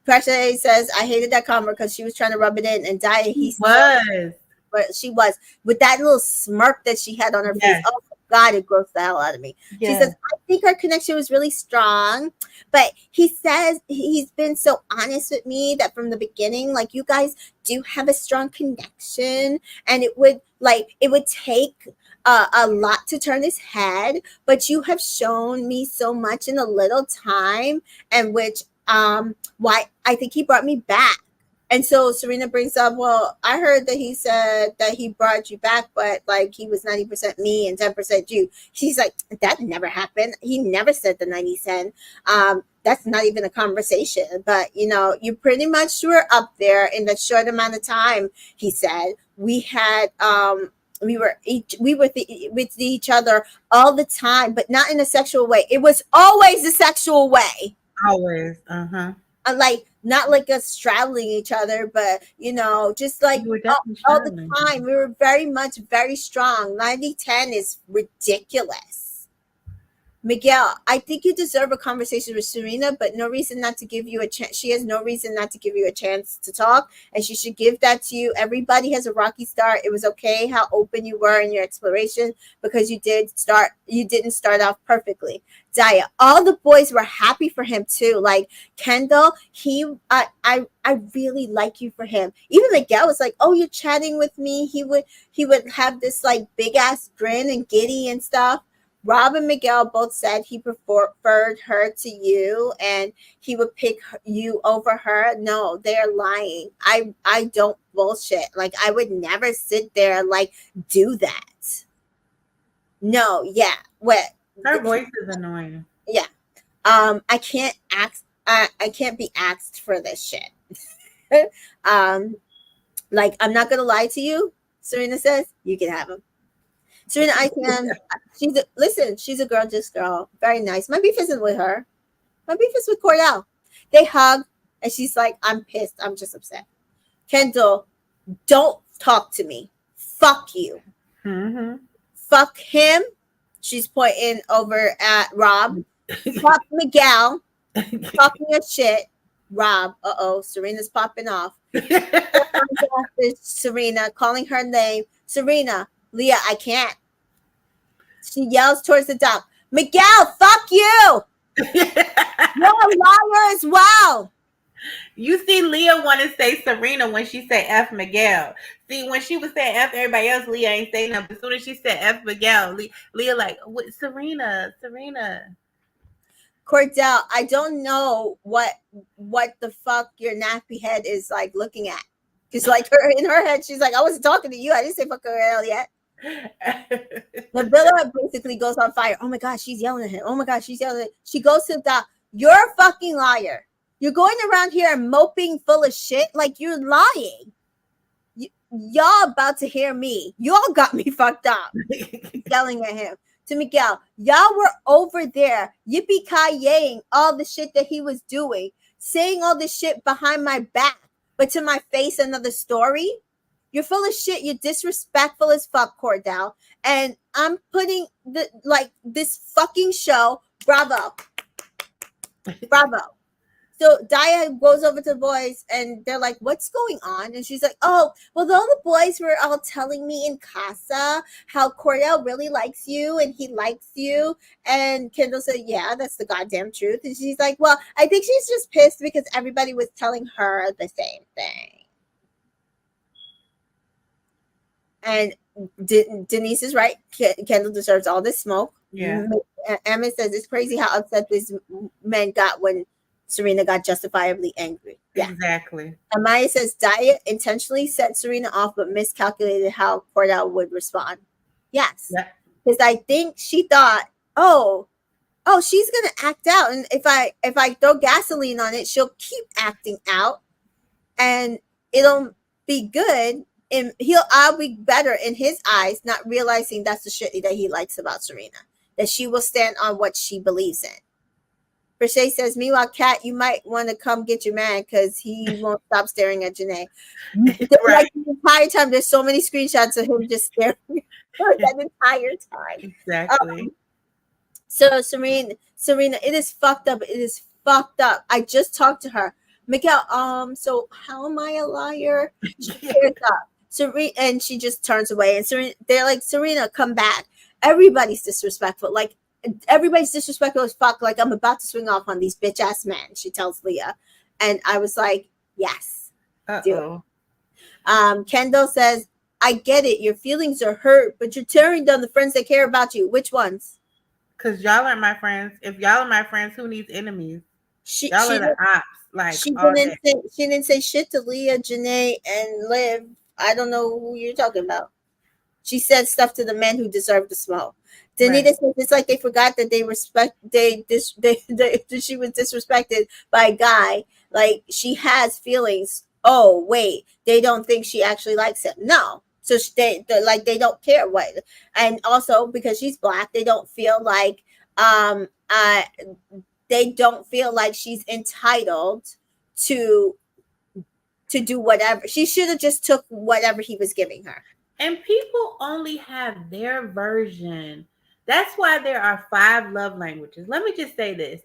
Pressure says, I hated that comment because she was trying to rub it in, and Daya, but she was with that little smirk that she had on her face. Oh God, it grossed the hell out of me. She says, I think our connection was really strong, but he says he's been so honest with me that from the beginning, like you guys do have a strong connection, and it would take a lot to turn his head, but you have shown me so much in a little time, and which why I think he brought me back. And so Serena brings up, well, I heard that he said that he brought you back, but like he was 90% me and 10% you. She's like, that never happened. He never said the 90-10. That's not even a conversation. But you pretty much were up there in the short amount of time. He said we had we were with each other all the time, but not in a sexual way. It was always a sexual way. Always. Like not like us straddling each other, but just like all the time. We were very strong. 90-10 is ridiculous. Miguel, I think you deserve a conversation with Serena, but no reason not to give you a chance. She has no reason not to give you a chance to talk, and she should give that to you. Everybody has a rocky start. It was okay how open you were in your exploration because you didn't start off perfectly. Daya, all the boys were happy for him too. Like Kendall, I really like you for him. Even Miguel was like, "Oh, you're chatting with me." He would have this like big ass grin and giddy and stuff. Rob and Miguel both said he preferred her to you and he would pick you over her. No, they're lying. I don't bullshit. Like I would never sit there and like do that. No, yeah. What? Her voice is annoying. Yeah. I can't ask I can't be asked for this shit. um like I'm not gonna lie to you, Serena says, you can have him. Serena, I can. She's a gorgeous girl. Very nice. My beef isn't with her. My beef is with Cordell. They hug, and she's like, I'm pissed. I'm just upset. Kendall, don't talk to me. Fuck you. Mm-hmm. Fuck him. She's pointing over at Rob. Fuck Miguel. Talking your shit. Rob. Serena's popping off. Serena, calling her name. Serena, Leah, I can't. She yells towards the dock. Miguel, fuck you! You're a liar as well. You see, Leah want to say Serena when she say F Miguel. See, when she was saying F everybody else, Leah ain't saying nothing. As soon as she said F Miguel, Leah like, what, Serena. Cordell, I don't know what the fuck your nappy head is like looking at. Because like her in her head, she's like, I wasn't talking to you. I didn't say fuck Cordell yet. The villa basically goes on fire. Oh my god, she's yelling at him. Oh my god, she's yelling at him. She goes to the doc. You're a fucking liar. You're going around here moping full of shit like you're lying. Y'all about to hear me. Y'all got me fucked up. Yelling at him. To Miguel, y'all were over there yippee-ki-yaying all the shit that he was doing, saying all this shit behind my back, but to my face another story. You're full of shit. You're disrespectful as fuck, Cordell. And I'm putting this fucking show. Bravo. Bravo. So Daya goes over to the boys and they're like, what's going on? And she's like, oh, well, all the boys were all telling me in Casa how Cordell really likes you and he likes you. And Kendall said, yeah, that's the goddamn truth. And she's like, well, I think she's just pissed because everybody was telling her the same thing. And Denise is right. Kendall deserves all this smoke. Yeah. Emma says it's crazy how upset these men got when Serena got justifiably angry. Yeah. Exactly. Amaya says Daya intentionally set Serena off but miscalculated how Cordell would respond. Yes. Because I think she thought, oh, she's gonna act out. And if I throw gasoline on it, she'll keep acting out and it'll be good. And I'll be better in his eyes, not realizing that's the shit that he likes about Serena. That she will stand on what she believes in. Brachet says, meanwhile, Kat, you might want to come get your man because he won't stop staring at Janae. Right. Like the entire time, there's so many screenshots of him just staring that entire time. Exactly. So Serena, it is fucked up. It is fucked up. I just talked to her. Miguel, so how am I a liar? She tears up. Serena, and she just turns away. And Serena, they're like, Serena, come back. Everybody's disrespectful. Like, everybody's disrespectful as fuck. Like, I'm about to swing off on these bitch ass men, she tells Leah. And I was like, yes. Do it. Kendall says, I get it. Your feelings are hurt, but you're tearing down the friends that care about you. Which ones? Because y'all aren't my friends. If y'all are my friends, who needs enemies? Y'all are the ops. Like, she didn't say shit to Leah, Janae, and Liv. I don't know who you're talking about. She said stuff to the men who deserve the smoke. Danita says it's like they forgot that she was disrespected by a guy. Like, she has feelings. Oh wait, they don't think she actually likes him. No, so they don't care what. And also because she's black, they don't feel like they don't feel like she's entitled to do whatever. She should have just took whatever he was giving her. And people only have their version. That's why there are 5 love languages. Let me just say this.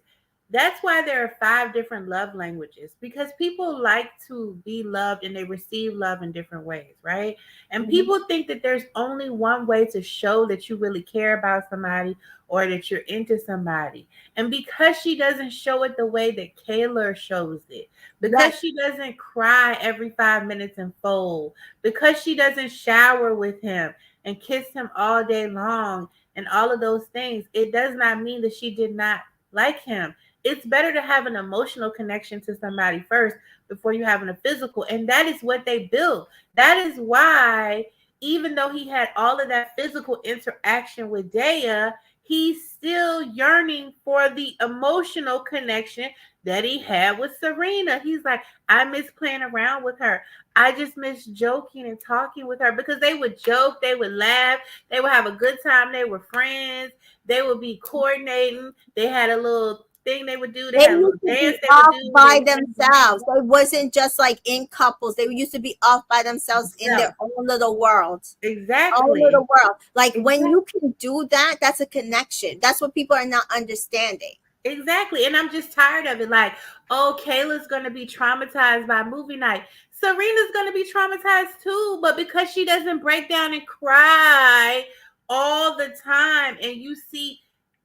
That's why there are 5 different love languages, because people like to be loved and they receive love in different ways, right? And Mhm. people think that there's only one way to show that you really care about somebody or that you're into somebody. And because she doesn't show it the way that Kaylor shows it, because Right. she doesn't cry every 5 minutes and fold, because she doesn't shower with him and kiss him all day long and all of those things, it does not mean that she did not like him. It's better to have an emotional connection to somebody first before you having a physical. And that is what they built. That is why, even though he had all of that physical interaction with Daya, he's still yearning for the emotional connection that he had with Serena. He's like, I miss playing around with her. I just miss joking and talking with her, because they would joke, they would laugh, they would have a good time, they were friends, they would be coordinating, they had a little thing they would do, they They had a little used to dance be they would off do, by they themselves. They wasn't just like in couples. They used to be off by themselves in yeah, their own little world. Own exactly. little world. Like when Exactly. you can do that, that's a connection. That's what people are not understanding. Exactly. And I'm just tired of it. Like, oh, Kayla's going to be traumatized by movie night. Serena's going to be traumatized too. But because she doesn't break down and cry all the time, and you see,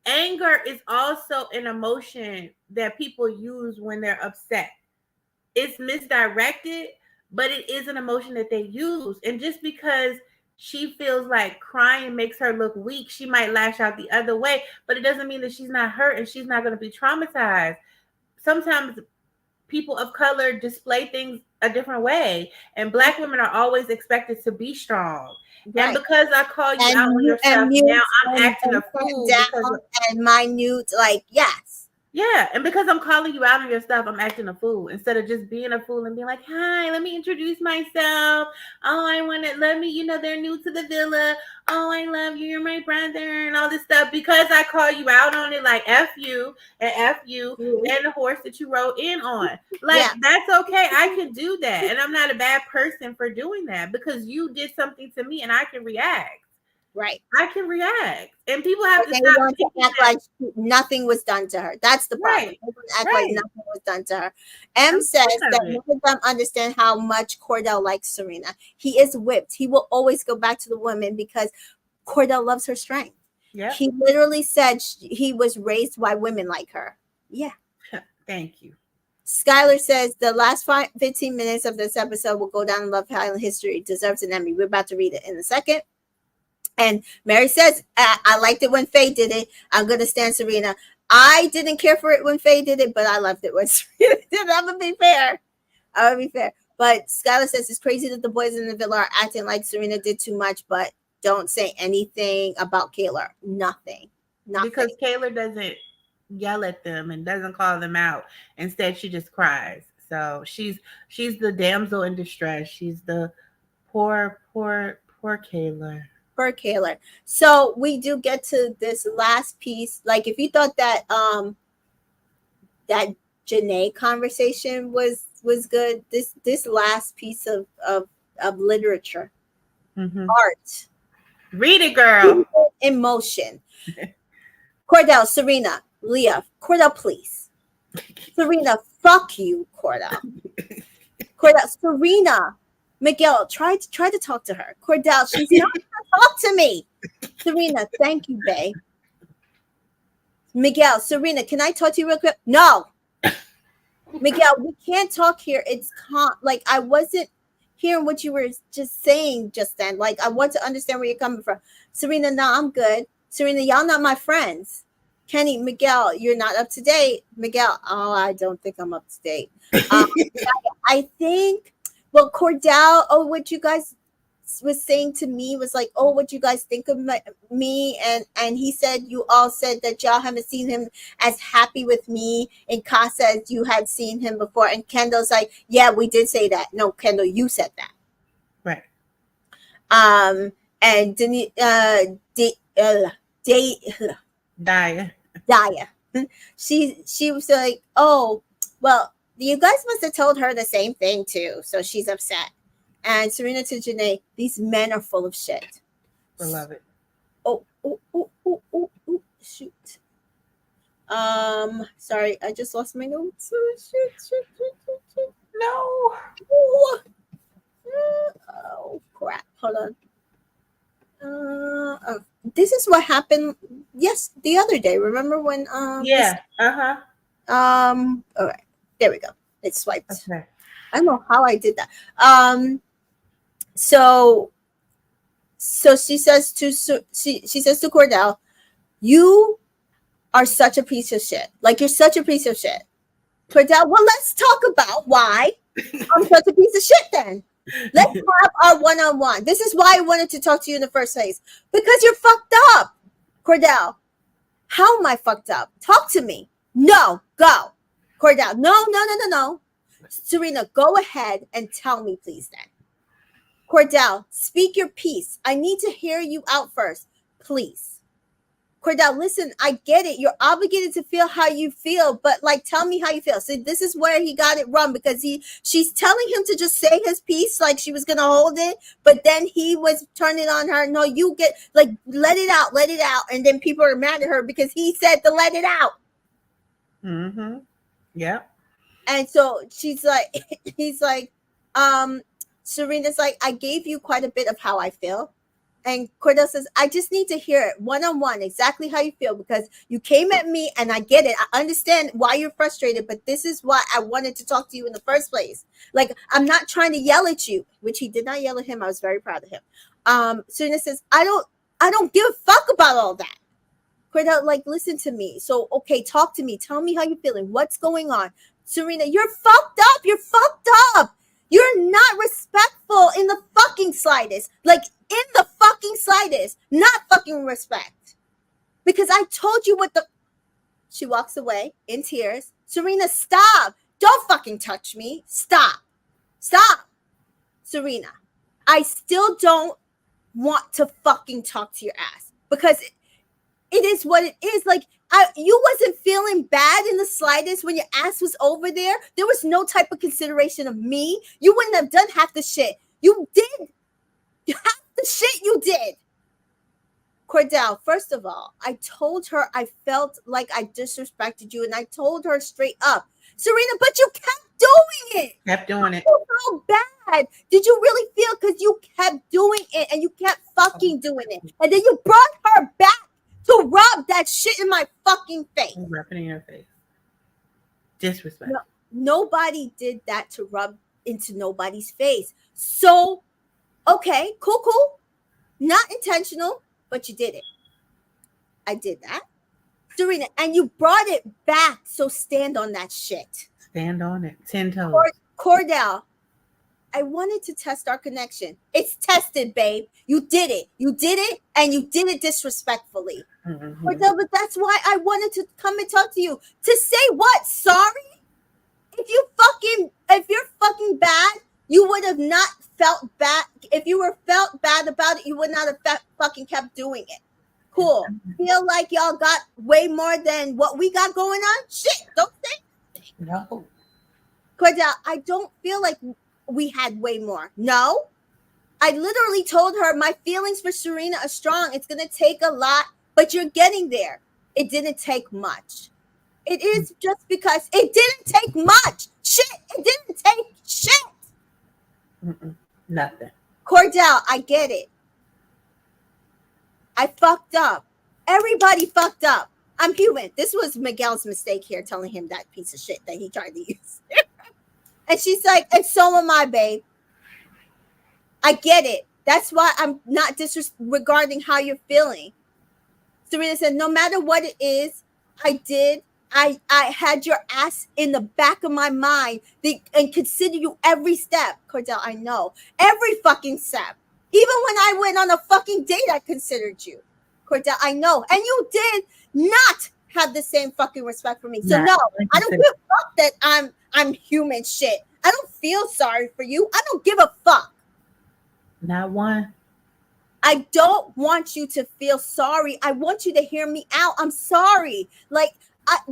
anger is also an emotion that people use when they're upset. It's misdirected, but it is an emotion that they use. And just because she feels like crying makes her look weak, she might lash out the other way, but it doesn't mean that she's not hurt and she's not going to be traumatized. Sometimes people of color display things a different way, and Black women are always expected to be strong. And Right. because I call you out on And your and stuff, now mute I'm acting and a cut fool because down and minute. Like, yes. yeah, and because I'm calling you out on your stuff, I'm acting a fool instead of just being a fool and being like, "Hi, let me introduce myself. Oh, I want to let me, they're new to the villa. Oh, I love you. You're my brother and all this stuff." Because I call you out on it, like F you and F you Mhm. and the horse that you rode in on. Like, Yeah. that's okay. I can do that, and I'm not a bad person for doing that because you did something to me, and I can react. Right. I can react, and people have But to they stop want to thinking act that. like nothing was done to her. That's the problem. Right, They want to act like right. nothing was done to her. M I'm says sick that of none it. of them understand how much Cordell likes Serena. He is whipped. He will always go back to the woman because Cordell loves her strength. Yep. He literally said he was raised by women like her. Yeah. Thank you. Skylar says the last 15 minutes of this episode will go down in Love Island history. It deserves an Emmy. We're about to read it in a second. And Mary says, I liked it when Faye did it. I'm going to stand Serena. I didn't care for it when Faye did it, but I loved it when Serena did it. I'm going to be fair. I'm going to be fair. But Skylar says it's crazy that the boys in the villa are acting like Serena did too much, but don't say anything about Kaylor. Nothing. Because Nothing. Kaylor doesn't yell at them and doesn't call them out. Instead, she just cries. So she's the damsel in distress. She's the poor Kaylor. For Kaylor. So we do get to this last piece. Like if you thought that that Janae conversation was good, this last piece of literature, Mm-hmm. art, Read it, girl. emotion. Cordell, Serena, Leah, Cordell, please. Serena, fuck you, Cordell. Cordell, Serena, Miguel, try to talk to her. Cordell, she's not gonna talk to me. Serena, thank you, babe. Miguel, Serena, can I talk to you real quick? No, Miguel, we can't talk here. It's like I wasn't hearing what you were just saying just then. Like I want to understand where you're coming from. Serena, no, I'm good. Serena, y'all not my friends. Kenny, Miguel, you're not up to date. Miguel, oh, I don't think I'm up to date. Um, I think, well, Cordell, oh, what you guys was saying to me was like, oh, what you guys think of me, and he said you all said that y'all haven't seen him as happy with me in Casa as you had seen him before. And Kendall's like, yeah, we did say that. No, Kendall, you said that. Right. And Denise, Daya. Daya, she was like, oh, well, you guys must have told her the same thing too, so she's upset. And Serena to Janae, these men are full of shit. Beloved. Oh, Shoot. Sorry, I just lost my notes. Shoot. No. Oh, crap. Hold on. This is what happened. Yes, the other day. Remember when Yeah. Uh-huh. all right, there we go. It swiped. Okay. I don't know how I did that. So she says to she says to Cordell, "You are such a piece of shit. Like you're such a piece of shit." Cordell, well, let's talk about why I'm such a piece of shit then. Let's have our one-on-one. This is why I wanted to talk to you in the first place. Because you're fucked up. Cordell, how am I fucked up? Talk to me. No, go. Cordell, no. Serena, go ahead and tell me, please, then. Cordell, speak your piece. I need to hear you out first, please. Cordell, listen, I get it. You're obligated to feel how you feel, but like, tell me how you feel. So this is where he got it wrong because she's telling him to just say his piece like she was gonna hold it, but then he was turning on her. No, you get like let it out, and then people are mad at her because he said to let it out. Mm-hmm. Yeah. And so she's like, he's like, Serena's like, I gave you quite a bit of how I feel. And Cordell says, I just need to hear it one-on-one, exactly how you feel, because you came at me and I get it. I understand why you're frustrated, but this is why I wanted to talk to you in the first place. Like, I'm not trying to yell at you, which he did not yell at him. I was very proud of him. Serena says, I don't give a fuck about all that. Cordell, like, listen to me. So, okay, talk to me. Tell me how you're feeling. What's going on? Serena, you're fucked up. You're fucked up. You're not respectful in the fucking slightest. Like, in the fucking slightest. Not fucking respect. Because I told you what the... She walks away in tears. Serena, stop. Don't fucking touch me. Stop. Serena, I still don't want to fucking talk to your ass. Because it is what it is. Like, you wasn't feeling bad in the slightest when your ass was over there. There was no type of consideration of me. You wouldn't have done half the shit. You did half the shit you did. Cordell, first of all, I told her I felt like I disrespected you, and I told her straight up, Serena, but you kept doing it. Kept doing it. So bad. Did you really feel because you kept doing it and you kept fucking doing it? And then you brought her back to rub that shit in my fucking face. Rubbing in your face. Disrespect. No, nobody did that to rub into nobody's face. So, okay, cool. Not intentional, but you did it. I did that. Serena, and you brought it back. So stand on that shit. Stand on it. 10 toes. Cordell, I wanted to test our connection. It's tested, babe. You did it, and you did it disrespectfully. Mm-hmm. Cordell, but that's why I wanted to come and talk to you. To say what? Sorry? If you're fucking bad, you would have not felt bad. If you were felt bad about it, you would not have fucking kept doing it. Cool. Feel like y'all got way more than what we got going on? Shit, don't say. No. Cordell, I don't feel like we had way more. No. I literally told her my feelings for Serena are strong. It's going to take a lot, but you're getting there. It didn't take much. It is just because it didn't take much. Shit, it didn't take shit. Nothing. Cordell, I get it. I fucked up. Everybody fucked up. I'm human. This was Miguel's mistake here, telling him that piece of shit that he tried to use. And she's like, and so am I, babe. I get it. That's why I'm not disregarding how you're feeling. Serena said, no matter what it is, I had your ass in the back of my mind and consider you every step. Cordell, I know. Every fucking step. Even when I went on a fucking date, I considered you. Cordell, I know. And you did not have the same fucking respect for me. So no, I don't give a fuck that I'm human shit. I don't feel sorry for you. I don't give a fuck. Not one. I don't want you to feel sorry. I want you to hear me out. I'm sorry. Like,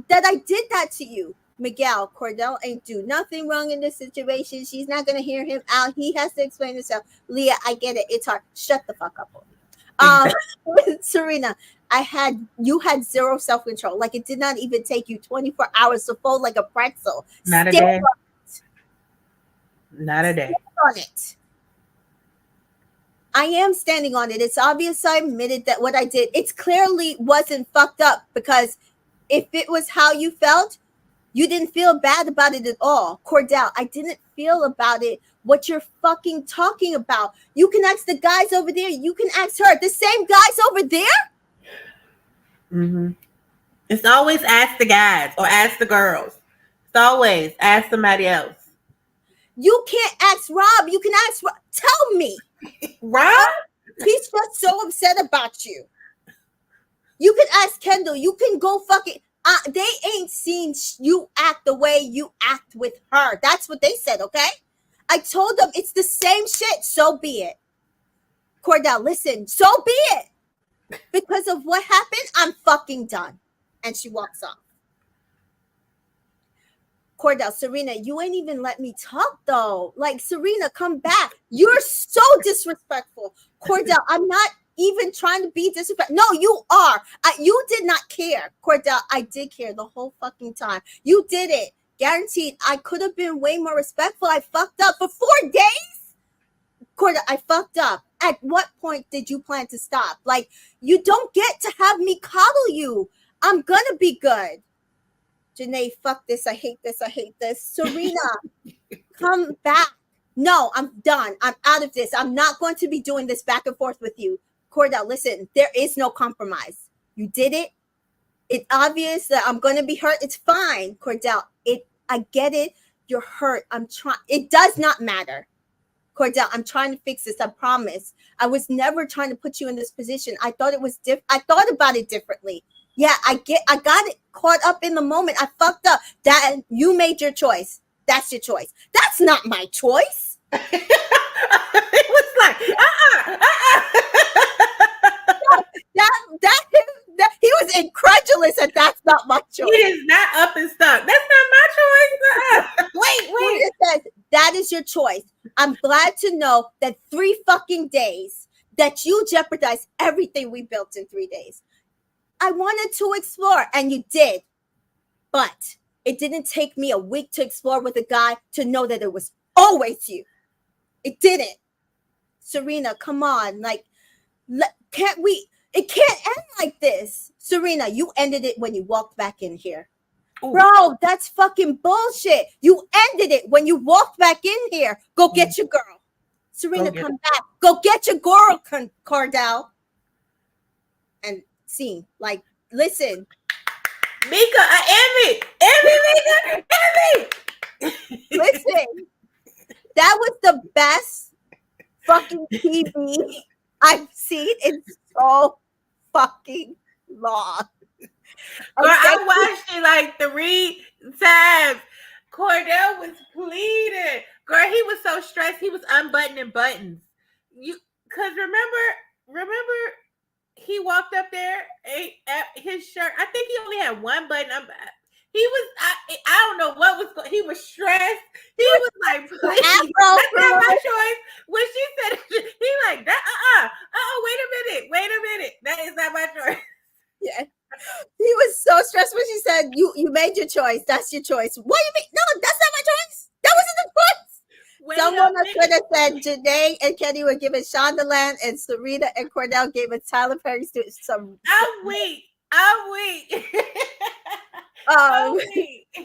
that I did that to you. Miguel, Cordell ain't do nothing wrong in this situation. She's not going to hear him out. He has to explain himself. Leah, I get it. It's hard. Shut the fuck up. With Serena, you had zero self-control. Like, it did not even take you 24 hours to fold like a pretzel. Not a Stand day. Not a day. on it. I am standing on it. It's obvious I admitted that what I did, it clearly wasn't fucked up, because if it was how you felt, you didn't feel bad about it at all. Cordell, I didn't feel about it what you're fucking talking about. You can ask the guys over there. You can ask her. The same guys over there? Mm-hmm. It's always ask the guys or ask the girls. It's always ask somebody else. You can't ask Rob. You can ask Rob. Tell me. Rob? He's just so upset about you. You can ask Kendall. You can go fucking... they ain't seen you act the way you act with her. That's what they said, okay? I told them it's the same shit. So be it. Cordell, listen. So be it. Because of what happened, I'm fucking done. And she walks off. Cordell, Serena, you ain't even let me talk, though. Like, Serena, come back. You're so disrespectful. Cordell, I'm not even trying to be disrespectful. No, you are. You did not care. Cordell, I did care the whole fucking time. You did it. Guaranteed. I could have been way more respectful. I fucked up for 4 days. Cordell, I fucked up. At what point did you plan to stop? Like, you don't get to have me coddle you. I'm gonna be good. Janae, fuck this. I hate this. I hate this. Serena, come back. No, I'm done. I'm out of this. I'm not going to be doing this back and forth with you. Cordell, listen, there is no compromise. You did it. It's obvious that I'm going to be hurt. It's fine, Cordell. I get it. You're hurt. I'm trying. It does not matter. Cordell, I'm trying to fix this. I promise. I was never trying to put you in this position. I thought it was I thought about it differently. Yeah, I got it caught up in the moment. I fucked up. That you made your choice. That's your choice. That's not my choice. It was like, that he was incredulous, and that's not my choice. He is not up and stuck. That's not my choice. Wait. It says, that is your choice. I'm glad to know that 3 fucking days that you jeopardized everything we built in 3 days. I wanted to explore, and you did. But it didn't take me a week to explore with a guy to know that it was always you. It didn't. Serena, come on. Like, can't we? It can't end like this. Serena, you ended it when you walked back in here. Ooh. Bro, that's fucking bullshit. You ended it when you walked back in here. Go get your girl. Serena, come back. Go get your girl, Cordell. And see, like, listen. Mika, I Emmy, Mika. Listen, that was the best fucking TV I've seen in so fucking long. Girl, I watched it like 3 times. Cordell was pleading. Girl, he was so stressed. He was unbuttoning buttons. Because remember, he walked up there, his shirt. I think he only had one button. He was, I don't know what was going. He was stressed. He was like, please, that's not my choice. When she said, he like, wait a minute. That is not my choice. Yeah. He was so stressed when she said, you made your choice. That's your choice. What do you mean? No, that's not my choice. That wasn't the choice. Someone on Twitter said Janae and Kenny were giving Shondaland, and Serena and Cordell gave it Tyler Perry to some. I'm weak.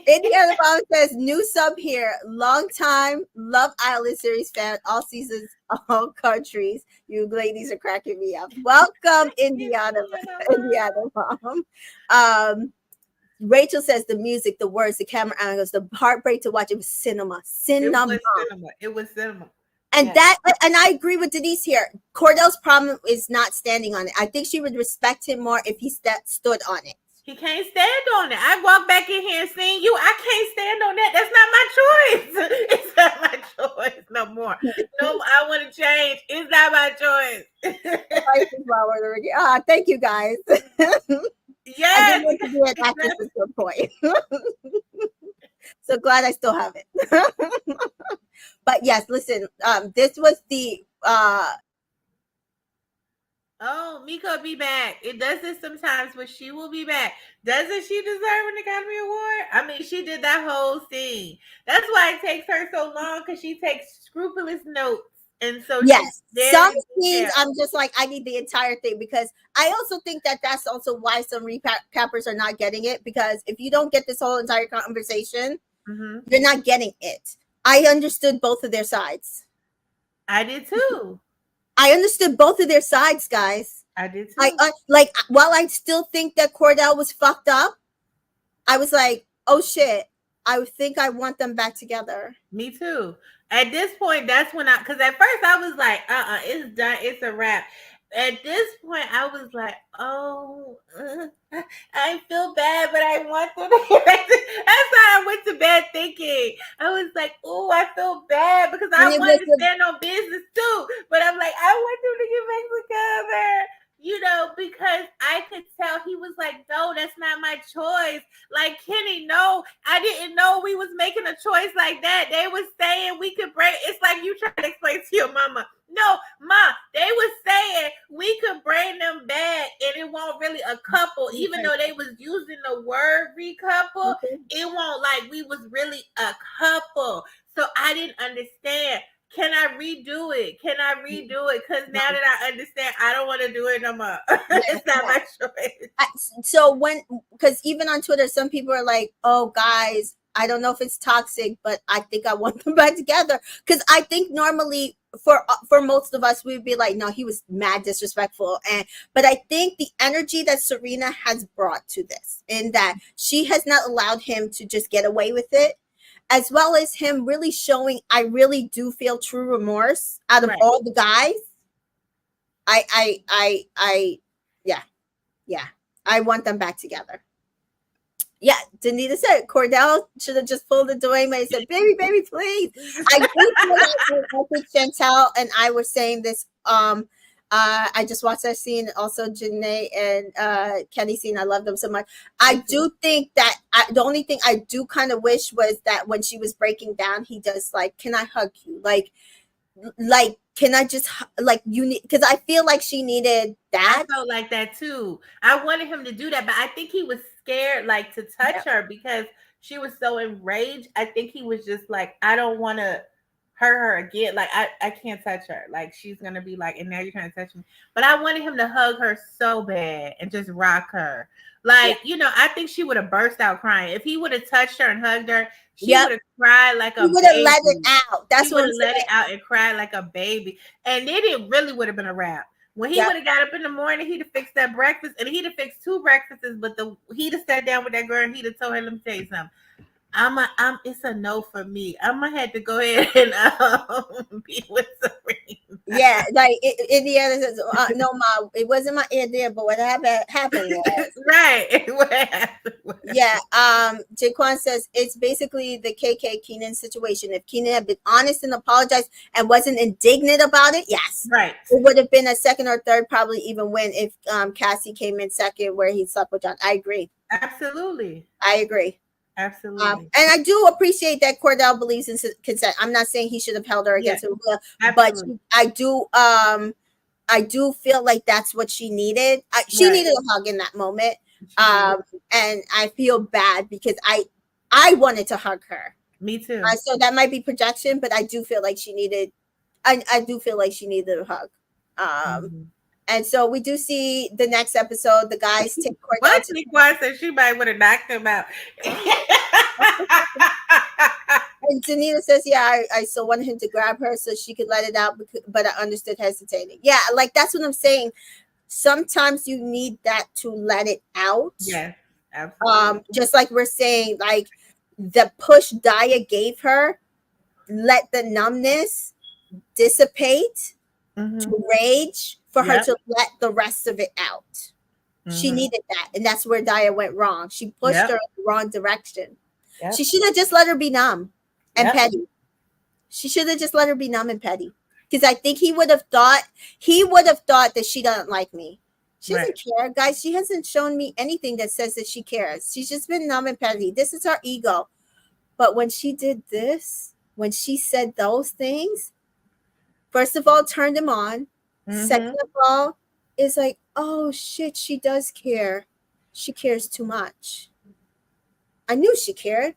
Indiana Mom says, new sub here. Long time Love Island series fan. All seasons, all countries. You ladies are cracking me up. Welcome, Indiana Mom. Rachel says the music, the words, the camera angles, the heartbreak to watch. It was cinema. It was cinema. And and I agree with Denise here. Cordell's problem is not standing on it. I think she would respect him more if he stood on it. He can't stand on it. I walked back in here and seen you. I can't stand on that. That's not my choice. It's not my choice no more. No, I want to change. It's not my choice. Thank you, guys. Yes. I didn't want to be an actress at some point. So glad I still have it. But yes, listen, this was the Oh, Mika will be back. It does this sometimes, but she will be back. Doesn't she deserve an Academy Award? I mean, she did that whole thing. That's why it takes her so long, because she takes scrupulous notes. And so she's Yes, some very scenes detailed. I'm just like, I need the entire thing, because I also think that that's also why some recappers are not getting it, because if you don't get this whole entire conversation, Mm-hmm. you're not getting it. I understood both of their sides. I did too. I understood both of their sides, guys. I did I, too. I like, while I still think that Cordell was fucked up, I was like, oh shit, I think I want them back together. Me too. At this point, that's when because at first I was like, it's done, it's a wrap. At this point, I was like, oh, I feel bad, but I want them to get back. That's how I went to bed thinking. I was like, oh, I feel bad because And I it wanted was to stand on business too. But I'm like, I want them to get back together. Because I could tell he was like, no, that's not my choice. Like, Kenny, no, I didn't know we was making a choice like that. They was saying we could break. It's like you trying to explain to your mama. No, ma, they was saying we could bring them back, and it won't really a couple. Even though they was using the word recouple, it won't like we was really a couple. So I didn't understand. Can I redo it? Can I redo it? Because now that I understand, I don't want to do it no more. It's not my choice. So because even on Twitter, some people are like, oh, guys, I don't know if it's toxic, but I think I want them back together. Because I think normally for most of us, we'd be like, no, he was mad disrespectful. But I think the energy that Serena has brought to this, in that she has not allowed him to just get away with it, as well as him really showing, I really do feel true remorse out of all the guys. Yeah, I want them back together. Yeah, Danita said Cordell should have just pulled the Dwayne and said, baby, please. I do feel like I think Chantel and I were saying this. I just watched that scene, also Janae and Kenny scene. I love them so much. I do think that the only thing I do kind of wish was that when she was breaking down, he does like, can I hug you? Like, can I just like you need, because I feel like she needed that. I felt like that too. I wanted him to do that, but I think he was scared like to touch her because she was so enraged. I think he was just like, I don't want to hurt her again. Like I can't touch her. Like she's gonna be like, and now you're trying to touch me. But I wanted him to hug her so bad and just rock her. Like, I think she would have burst out crying. If he would have touched her and hugged her, she would have cried like a baby. She would have let it out. That's what I'm saying. Let it out and cried like a baby. And then it really would have been a wrap. When he would have got up in the morning, he'd have fixed that breakfast, and he'd have fixed 2 breakfasts, but he'd have sat down with that girl and he'd have told her, let me tell you something. It's a no for me. I'm gonna have to go ahead and be with Serena. Yeah, like Indiana says, no, ma, it wasn't my idea, but what happened was right. What happened was. Yeah, Jaquan says it's basically the KK Keenan situation. If Keenan had been honest and apologized and wasn't indignant about it, yes, right, it would have been a second or third, probably even win if Cassie came in second where he slept with John. I agree. Absolutely, I agree. Absolutely. And I do appreciate that Cordell believes in consent. I'm not saying he should have held her against her will, but I do feel like that's what she needed. She needed a hug in that moment. And I feel bad because I wanted to hug her. Me too. So that might be projection, but I do feel like she needed I do feel like she needed a hug. And so we do see the next episode. The guys take Cordell to Nikwa said she might would have knocked him out. And Danita says, yeah, I still wanted him to grab her so she could let it out, but I understood hesitating. Yeah, like that's what I'm saying. Sometimes you need that to let it out. Yes, absolutely. Just like we're saying, like the push Daya gave her, let the numbness dissipate to rage for her to let the rest of it out. She needed that. And that's where Daya went wrong. She pushed her in the wrong direction. She should have just let her be numb and petty. She should have just let her be numb and petty. Because I think he would have thought that she doesn't like me. She doesn't care, guys. She hasn't shown me anything that says that she cares. She's just been numb and petty. This is her ego. But when she did this, when she said those things, first of all, turned him on. Second of all, is like, oh shit, she does care. She cares too much. I knew she cared.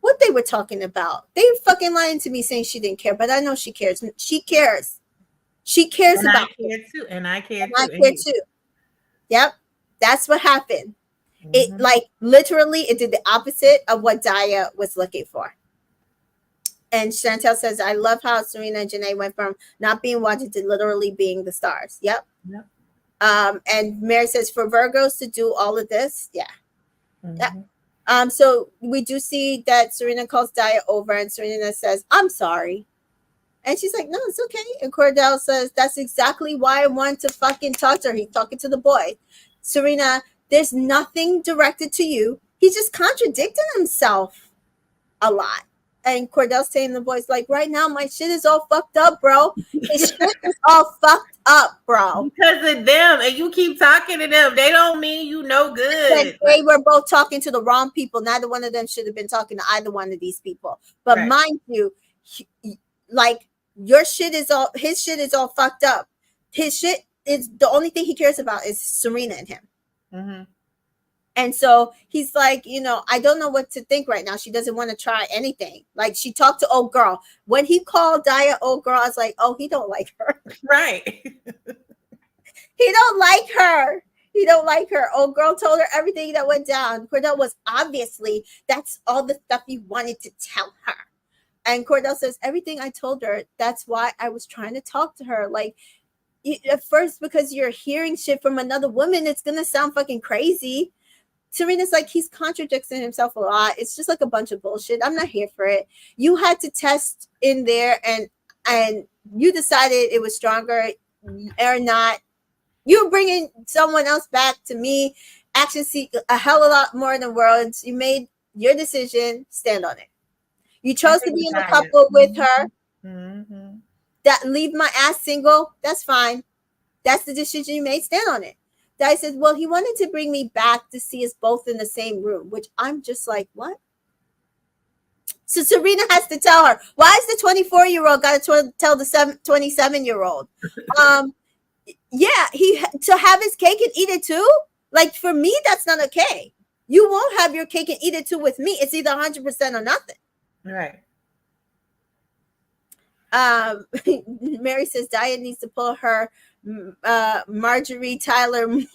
What they were talking about? They were fucking lying to me saying she didn't care, but I know she cares. She cares. She cares And I about care too. And I care and I too. And care you. too. Yep. That's what happened. It Mm-hmm. like literally it did the opposite of what Daya was looking for. And Chantel says, I love how Serena and Janae went from not being wanted to literally being the stars. Yep. Yep. And Mary says, for Virgos to do all of this, yeah. Yeah. Mm-hmm. So we do see that Serena calls Daya over and Serena says, I'm sorry. And she's like, no, it's okay. And Cordell says, that's exactly why I want to fucking talk to her. He's talking to the boy. Serena, there's nothing directed to you. He's just contradicting himself a lot. And Cordell's saying to the boys, like, right now, my shit is all fucked up, bro. His shit is all fucked up, bro. Because of them, and you keep talking to them, they don't mean you no That good. they were both talking to the wrong people. Neither one of them should have been talking to either one of these people. But Right. mind you, like your shit is all his shit is all fucked up. His shit is the only thing he cares about is Serena and him. Mm-hmm. And so he's like, I don't know what to think right now. She doesn't want to try anything. Like she talked to old girl. When he called Daya old girl, I was like, oh, he don't like her. Right. He don't like her. He don't like her. Old girl told her everything that went down. Cordell was obviously, that's all the stuff he wanted to tell her. And Cordell says, everything I told her, that's why I was trying to talk to her. Like, at first, because you're hearing shit from another woman, it's going to sound fucking crazy. Serena's like, he's contradicting himself a lot. It's just like a bunch of bullshit. I'm not here for it. You had to test in there and you decided it was stronger or not. You're bringing someone else back to me. Actions speak a hell of a lot more than words. You made your decision. Stand on it. You chose to be in a couple with her. Mm-hmm. That leave my ass single. That's fine. That's the decision you made. Stand on it. Dai says, well, he wanted to bring me back to see us both in the same room, which I'm just like, what? So Serena has to tell her, why is the 24-year-old got to tell the 27-year-old? Yeah, he to have his cake and eat it too. Like for me, that's not okay. You won't have your cake and eat it too with me. It's either 100% or nothing. Right. Mary says Diane needs to pull her Marjorie Tyler move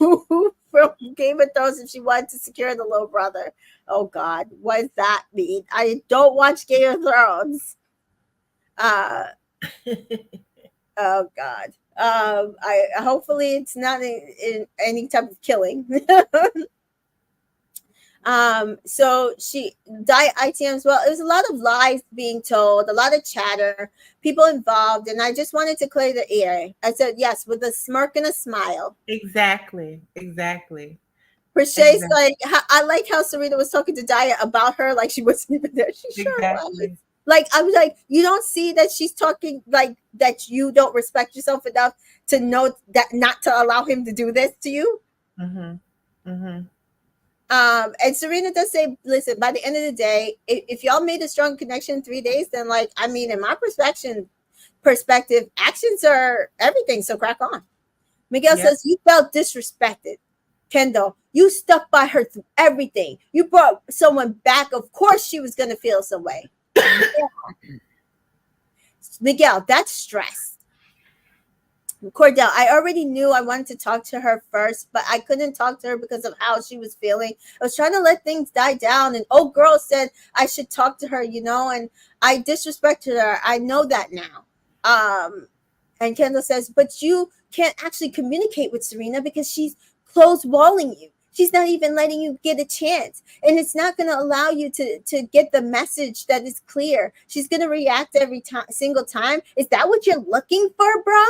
from Game of Thrones if she wanted to secure the little brother. Oh God, what does that mean? I don't watch Game of Thrones. Oh God. I hopefully it's not in any type of killing. So she died ITM as well. It was a lot of lies being told, a lot of chatter, people involved, and I just wanted to clear the air. I said yes with a smirk and a smile. Exactly. Proché's like, I like how Serena was talking to Daya about her like she wasn't even there. She sure was. Like, I was like, you don't see that she's talking like that you don't respect yourself enough to know that not to allow him to do this to you. Mm-hmm. Mm-hmm. And Serena does say, listen, by the end of the day, if y'all made a strong connection in 3 days, then like, I mean, in my perspective, actions are everything. So crack on. Miguel says, you felt disrespected. Kendall, you stuck by her through everything. You brought someone back. Of course she was going to feel some way. Miguel, that's stress. Cordell, I already knew I wanted to talk to her first, but I couldn't talk to her because of how she was feeling. I was trying to let things die down, and old girl said I should talk to her, and I disrespected her. I know that now. And Kendall says, but you can't actually communicate with Serena because she's closed walling you. She's not even letting you get a chance. And it's not going to allow you to get the message that is clear. She's going to react every single time. Is that what you're looking for, bro?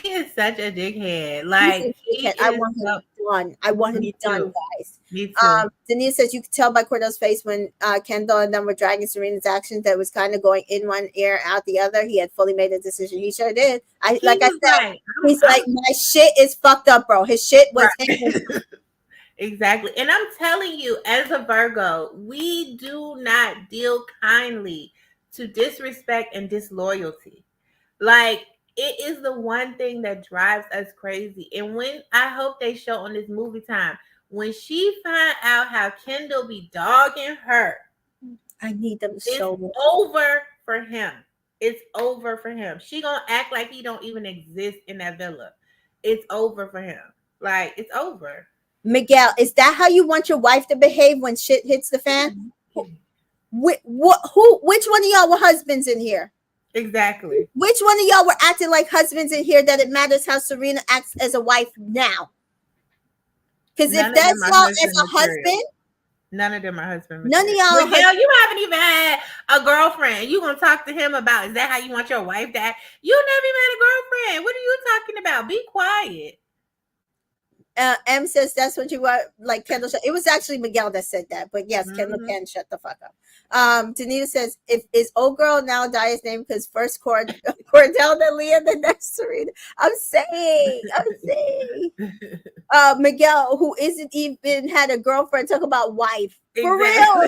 He is such a dickhead. Like, I want him done. I want him done, guys. Me too. Denise says you could tell by Cordell's face when Kendall and them were dragging Serena's actions that was kind of going in one ear, out the other. He had fully made a decision. He sure did. I said, he's like, my shit is fucked up, bro. His shit was Exactly. And I'm telling you, as a Virgo, we do not deal kindly to disrespect and disloyalty. Like, it is the one thing that drives us crazy. And when I hope they show on this movie time, when she find out how Kendall be dogging her, I need them it's so much. over for him. It's over for him. She gonna act like he don't even exist in that villa. It's over for him. Like, it's over. Miguel, is that how you want your wife to behave when shit hits the fan? Which one of y'all were husbands in here? Exactly. Which one of y'all were acting like husbands in here that it matters how Serena acts as a wife now? Because if that's y'all as a husband, none of them are husband none of material. y'all are Miguel, you haven't even had a girlfriend. You gonna talk to him about, is that how you want your wife to act? You never even had a girlfriend. What are you talking about? Be quiet. M says that's what you want, like Kendall. It was actually Miguel that said that, but yes, Kendall can shut the fuck up. Danita says, "If is old girl now Dia's name because first Cordell, then Leah, then next Serena." I'm saying. Miguel, who isn't even had a girlfriend, talk about wife for real.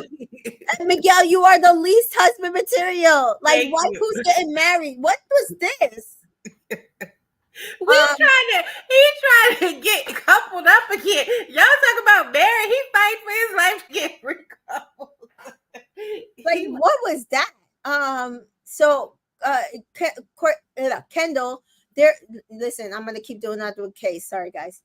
And Miguel, you are the least husband material. Like, Thank wife you. who's getting married. What was this? He trying to get coupled up again. Y'all talk about married. He fight for his life to get recoupled. Like, what was that? So Kendall, there. Listen, I'm gonna keep doing that with case. Sorry, guys.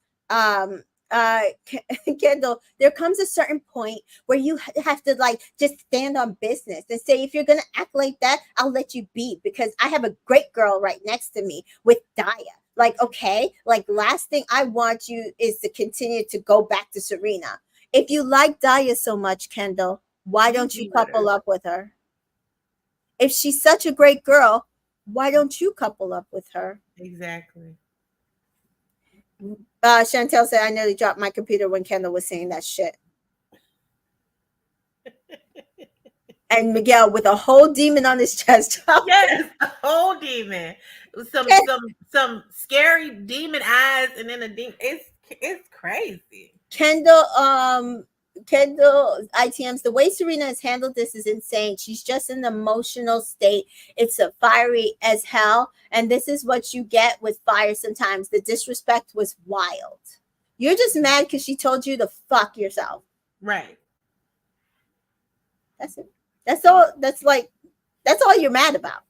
Kendall, there comes a certain point where you have to like just stand on business and say, if you're gonna act like that, I'll let you be, because I have a great girl right next to me with Daya. Like, okay, like, last thing I want you is to continue to go back to Serena. If you like Daya so much, Kendall, why don't you couple up with her? If she's such a great girl, why don't you couple up with her? Exactly. Chantel said, I nearly dropped my computer when Kendall was saying that shit. And Miguel with a whole demon on his chest. Yes, a whole demon. Some scary demon eyes, and then a demon. It's crazy. Kendall ITMs, the way Serena has handled this is insane. She's just in an emotional state. It's a fiery as hell. And this is what you get with fire sometimes. The disrespect was wild. You're just mad because she told you to fuck yourself. Right. That's it. That's all. That's all you're mad about.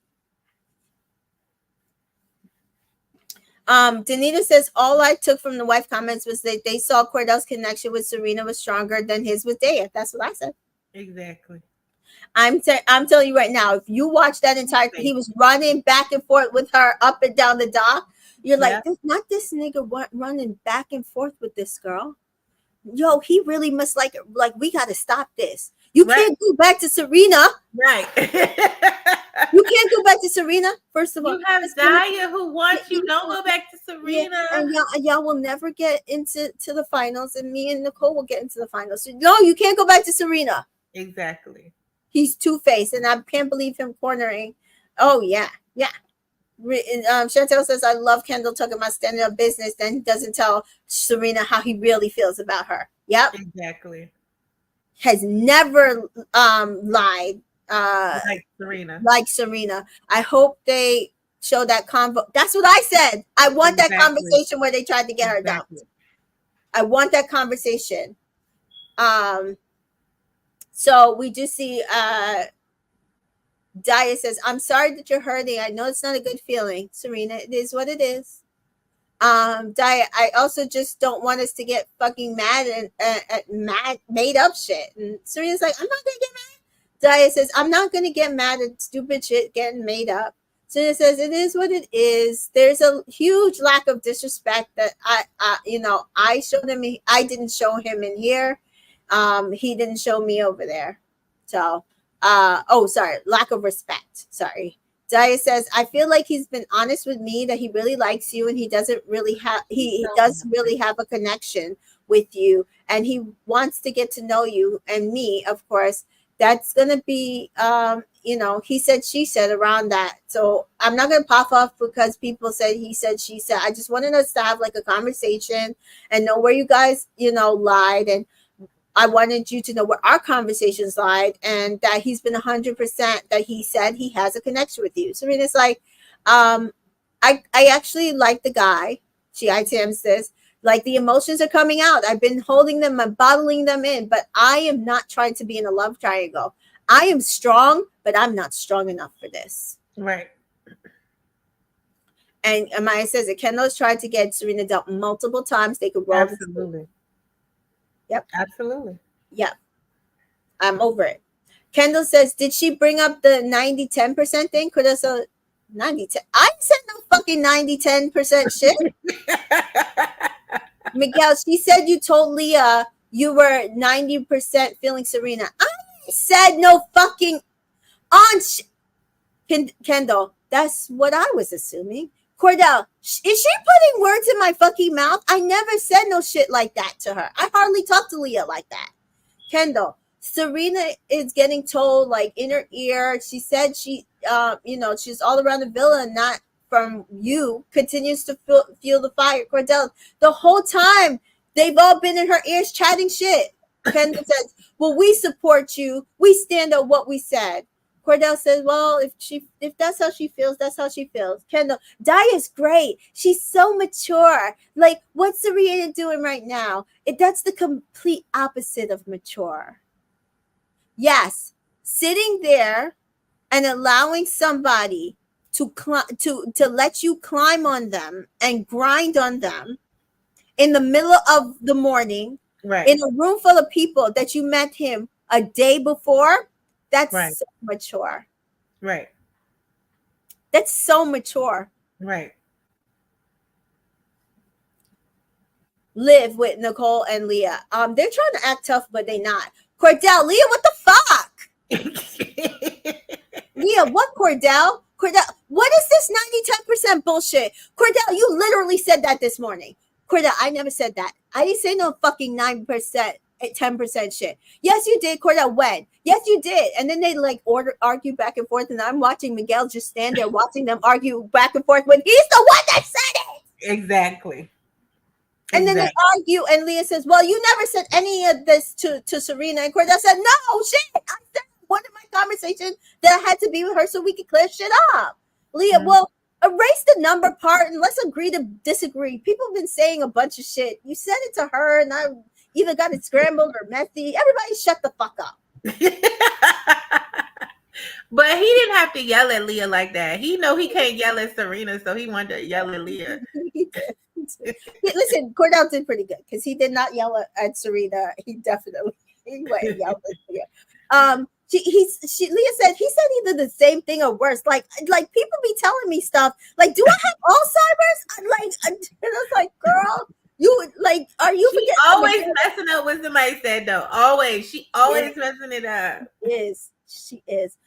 Danita says, all I took from the wife comments was that they saw Cordell's connection with Serena was stronger than his with Daya. That's what I said. Exactly. I'm telling you right now, if you watch that entire thing, he was running back and forth with her up and down the dock. You're like, not this nigga running back and forth with this girl. Yo, he really must like it. Like, we got to stop this. You can't go back to Serena. Right. You can't go back to Serena. First of all, you have Daya who wants you. Don't go back to Serena. Yeah, and y'all will never get into the finals, and me and Nicole will get into the finals. So, no, you can't go back to Serena. Exactly. He's two-faced, and I can't believe him cornering. Oh yeah. Chantel says, I love Kendall talking about standing up business. Then he doesn't tell Serena how he really feels about her. Yep. Exactly. Has never lied. Like Serena. I hope they show that convo. That's what I said. I want that conversation where they tried to get her dumped. I want that conversation. So we do see Daya says, I'm sorry that you're hurting. I know it's not a good feeling, Serena. It is what it is. Daya, I also just don't want us to get fucking mad and made up shit. And Serena's like, I'm not gonna get mad. Daya says, I'm not gonna get mad at stupid shit getting made up. Serena says, it is what it is. There's a huge lack of disrespect that I showed him. I didn't show him in here. He didn't show me over there. So lack of respect. Sorry. Daya says, I feel like he's been honest with me that he really likes you and he doesn't really have he does really have a connection with you and he wants to get to know you and me, of course. That's gonna be he said, she said around that. So I'm not gonna pop off because people said he said, she said. I just wanted us to have like a conversation and know where you guys, lied, and I wanted you to know where our conversations lied, and that he's been 100% that he said he has a connection with you. Serena's like, I actually like the guy. She ITMs this. Like the emotions are coming out. I've been holding them and bottling them in, but I am not trying to be in a love triangle. I am strong, but I'm not strong enough for this. Right. And Amaya says that Kendall's tried to get Serena dealt multiple times. They could roll. Absolutely. Yep. Absolutely. Yep. I'm over it. Kendall says, did she bring up the 90-10% thing? Could have said 90-10. I said no fucking 90-10% shit. Miguel, she said you told Leah you were 90% feeling Serena. I said no fucking on Kendall. That's what I was assuming. Cordell, is she putting words in my fucking mouth? I never said no shit like that to her. I hardly talk to Leah like that. Kendall, Serena is getting told like in her ear. She said she, she's all around the villa and not from you. Continues to feel the fire. Cordell, the whole time they've all been in her ears chatting shit. Kendall says, well, we support you. We stand on what we said. Cordell says, well, if that's how she feels, that's how she feels. Kendall, Daya's great. She's so mature. Like, what's Serena doing right now? That's the complete opposite of mature. Yes, sitting there and allowing somebody to let you climb on them and grind on them in the middle of the morning, right, in a room full of people that you met him a day before. That's right. so mature. Right. That's so mature. Right. Live with Nicole and Leah. They're trying to act tough, but they not. Cordell, Leah, what the fuck? Leah, what Cordell? Cordell, what is this 90-10% bullshit? Cordell, you literally said that this morning. Cordell, I never said that. I didn't say no fucking 9%. 10% shit. Yes, you did, Cordell. When? Yes, you did. And then they like argue back and forth, and I'm watching Miguel just stand there watching them argue back and forth when he's the one that said it. Exactly. And then they argue, and Leah says, well, you never said any of this to Serena. And Cordell said, no, shit. I said one of my conversations that I had to be with her so we could clear shit up. Leah, well, erase the number part and let's agree to disagree. People have been saying a bunch of shit. You said it to her, and I either got it scrambled or messy. Everybody shut the fuck up. But he didn't have to yell at Leah like that. He know he can't yell at Serena, so he wanted to yell at Leah. Listen, Cordell did pretty good because he did not yell at Serena. He definitely went and yelled at Leah. Leah said he said either the same thing or worse. Like people be telling me stuff. Like, do I have Alzheimer's? I was like, girl. You like? Are you? She always messing up what somebody said though. Always, she always messing it up. She is.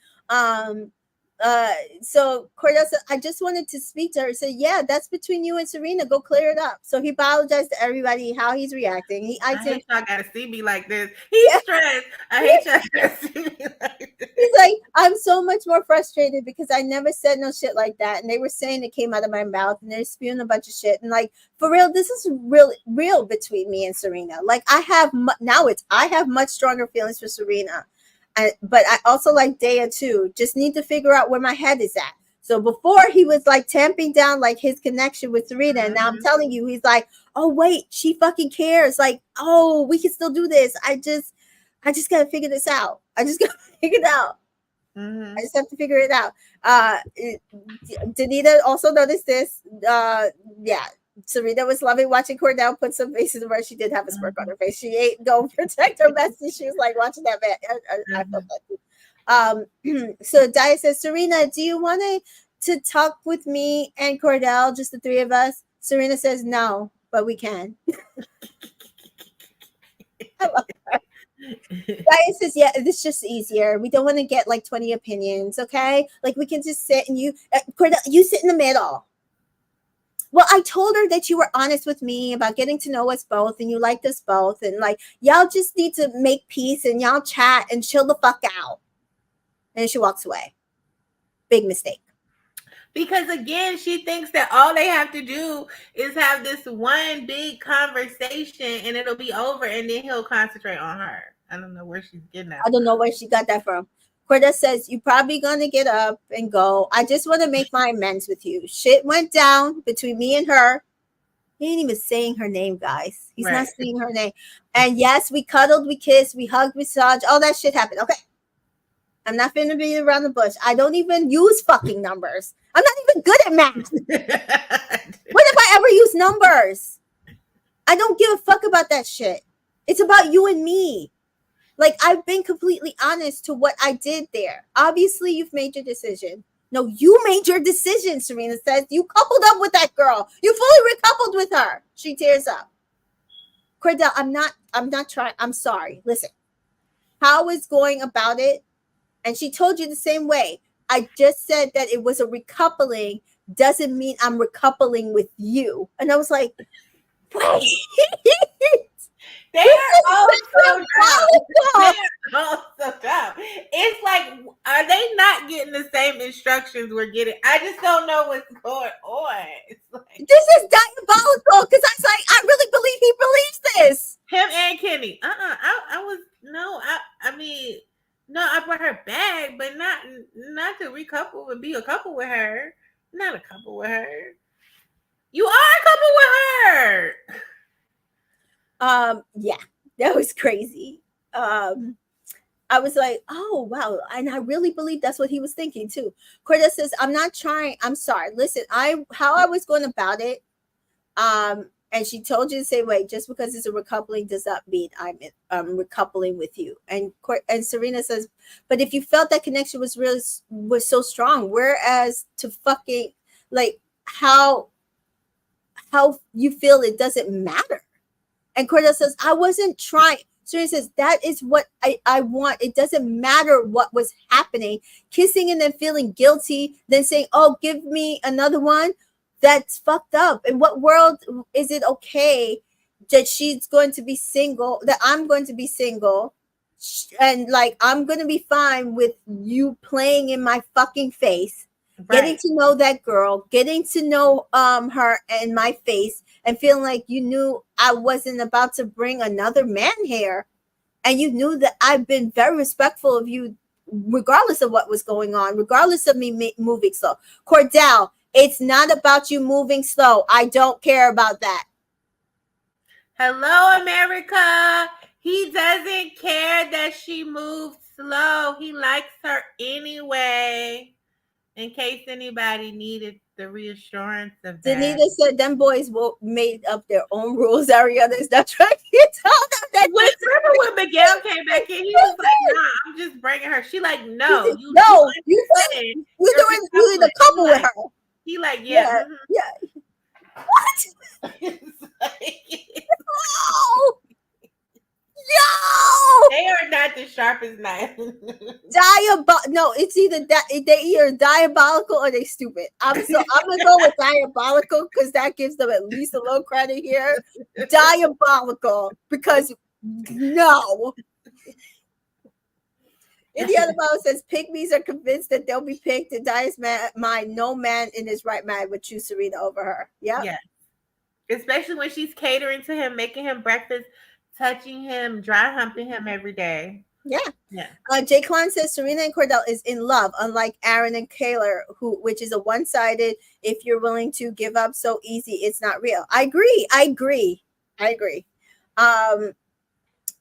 So Cordell said, I just wanted to speak to her. Said, yeah, that's between you and Serena. Go clear it up. So he apologized to everybody how he's reacting. I hate y'all gotta see me like this. He's stressed. I hate y'all gotta see me like this. He's like, I'm so much more frustrated because I never said no shit like that. And they were saying it came out of my mouth and they're spewing a bunch of shit. And like, for real, this is real between me and Serena. Like I have much stronger feelings for Serena. But I also like Daya too. Just need to figure out where my head is at. So before he was like tamping down like his connection with Serena, and now I'm telling you, he's like, oh wait, she fucking cares. Like, oh, we can still do this. I just gotta figure this out. I just gotta figure it out. I just have to figure it out. Danita also noticed this. Serena was loving watching Cordell put some faces where she did have a smirk on her face. She ain't don't protect her bestie. She was like watching that man. I felt that too. So Daya says, Serena, do you want to talk with me and Cordell, just the three of us? Serena says, no, but we can. I love her. Daya says, yeah, it's just easier. We don't want to get like 20 opinions, okay? Like we can just sit and Cordell, you sit in the middle. Well, I told her that you were honest with me about getting to know us both and you liked us both. And like, y'all just need to make peace and y'all chat and chill the fuck out. And she walks away. Big mistake. Because again, she thinks that all they have to do is have this one big conversation and it'll be over and then he'll concentrate on her. I don't know where she's getting that. I don't know where she got that from. Corda says, "You probably gonna get up and go. I just want to make my amends with you. Shit went down between me and her." He ain't even saying her name, guys. He's not Right. saying her name. And yes, we cuddled, we kissed, we hugged, massaged, all that shit happened. Okay. I'm not finna be around the bush. I don't even use fucking numbers. I'm not even good at math. When have I ever used numbers? I don't give a fuck about that shit. It's about you and me. Like, I've been completely honest to what I did there. Obviously, you've made your decision. No, you made your decision, Serena says. You coupled up with that girl. You fully recoupled with her. She tears up. Cordell, I'm not trying. I'm sorry. Listen, how I was going about it, and she told you the same way. I just said that it was a recoupling doesn't mean I'm recoupling with you. And I was like, wait. They are all so dumb. They are all so dumb. It's like, are they not getting the same instructions we're getting? I just don't know what's going on. It's like, this is diabolical because I was like, I really believe he believes this. Him and Kenny. I mean, no, I brought her back, but not to recouple and be a couple with her. Not a couple with her. You are a couple with her. Yeah, that was crazy. I was like, oh wow, and I really believe that's what he was thinking too. Corda says, I'm not trying. I'm sorry. Listen, how I was going about it. And she told you the same way. Just because it's a recoupling does not mean I'm recoupling with you. And Serena says, but if you felt that connection was so strong, whereas to fucking like how you feel it doesn't matter. And Cordell says, I wasn't trying. Serena says, that is what I want. It doesn't matter what was happening. Kissing and then feeling guilty, then saying, oh, give me another one. That's fucked up. In what world is it okay that she's going to be single, that I'm going to be single, and like I'm going to be fine with you playing in my fucking face? Right. Getting to know that girl, getting to know her in my face, and feeling like you knew I wasn't about to bring another man here, and you knew that I've been very respectful of you, regardless of what was going on, regardless of me moving slow. Cordell, it's not about you moving slow. I don't care about that. Hello, America. He doesn't care that she moved slow. He likes her anyway. In case anybody needed the reassurance of that. Danita said them boys made up their own rules. Ariana is not trying to tell them that. Remember when Miguel came back in? He was like, nah, I'm just bringing her. She like, no. You doing a couple with her. He like, yeah. What? No! They are not the sharpest knife. No, it's either that they either diabolical or they stupid. I'm gonna go with diabolical because that gives them at least a little credit here. Diabolical because no. Indiana Bible says pygmies are convinced that they'll be picked. In Dia's mind, no man in his right mind would choose Serena over her. Yeah. Especially when she's catering to him, making him breakfast, touching him, dry humping him every day. Yeah. Jay Klein says Serena and Cordell is in love, unlike Aaron and Kaylor, which is a one-sided. If you're willing to give up so easy, it's not real. I agree.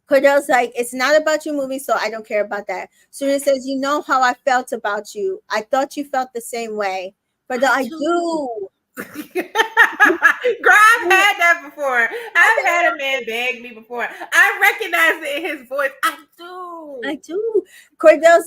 Cordell's like, it's not about you moving, so I don't care about that. Serena says, you know how I felt about you. I thought you felt the same way. Cordell, I do. Girl, I've had that before. I've had a man beg me before. I recognize it in his voice. I do. Cordell,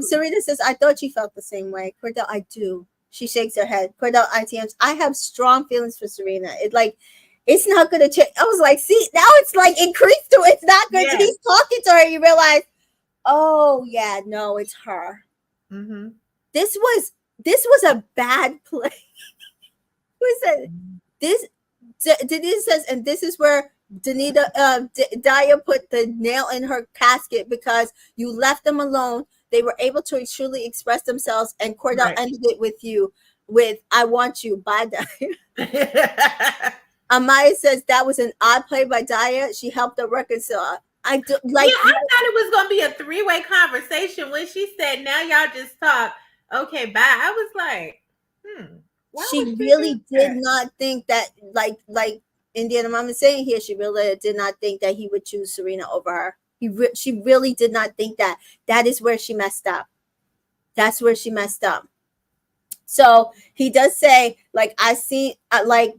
Serena says, I thought you felt the same way. Cordell, I do. She shakes her head. Cordell, ITMs, I have strong feelings for Serena. It's not going to change. I was like, see, now it's like increased to it's not good. Yes. He's talking to her. You realize, oh yeah, no, it's her. Mm-hmm. This was a bad play. Who said this? Danita says, and this is where Dia put the nail in her casket because you left them alone. They were able to truly express themselves, and Cordell ended it with you with "I want you." Bye, Dia. Amaya says that was an odd play by Dia. She helped her reconcile. I do Yeah, like. I thought it was gonna be a 3-way conversation when she said, "Now y'all just talk." Okay, bye. I was like, why She would she do really did that? not think that, like Indiana Mom is saying here, she really did not think that he would choose Serena over her. She really did not think that. That is where she messed up. That's where she messed up. So he does say, like, I see, like,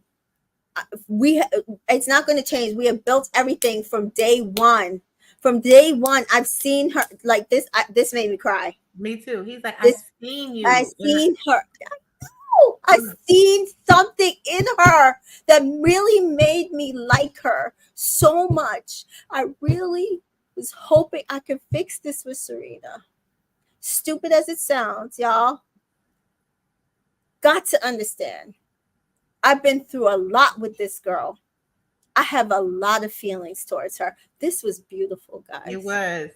we, it's not going to change. We have built everything from day one. From day one, I've seen her like this. This made me cry. Me too. He's like, I This, seen I you. seen her. I seen something in her that really made me like her so much. I really was hoping I could fix this with Serena. Stupid as it sounds, y'all. Got to understand. I've been through a lot with this girl. I have a lot of feelings towards her. This was beautiful, It guys. was.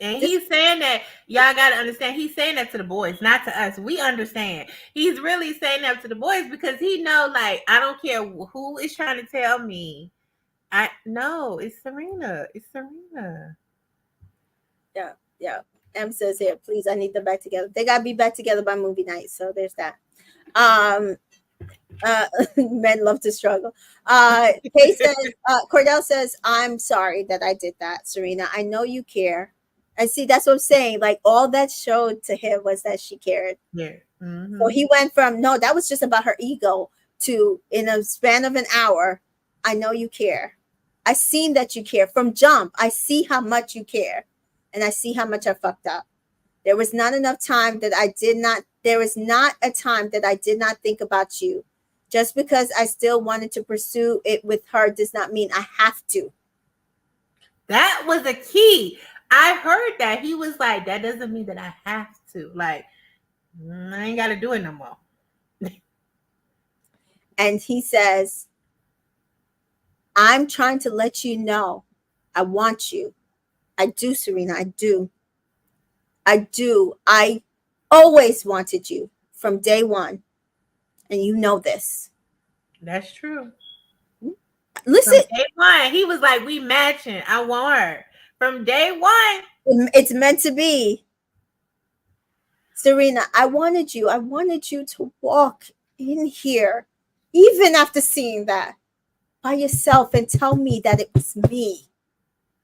And This, he's saying that, y'all gotta understand, he's saying that to the boys, not to us. We understand. He's really saying that to the boys because he know, like, I don't care who is trying to tell me. I no, it's Serena. It's Serena. yeah, yeah. M says here, please, I need them back together. They gotta be back together by movie night. So there's that. Um, Men love to struggle. Kay says, Cordell says, I'm sorry that I did that, Serena. I know you care. And see, that's what I'm saying. Like, all that showed to him was that she cared. Yeah. So he went from, no, that was just about her ego, to, in a span of an hour, I know you care. I seen that you care. From jump, I see how much you care. And I see how much I fucked up. There was not enough time that I did not, there was not a time that I did not think about you. Just because I still wanted to pursue it with her does not mean I have to. That was a key. I heard that. He was like, that doesn't mean that I have to. Like, I ain't got to do it no more. And he says, I'm trying to let you know I want you. I do, Serena. I do. I do. I always wanted you from day one. And you know this. That's true. Listen, From day one, he was like, we matching. I want her. From day one. it's meant to be. Serena, I wanted you. I wanted you to walk in here, even after seeing that, by yourself and tell me that it was me.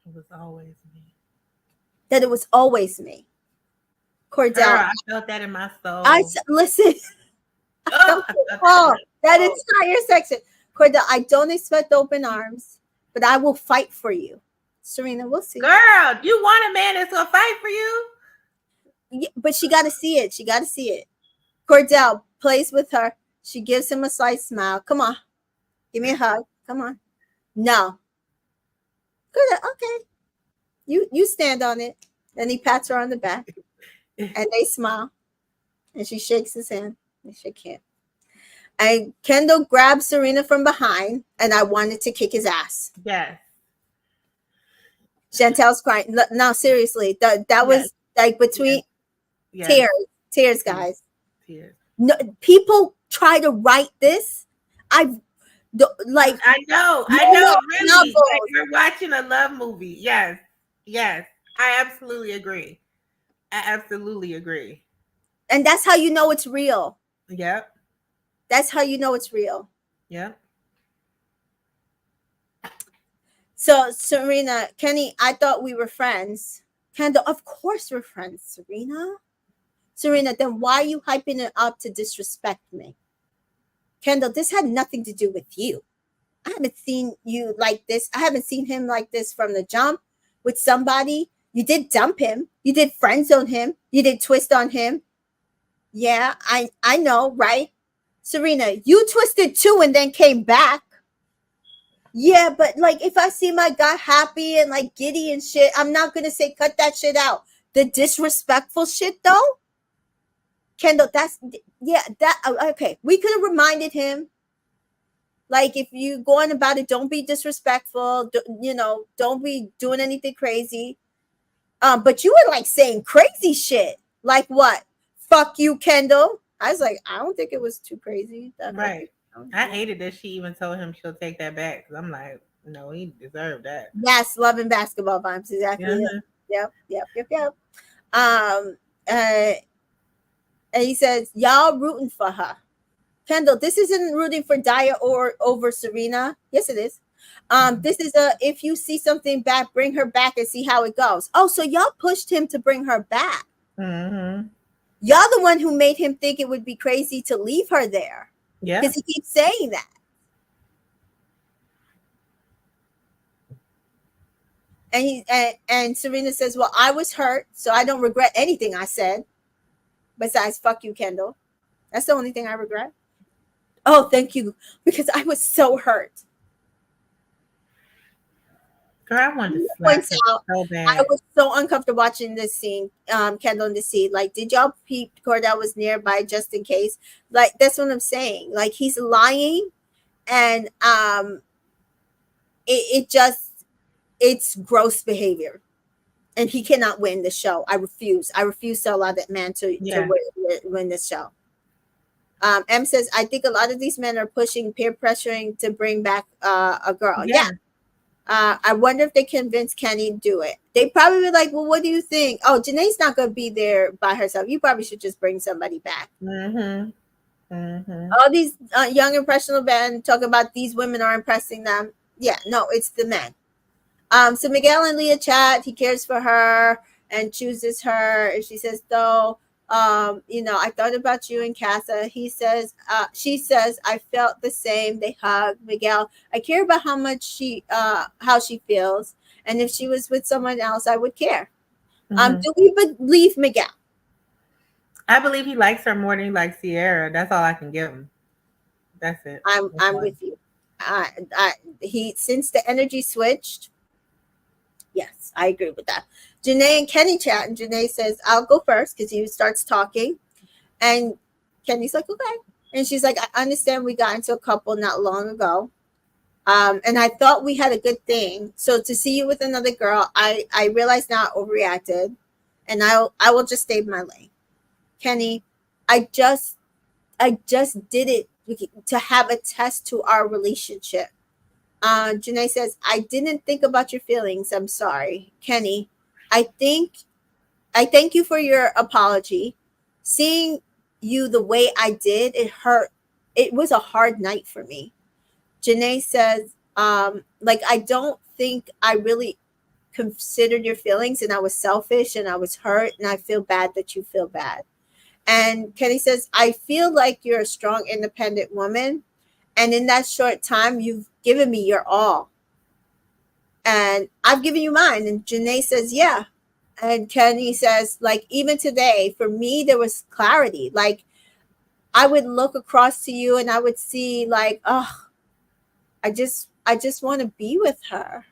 It was always me. That it was always me. Cordell. Girl, I felt that in my soul. Listen. That entire section. Cordell, I don't expect open arms, but I will fight for you. Serena, we'll see. Girl, you want a man that's gonna fight for you? Yeah, but she got to see it. She got to see it. Cordell plays with her. She gives him a slight smile. Come on. Give me a hug. Come on. No. Good. Okay. You stand on it. Then he pats her on the back. And they smile. And she shakes his hand. They shake hands. And Kendall grabs Serena from behind, and I wanted to kick his ass. Yes. Chantel's crying. No, seriously. That was like between tears, guys. Tears. No, people try to write this. I know. Really, like you're watching a love movie. Yes, I absolutely agree. And that's how you know it's real. Yep. That's how you know it's real. Yep. So, Serena, Kenny, I thought we were friends. Kendall, of course we're friends, Serena. Serena, then why are you hyping it up to disrespect me? Kendall, this had nothing to do with you. I haven't seen you like this. I haven't seen him like this from the jump with somebody. You did dump him. You did friend zone him. You did twist on him. Yeah, I know, right? Serena, you twisted too and then came back. Yeah, but like if I see my guy happy and like giddy and shit, I'm not going to say cut that shit out. The disrespectful shit though? Kendall, okay. We could have reminded him. Like, if you go on about it, don't be disrespectful. Don't be doing anything crazy. But you were like saying crazy shit. Like what? Fuck you, Kendall. I was like, I don't think it was too crazy. Right. I hated that she even told him she'll take that back. Cause I'm like, no, he deserved that. Yes, love and basketball vibes. Exactly. Uh-huh. Yep. Um, uh, and he says, y'all rooting for her. Kendall, this isn't rooting for Daya or over Serena. Yes, it is. This is a if you see something back, bring her back and see how it goes. Oh, so y'all pushed him to bring her back. Mm-hmm. Y'all the one who made him think it would be crazy to leave her there. Yeah. Because he keeps saying that. And Serena says, well, I was hurt, so I don't regret anything I said. Besides, fuck you, Kendall. That's the only thing I regret. Oh, thank you. Because I was so hurt. Girl, I wanted to slap Points him out, so I bad. was so uncomfortable watching this scene, Kendall in the scene. Like, did y'all peep Cordell was nearby just in case? Like, that's what I'm saying. Like, he's lying, and it's gross behavior, and he cannot win the show. I refuse. I refuse to allow that man to Yeah. win this show. M says, I think a lot of these men are pushing, peer pressuring to bring back a girl. Yeah. I wonder if they convince Kenny to do it. They probably be like, well, what do you think? Oh, Janae's not going to be there by herself. You probably should just bring somebody back. Mm-hmm. Mm-hmm. All these young, impressionable men talk about these women are impressing them. Yeah, no, it's the men. So Miguel and Leah chat. He cares for her and chooses her. And she says, though, I thought about you and Casa. She says, I felt the same. They hug. Miguel, I care about how she feels. And if she was with someone else, I would care. Mm-hmm. Do we believe Miguel? I believe he likes her more than he likes Sierra. That's all I can give him. That's it. I'm with you. Since the energy switched, yes, I agree with that. Janae and Kenny chat, and Janae says, I'll go first because he starts talking. And Kenny's like, okay. And she's like, I understand we got into a couple not long ago. And I thought we had a good thing. So to see you with another girl, I realize now I overreacted. And I will just stay in my lane. Kenny, I just did it to have a test to our relationship. Janae says, I didn't think about your feelings. I'm sorry. Kenny, I thank you for your apology. Seeing you the way I did, it hurt. It was a hard night for me. Janae says, I don't think I really considered your feelings, and I was selfish and I was hurt, and I feel bad that you feel bad. And Kenny says, I feel like you're a strong, independent woman. And in that short time, you've given me your all. And I've given you mine. And Janae says, yeah. And Kenny says, even today, for me, there was clarity. Like, I would look across to you and I would see, oh, I just want to be with her.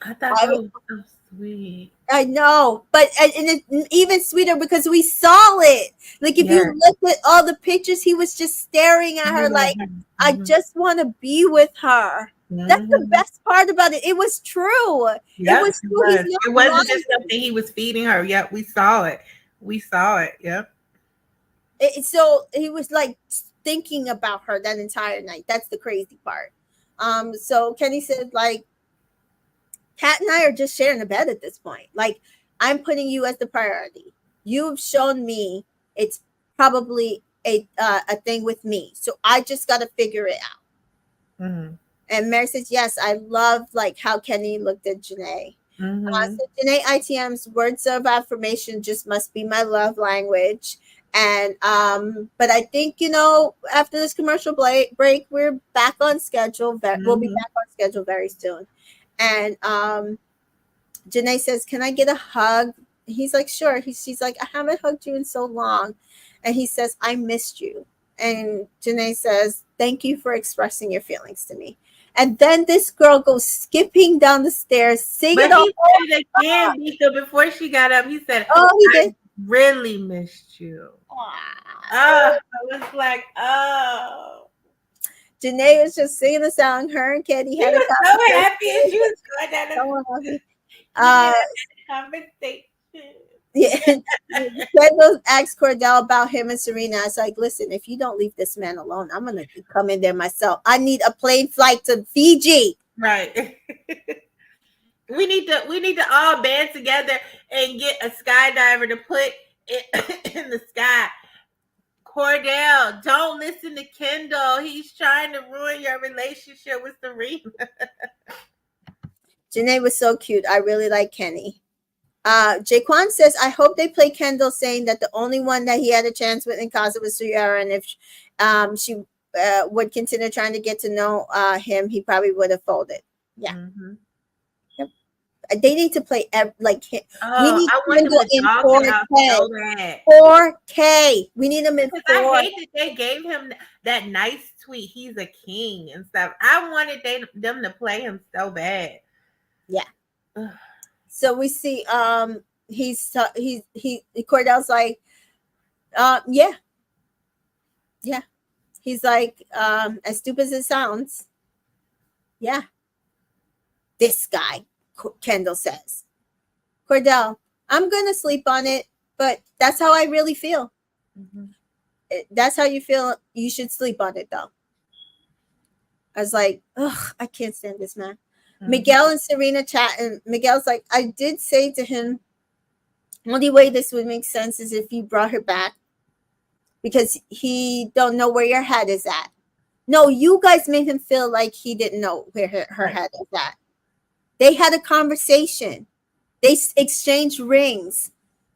I thought that was so sweet. I know, but and it's even sweeter because we saw it. Like, if you look at all the pictures, he was just staring at her like, I just want to be with her. That's the best part about it. It was true. Yep, it was true. It wasn't just something he was feeding her. Yep, we saw it. Yep. So he was like thinking about her that entire night. That's the crazy part. So Kenny said, Kat and I are just sharing a bed at this point. Like, I'm putting you as the priority. You've shown me it's probably a thing with me. So I just got to figure it out. Mm-hmm. And Mary says, yes, I love how Kenny looked at Janae. Mm-hmm. So Janae ITM's words of affirmation just must be my love language. And but I think, after this commercial break, we're back on schedule. We'll be back on schedule very soon. And Janae says, can I get a hug? He's like, sure. She's like, I haven't hugged you in so long. And he says, I missed you. And Janae says, thank you for expressing your feelings to me. And then this girl goes skipping down the stairs, singing. But he said it again, Mika, before she got up. He said, he did. Really missed you. I was like, oh. Janae was just singing the song. Her and Kenny had a conversation. So happy, and she was going down the conversation. Yeah. Kendall asked Cordell about him and Serena. I was like, listen, if you don't leave this man alone, I'm gonna come in there myself. I need a plane flight to Fiji. Right. We need to all band together and get a skydiver to put it in the sky. Cordell, don't listen to Kendall. He's trying to ruin your relationship with Serena. Janae was so cute. I really like Kenny. Jaquan says, I hope they play Kendall saying that the only one that he had a chance with in Casa was Sierra, and if she would continue trying to get to know him, he probably would have folded. Yeah. Mm-hmm. Yep. They need to play like we Oh, need I want them Kendall to in dog him out 4K. so bad. 4K. We need him in Because 4K. I hate that they gave him that nice tweet. He's a king and stuff. I wanted them to play him so bad. Yeah. So we see Cordell's like yeah. He's like as stupid as it sounds. Yeah. This guy, Kendall says. Cordell, I'm gonna sleep on it, but that's how I really feel. Mm-hmm. That's how you feel. You should sleep on it though. I was like, ugh, I can't stand this man. Mm-hmm. Miguel and Serena chat, and Miguel's like, I did say to him, only way this would make sense is if you brought her back, because he don't know where your head is at. No, you guys made him feel like he didn't know where her head is at. They had a conversation. They exchanged rings.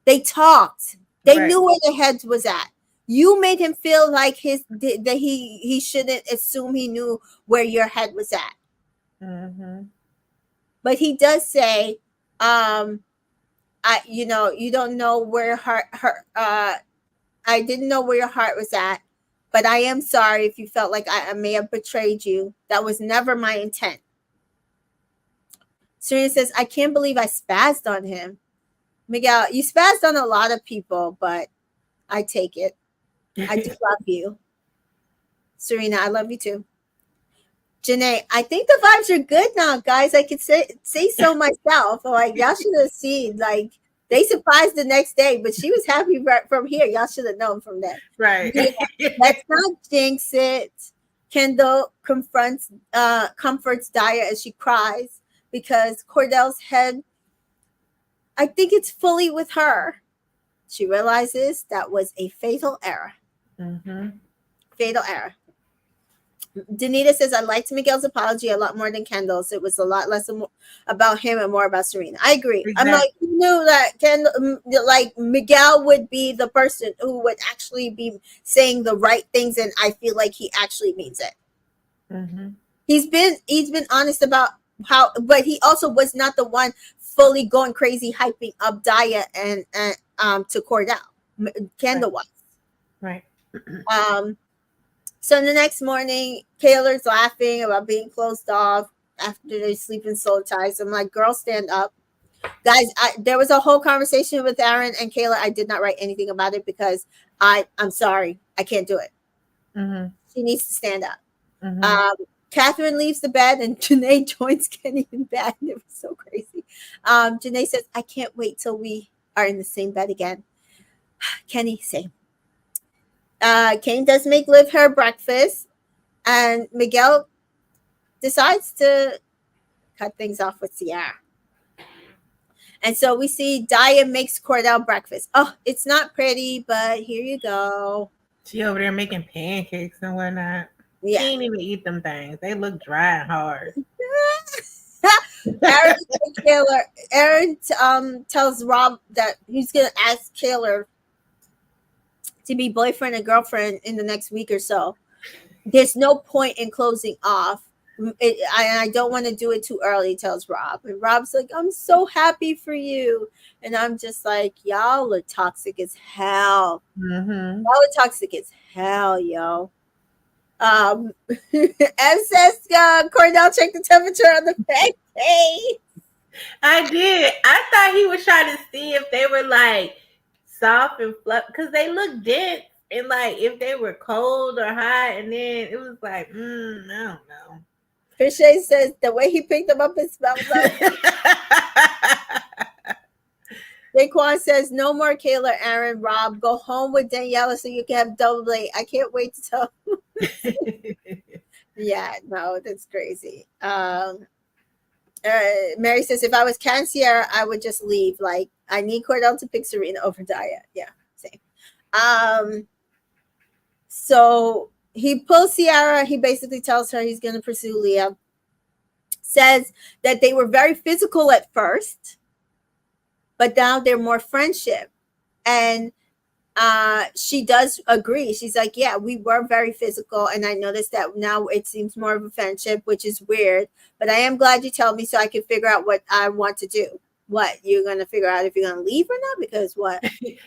They talked. They knew where their heads was at. You made him feel like that he shouldn't assume he knew where your head was at. Mm-hmm. But he does say, you don't know where I didn't know where your heart was at, but I am sorry if you felt like I may have betrayed you. That was never my intent. Serena says, I can't believe I spazzed on him. Miguel, you spazzed on a lot of people, but I take it. I do love you. Serena, I love you too. Janae, I think the vibes are good now, guys. I could say so myself. Like, y'all should have seen, like, they surprised the next day, but she was happy right from here. Y'all should have known from that. Right. Yeah, let's not jinx it. Kendall comforts Daya as she cries because Cordell's head, I think it's fully with her. She realizes that was a fatal error. Mm-hmm. Fatal error. Danita says, I liked Miguel's apology a lot more than Kendall's. It was a lot less about him and more about Serena. I agree. Exactly. I'm like, you knew that like Miguel would be the person who would actually be saying the right things, and I feel like he actually means it. Mm-hmm. He's been honest about how, but he also was not the one fully going crazy hyping up Daya and to Cordell. Kendall was. Right. So the next morning, Kaylor's laughing about being closed off after they're sleeping so tight. So I'm like, girl, stand up. Guys, there was a whole conversation with Aaron and Kaylor. I did not write anything about it because I'm sorry. I can't do it. Mm-hmm. She needs to stand up. Mm-hmm. Catherine leaves the bed and Janae joins Kenny in bed. It was so crazy. Janae says, I can't wait till we are in the same bed again. Kenny, same. Kane does make Liv her breakfast, and Miguel decides to cut things off with Sierra. And so we see Daya makes Cordell breakfast. Oh, it's not pretty, but here you go. She over there making pancakes and whatnot. Yeah. She didn't even eat them things. They look dry and hard. Aaron tells Rob that he's going to ask Kaylor to be boyfriend and girlfriend in the next week or so. There's no point in closing off. I don't want to do it too early, tells Rob. And Rob's like, I'm so happy for you. And I'm just like, y'all are toxic as hell. Mm-hmm. Y'all are toxic as hell, yo. Em says Cordell checked the temperature on the pancake. I did. I thought he was trying to see if they were like soft and fluffy because they look dense, and like if they were cold or hot, and then it was like, I don't know. Krishay says the way he picked them up, it smells like. Daquan says, no more Kaylor, Aaron, Rob. Go home with Daniela so you can have double date. I can't wait to tell. Yeah, no, that's crazy. Mary says, if I was Kat and Sierra, I would just leave. Like, I need Cordell to pick Serena over Daya. Yeah, same. So he pulls Sierra. He basically tells her he's going to pursue Leah. Says that they were very physical at first, but now they're more friendship. And she does agree. She's like, yeah, we were very physical, and I noticed that now it seems more of a friendship, which is weird, but I am glad you tell me so I can figure out what I want to do. What, you're gonna figure out if you're gonna leave or not? Because what?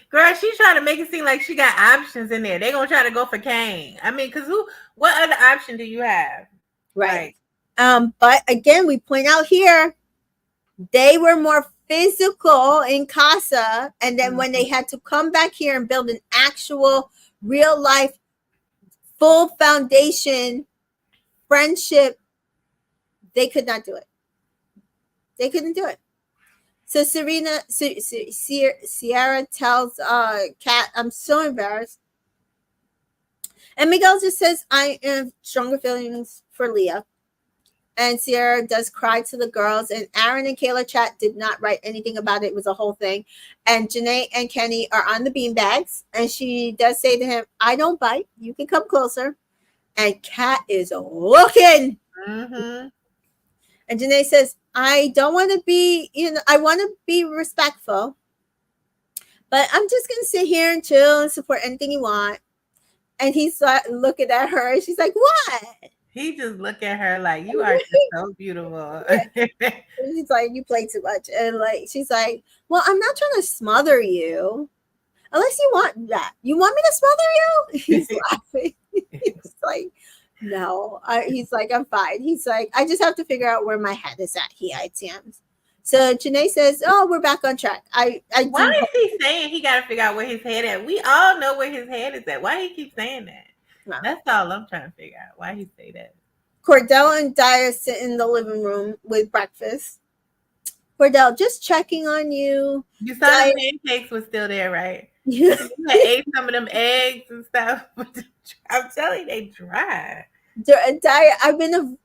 Girl, she's trying to make it seem like she got options in there. They're gonna try to go for Kane. I mean, because what other option do you have? Right. But again, we point out here they were more physical in Casa, and then when they had to come back here and build an actual real life full foundation friendship, they could not do it. They couldn't do it. So Sierra tells Kat, I'm so embarrassed. And Miguel just says, I have stronger feelings for Leah. And Sierra does cry to the girls. And Aaron and Kaylor chat did not write anything about it. It was a whole thing. And Jana and Kenny are on the beanbags. And she does say to him, I don't bite. You can come closer. And Kat is looking. Mm-hmm. And Janae says, I don't want to be, I want to be respectful. But I'm just going to sit here and chill and support anything you want. And he's looking at her. And she's like, what? He just look at her like, you are just so beautiful. He's like, you play too much. And like, she's like, well, I'm not trying to smother you. Unless you want that. You want me to smother you? He's laughing. He's like, no. He's like, I'm fine. He's like, I just have to figure out where my head is at. He ITMs. So Janae says, oh, we're back on track. Why is he saying he got to figure out where his head at? We all know where his head is at. Why he keep saying that? No. That's all I'm trying to figure out. Why he say that? Cordell and Daya sit in the living room with breakfast. Cordell, just checking on you. You saw the pancakes was still there, right? You ate some of them eggs and stuff. I'm telling you, they dry. Daya, I've been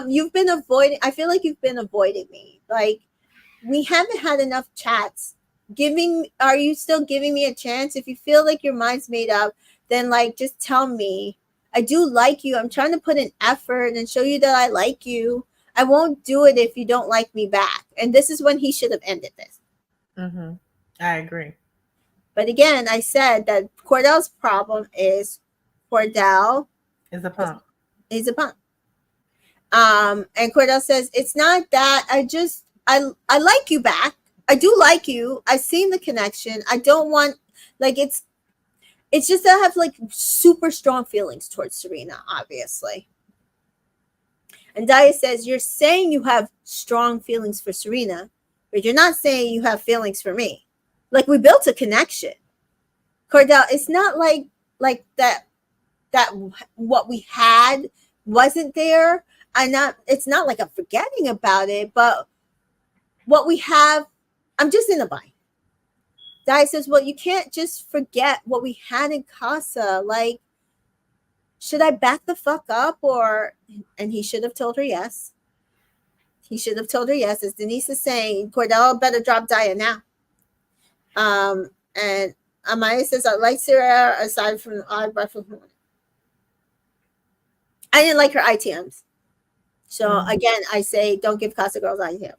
you've been avoiding. I feel like you've been avoiding me. Like, we haven't had enough chats. Are you still giving me a chance? If you feel like your mind's made up, then like just tell me. I do like you. I'm trying to put an effort and show you that I like you. I won't do it if you don't like me back. And this is when he should have ended this. Mm-hmm. I agree. But again, I said that Cordell's problem is Cordell is a punk. He's a punk. And Cordell says, it's not that. I like you back. I do like you. I've seen the connection. I don't want, like, it's just that I have like super strong feelings towards Serena, obviously. And Daya says, you're saying you have strong feelings for Serena, but you're not saying you have feelings for me. Like, we built a connection. Cordell, it's not like that what we had wasn't there. It's not like I'm forgetting about it, but what we have, I'm just in a bind. Daya says, well, you can't just forget what we had in Casa. Like, should I back the fuck up? And he should have told her yes. He should have told her yes. As Denise is saying, Cordell better drop Daya now. And Amaya says, I like Sarah aside from the odd breath of morning. I didn't like her ITMs. So again, I say, don't give Casa girls ITMs.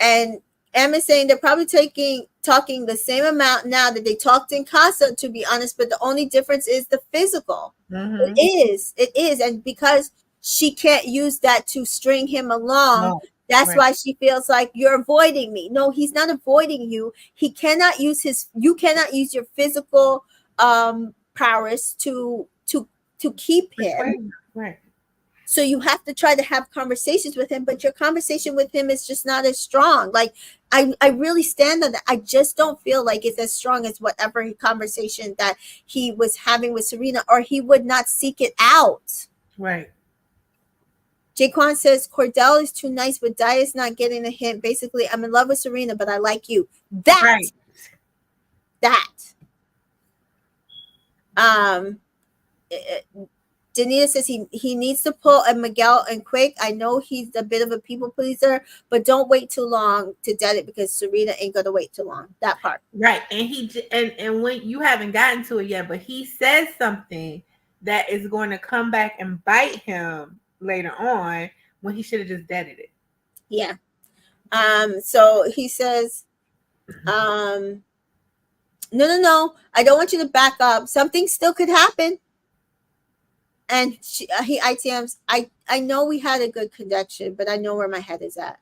And Em is saying they're probably talking the same amount now that they talked in Casa, to be honest, but the only difference is the physical. Mm-hmm. It is. And because she can't use that to string him along, that's why she feels like you're avoiding me. No, he's not avoiding you. You cannot use your physical prowess to keep him. Right. So you have to try to have conversations with him, but your conversation with him is just not as strong. Like, I really stand on that. I just don't feel like it's as strong as whatever conversation that he was having with Serena, or he would not seek it out. Right. Jaquan says Cordell is too nice, but Dia's not getting a hint. Basically, I'm in love with Serena, but I like you. That. Um, Danita says he needs to pull a Miguel and quick. I know he's a bit of a people pleaser, but don't wait too long to dead it because Serena ain't gonna wait too long. That part. Right. And when you haven't gotten to it yet, but he says something that is going to come back and bite him later on when he should have just deaded it. Yeah. So he says, no, I don't want you to back up. Something still could happen. And he ITMs, I know we had a good connection, but I know where my head is at.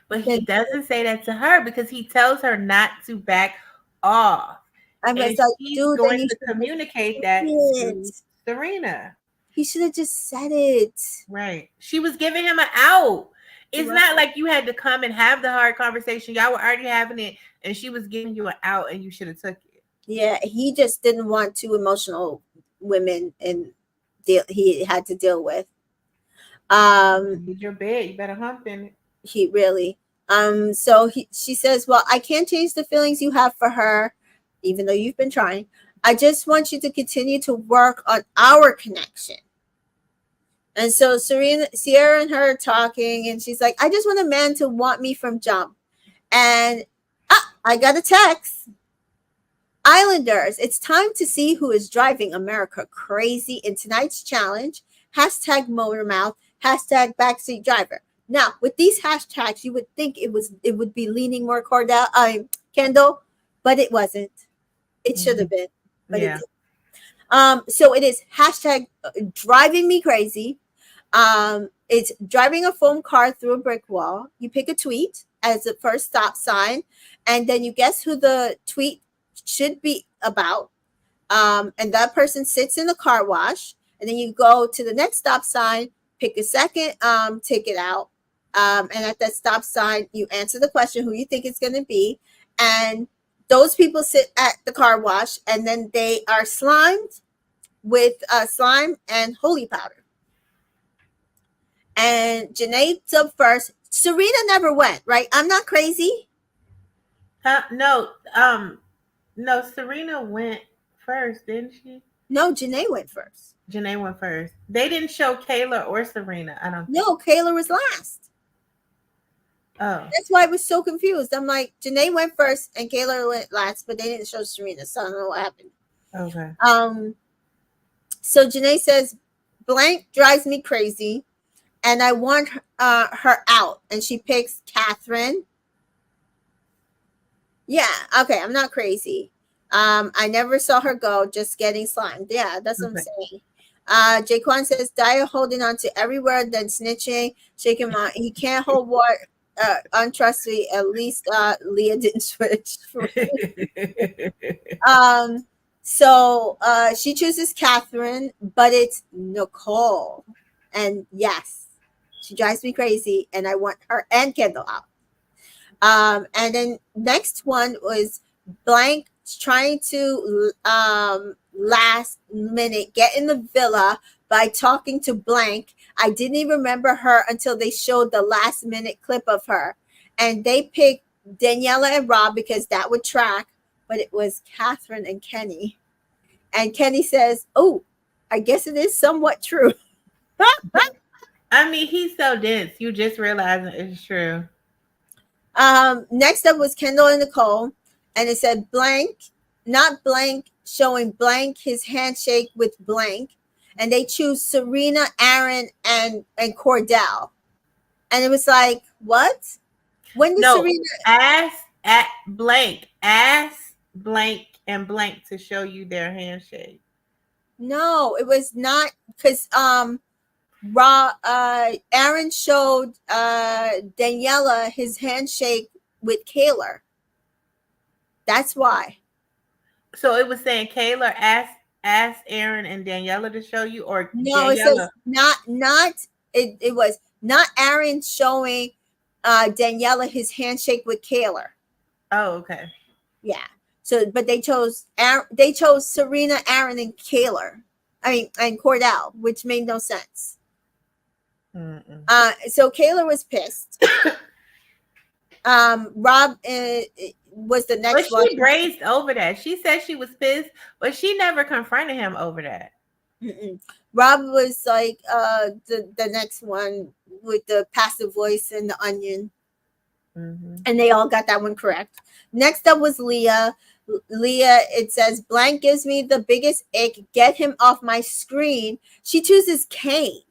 But he doesn't say that to her because he tells her not to back off. And he's going to communicate that to Serena. He should have just said it. Right. She was giving him an out. It's not like you had to come and have the hard conversation. Y'all were already having it, and she was giving you an out, and you should have took it. Yeah, he just didn't want two emotional women and he had to deal with. Need your bed. You better hump in it. He really. So she says, well, I can't change the feelings you have for her, even though you've been trying. I just want you to continue to work on our connection. And so Sierra and her are talking, and she's like, I just want a man to want me from jump. And I got a text. Islanders, it's time to see who is driving America crazy in tonight's challenge. Hashtag motor mouth, hashtag backseat driver. Now, with these hashtags, you would think it would be leaning more Kendall, but it wasn't. It should have been, but it didn't. So it is hashtag driving me crazy. It's driving a foam car through a brick wall. You pick a tweet as the first stop sign, and then you guess who the tweet should be about. And that person sits in the car wash, and then you go to the next stop sign, pick a second ticket out. And at that stop sign, you answer the question who you think it's going to be. And those people sit at the car wash, and then they are slimed with slime and holy powder. And Janae's up first. Serena never went, right? I'm not crazy. No, Serena went first, didn't she? No, Janae went first. Janae went first. They didn't show Kaylor or Serena. I don't think. No, Kaylor was last. Oh. That's why I was so confused. I'm like, Janae went first and Kaylor went last, but they didn't show Serena, so I don't know what happened. Okay. So Janae says, blank drives me crazy, and I want her out. And she picks Catherine. Yeah, okay, I'm not crazy. I never saw her go, just getting slimed. Yeah, that's what I'm saying. Jaquan says, Dia holding on to every word, then snitching, shaking my. He can't hold what untrustworthy. At least Leah didn't switch. So she chooses Catherine, but it's Nicole. And yes, she drives me crazy, and I want her and Kendall out. And then next one was blank trying to last minute get in the villa by talking to blank. I didn't even remember her until they showed the last minute clip of her, and they picked Daniela and Rob because that would track, but it was Catherine and Kenny. And Kenny says, oh, I guess it is somewhat true. I mean, he's so dense. You just realize it's true. Next up was Kendall and Nicole, and it said blank, not blank, showing blank his handshake with blank, and they choose Serena, Aaron, and Cordell, and it was like, what? When did Serena ask blank and blank to show you their handshake? No, it was not, because Aaron showed Daniela his handshake with Kaylor. That's why. So it was saying Kaylor asked Aaron and Daniela to show you, or no? Daniela? It says not. It was not Aaron showing Daniela his handshake with Kaylor. Oh, okay. Yeah. So, but they chose Serena, Aaron, and Kaylor. I mean, and Cordell, which made no sense. Mm-mm. So Kaylor was pissed. Rob was the But next one. she brazed over that. She said she was pissed, but she never confronted him over that. Mm-mm. Rob was like the next one with the passive voice and the onion. Mm-hmm. And they all got that one correct. Next up was Leah. Leah, it says, blank gives me the biggest ick. Get him off my screen. She chooses Kane.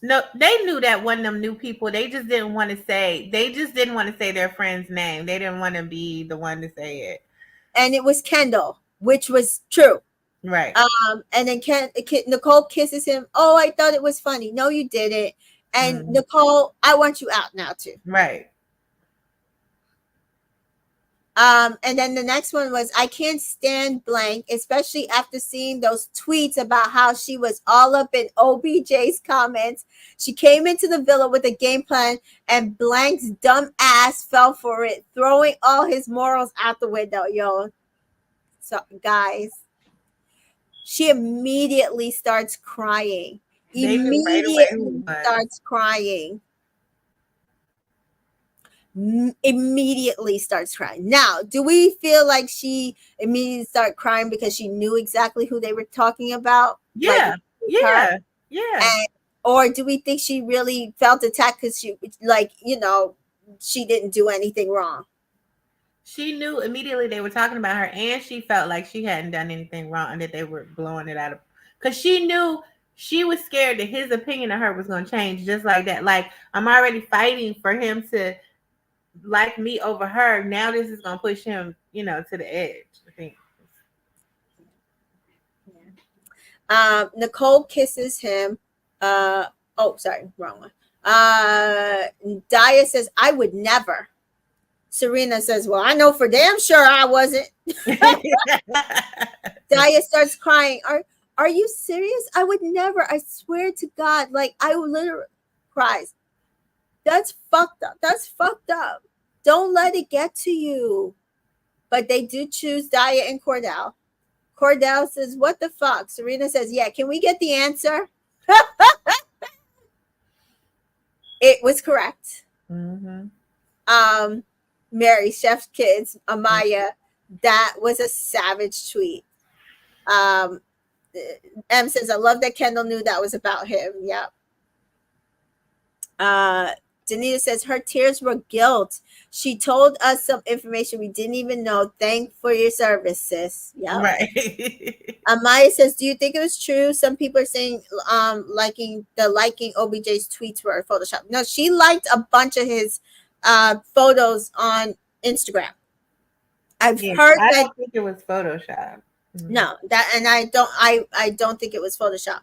No, they knew that one of them new people. They just didn't want to say. They just didn't want to say their friend's name. They didn't want to be the one to say it. And it was Kendall, which was true. Right. And then Nicole kisses him. Oh, I thought it was funny. No, you didn't. And Nicole, I want you out now too. Right. And then the next one was, I can't stand blank, especially after seeing those tweets about how she was all up in OBJ's comments. She came into the villa with a game plan, and blank's dumb ass fell for it, throwing all his morals out the window, yo. So, guys, she immediately starts crying. They knew right away who it was. Starts crying. Immediately starts crying. Now, do we feel like she immediately started crying because she knew exactly who they were talking about? Yeah, like, yeah. Or do we think she really felt attacked because she, like, you know, she didn't do anything wrong? She knew immediately they were talking about her, and she felt like she hadn't done anything wrong and that they were blowing it out of, because she knew she was scared that his opinion of her was going to change just like that. Like, I'm already fighting for him to like me over her. Now this is going to push him, you know, to the edge, I think. Nicole kisses him. Oh, sorry, wrong one. Daya says, I would never. Serena says, well, I know for damn sure I wasn't. Daya starts crying. Are you serious? I would never. I swear to God. Like, I literally cries. That's fucked up. That's fucked up. Don't let it get to you. But they do choose Daya and Cordell. Cordell says, what the fuck? Serena says, yeah, can we get the answer? It was correct. Mm-hmm. Mary, Chef's Kids, Amaya, that was a savage tweet. M says, I love that Kendall knew that was about him. Yep. Danita says, her tears were guilt. She told us some information we didn't even know. Thank for your service, sis. Yep. Right. Amaya says, do you think it was true? Some people are saying liking OBJ's tweets were Photoshop. No, she liked a bunch of his photos on Instagram. I've heard I that. don't think it was Photoshop. No, that, and I don't think it was Photoshop.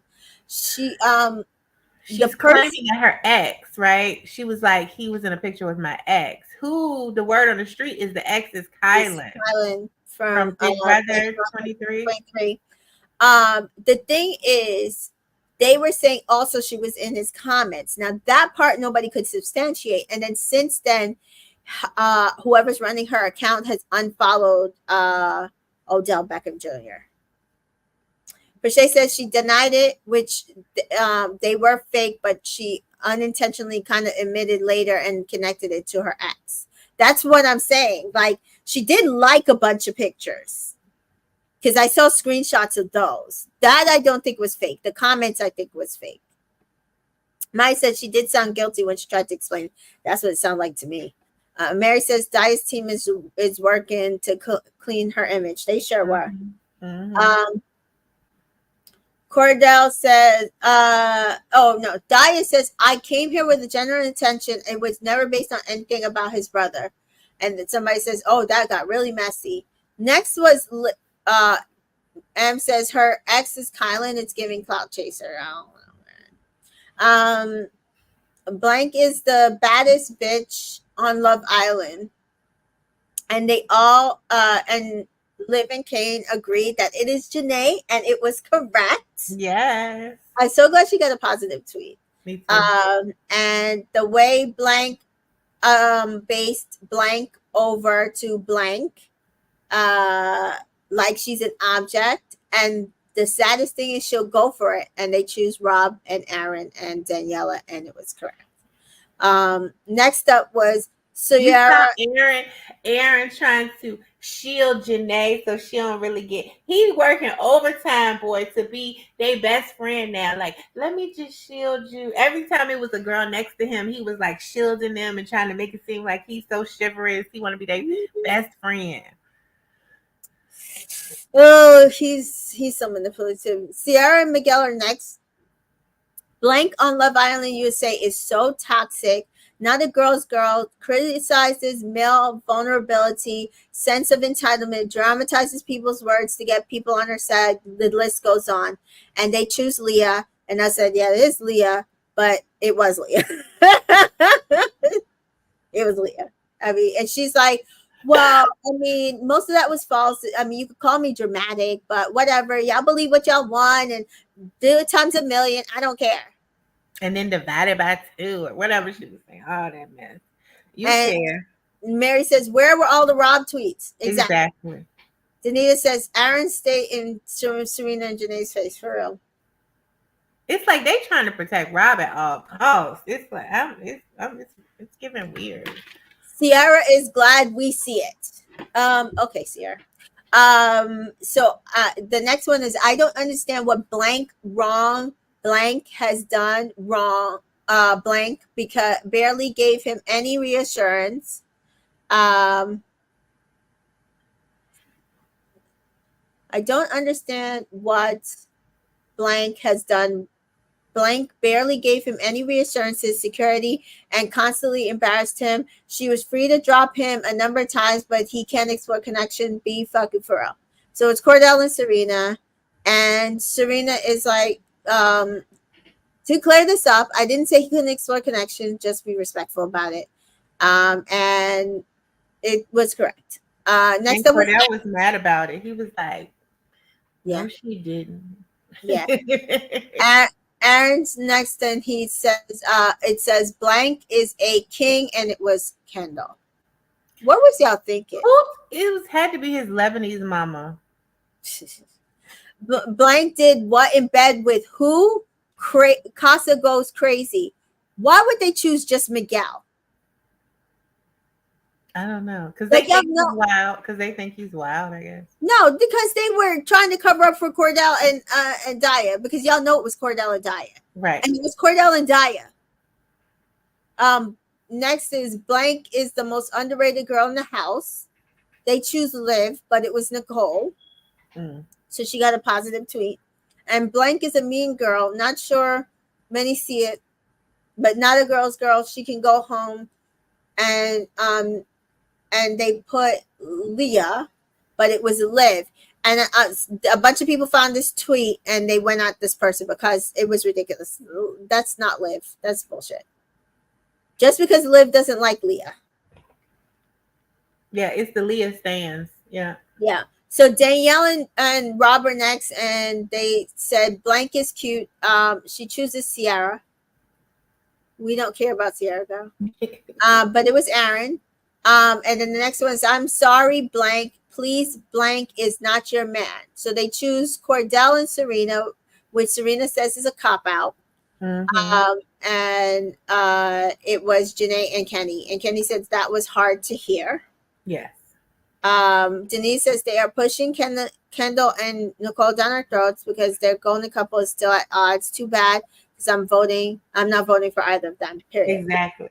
She's claiming at her ex, right? She was like, he was in a picture with my ex. Who, the word on the street is the ex is Kylan. Kylan from Big Brother 23. The thing is, they were saying also she was in his comments. Now, that part nobody could substantiate. And then since then, whoever's running her account has unfollowed Odell Beckham Jr. Pache says she denied it, which they were fake, but she unintentionally kind of admitted later and connected it to her ex. That's what I'm saying. Like, she did like a bunch of pictures because I saw screenshots of those. That I don't think was fake. The comments I think was fake. Mai said she did sound guilty when she tried to explain. That's what it sounded like to me. Mary says Dia's team is working to clean her image. They sure were. Mm-hmm. Cordell says, Daya says, I came here with a general intention. It was never based on anything about his brother. And then somebody says, oh, that got really messy. Next was, M says her ex is Kylan. It's giving clout chaser. I don't know, man. Blank is the baddest bitch on Love Island. And they all, and Liv and Kane agreed that it is Janae, and it was correct. Yes. I'm so glad she got a positive tweet. Me too. And the way blank based blank over to blank, like she's an object, and The saddest thing is she'll go for it, and they choose Rob and Aaron and Daniela, and it was correct. Next up was You Sierra. saw Aaron trying to shield Janae so she don't really get. He's working overtime, boy, to be their best friend now. Like, let me just shield you. Every time it was a girl next to him, he was like shielding them and trying to make it seem like he's so chivalrous. He want to be their best friend. Oh, he's so manipulative. Sierra and Miguel are next. Blank on Love Island USA is so toxic. Not a girl's girl. Criticizes male vulnerability, sense of entitlement, dramatizes people's words to get people on her side. The list goes on. And they choose Leah. And I said, yeah, it is Leah, but it was Leah. It was Leah. I mean, and she's like, well, I mean, most of that was false. I mean, you could call me dramatic, but whatever. Y'all believe what y'all want and do it times a million. I don't care. And then divided by 2 or whatever she was saying. All that mess. You And care. Mary says, where were all the Rob tweets? Exactly. Danita says, Aaron stay in Serena and Janae's face, for real. It's like they trying to protect Rob at all costs. It's like it's giving weird. Sierra is glad we see it. Okay, Sierra. So the next one is, I don't understand what blank has done wrong. Blank because barely gave him any reassurance. I don't understand what blank has done. Blank barely gave him any reassurances, security, and constantly embarrassed him. She was free to drop him a number of times, but he can't explore connection. Be fucking for real. So it's Cordell and Serena. And Serena is like, to clear this up, I didn't say he couldn't explore connection, just be respectful about it. And it was correct. Next up, Cordell was mad about it. He was like, yeah, no, she didn't. yeah. Aaron's next, and he says, it says blank is a king, and it was Kendall. What was y'all thinking? Had to be his Lebanese mama. Blank did what in bed with who? Casa goes crazy. Why would they choose just Miguel? I don't know, because they think he's wild. Because they think he's wild, I guess. No, because they were trying to cover up for Cordell and Daya, because y'all know it was Cordell and Daya, right? And it was Cordell and Daya. Next is blank is the most underrated girl in the house. They choose Liv, but it was Nicole, so she got a positive tweet. And blank is a mean girl. Not sure many see it, but not a girl's girl. She can go home, and they put Leah, but it was Liv. And a bunch of people found this tweet and they went at this person because it was ridiculous. That's not Liv. That's bullshit. Just because Liv doesn't like Leah. Yeah, it's the Leah stands. Yeah. Yeah. So Danielle and Rob are next, and they said blank is cute. She chooses Sierra. We don't care about Sierra, though. But it was Aaron. And then the next one is, I'm sorry, blank. Please, blank is not your man. So they choose Cordell and Serena, which Serena says is a cop-out. Mm-hmm. And it was Janae and Kenny. And Kenny says that was hard to hear. Yes. Denise says they are pushing Kendall and Nicole down our throats because their golden couple is still at odds. Too bad, because I'm not voting for either of them, period. Exactly.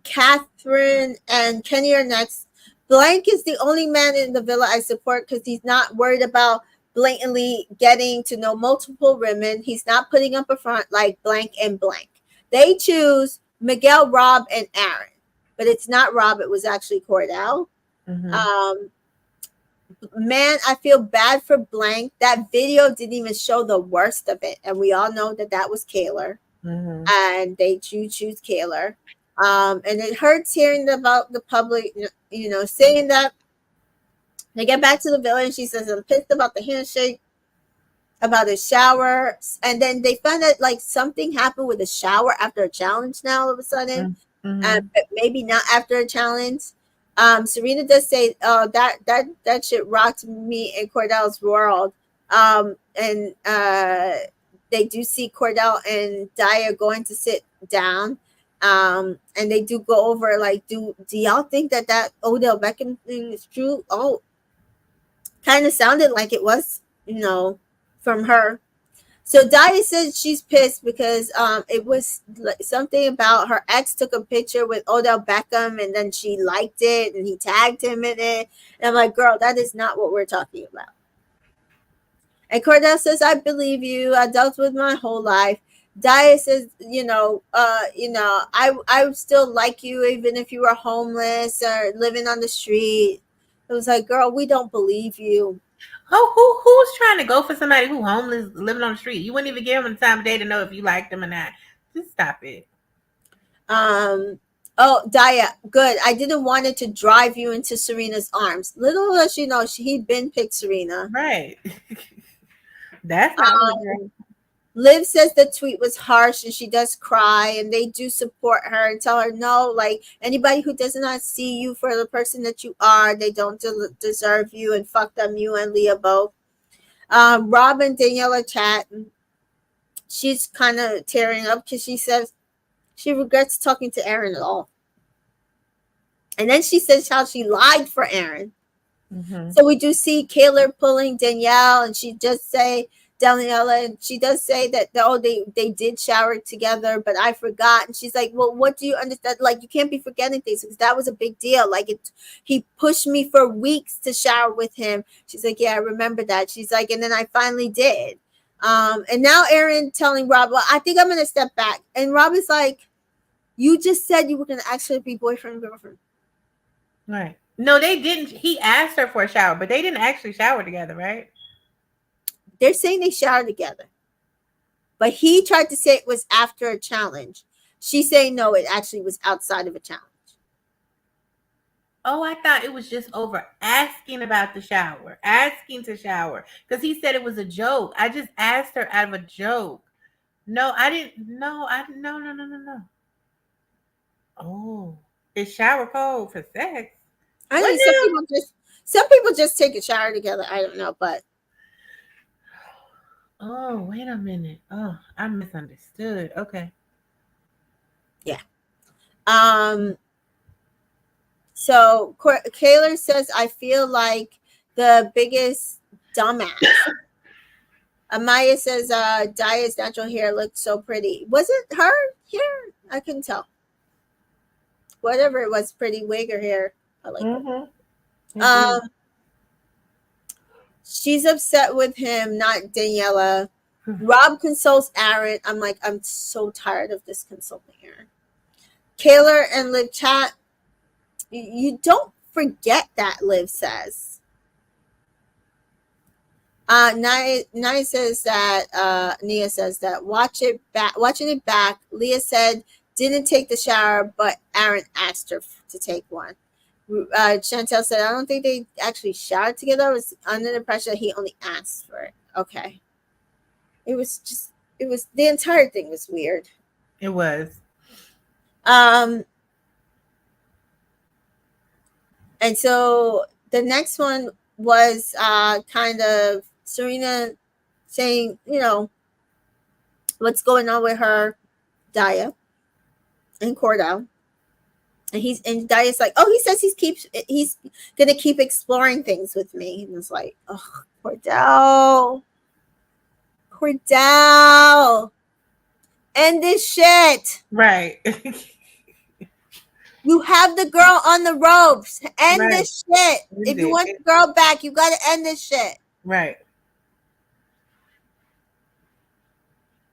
Catherine and Kenny are next. Blank is the only man in the villa I support because he's not worried about blatantly getting to know multiple women. He's not putting up a front like blank and blank. They choose Miguel, Rob, and Aaron, but it's not Rob. It was actually Cordell. Mm-hmm. Man, I feel bad for blank. That video didn't even show the worst of it, and we all know that was Kaylor. Mm-hmm. And they choose Kaylor. And it hurts hearing about the public, saying that. They get back to the villa and she says, I'm pissed about the handshake, about the shower. And then they find out like something happened with the shower after a challenge now all of a sudden. Mm-hmm. But maybe not after a challenge. Serena does say, that shit rocked me and Cordell's world. And they do see Cordell and Daya going to sit down. And they do go over like, do y'all think that Odell Beckham thing is true? Oh, kind of sounded like it was, from her. So Daya says she's pissed because it was like something about her ex took a picture with Odell Beckham and then she liked it and he tagged him in it. And I'm like, girl, that is not what we're talking about. And Cordell says, I believe you. I dealt with my whole life. Daya says, I would still like you even if you were homeless or living on the street. It was like, girl, we don't believe you. Who's trying to go for somebody who homeless living on the street? You wouldn't even give them the time of day to know if you liked them or not. Just stop it. Oh, Daya, good. I didn't want it to drive you into Serena's arms. Little does she know, he'd been picked Serena. Right. That's not what girl. Liv says the tweet was harsh and she does cry, and they do support her and tell her, no, like anybody who does not see you for the person that you are, they don't deserve you, and fuck them, you and Leah both. Rob and Danielle are chatting. She's kind of tearing up because she says she regrets talking to Aaron at all. And then she says how she lied for Aaron. Mm-hmm. So we do see Kaylor pulling Danielle, and she just say, Daniela, and she does say that they did shower together, but I forgot. And she's like, well, what do you understand? Like, you can't be forgetting things because that was a big deal. Like, he pushed me for weeks to shower with him. She's like, yeah, I remember that. She's like, and then I finally did. And now Aaron telling Rob, well, I think I'm gonna step back. And Rob is like, you just said you were gonna actually be boyfriend and girlfriend. Right. No, they didn't. He asked her for a shower, but they didn't actually shower together, right? They're saying they showered together. But he tried to say it was after a challenge. She's saying no, it actually was outside of a challenge. Oh, I thought it was just over asking about the shower, asking to shower. Because he said it was a joke. I just asked her out of a joke. No, I didn't. No. Oh, is shower code for sex? I mean, some people just take a shower together. I don't know, but oh, wait a minute. Oh, I misunderstood. Okay. Yeah. So Kaylor says, I feel like the biggest dumbass. Amaya says, Daya's natural hair looked so pretty. Was it her hair? I couldn't tell. Whatever it was, pretty wig or hair. I like it. She's upset with him, not Daniela. Rob consoles Aaron. I'm like, I'm so tired of this consoling Aaron. Kaylor and Liv chat. You don't forget that, Liv says. Nia says that watching it back, Leah said didn't take the shower, but Aaron asked her to take one. Chantel said, I don't think they actually showered together. I was under the impression that he only asked for it. Okay. It was the entire thing was weird. It was. And so the next one was kind of Serena saying, what's going on with her, Daya, and Cordell. And Daya's like, oh, he says he's gonna keep exploring things with me. And it's like, oh, Cordell, end this shit. Right. You have the girl on the ropes. End this shit. If you want the girl back, you gotta end this shit. Right.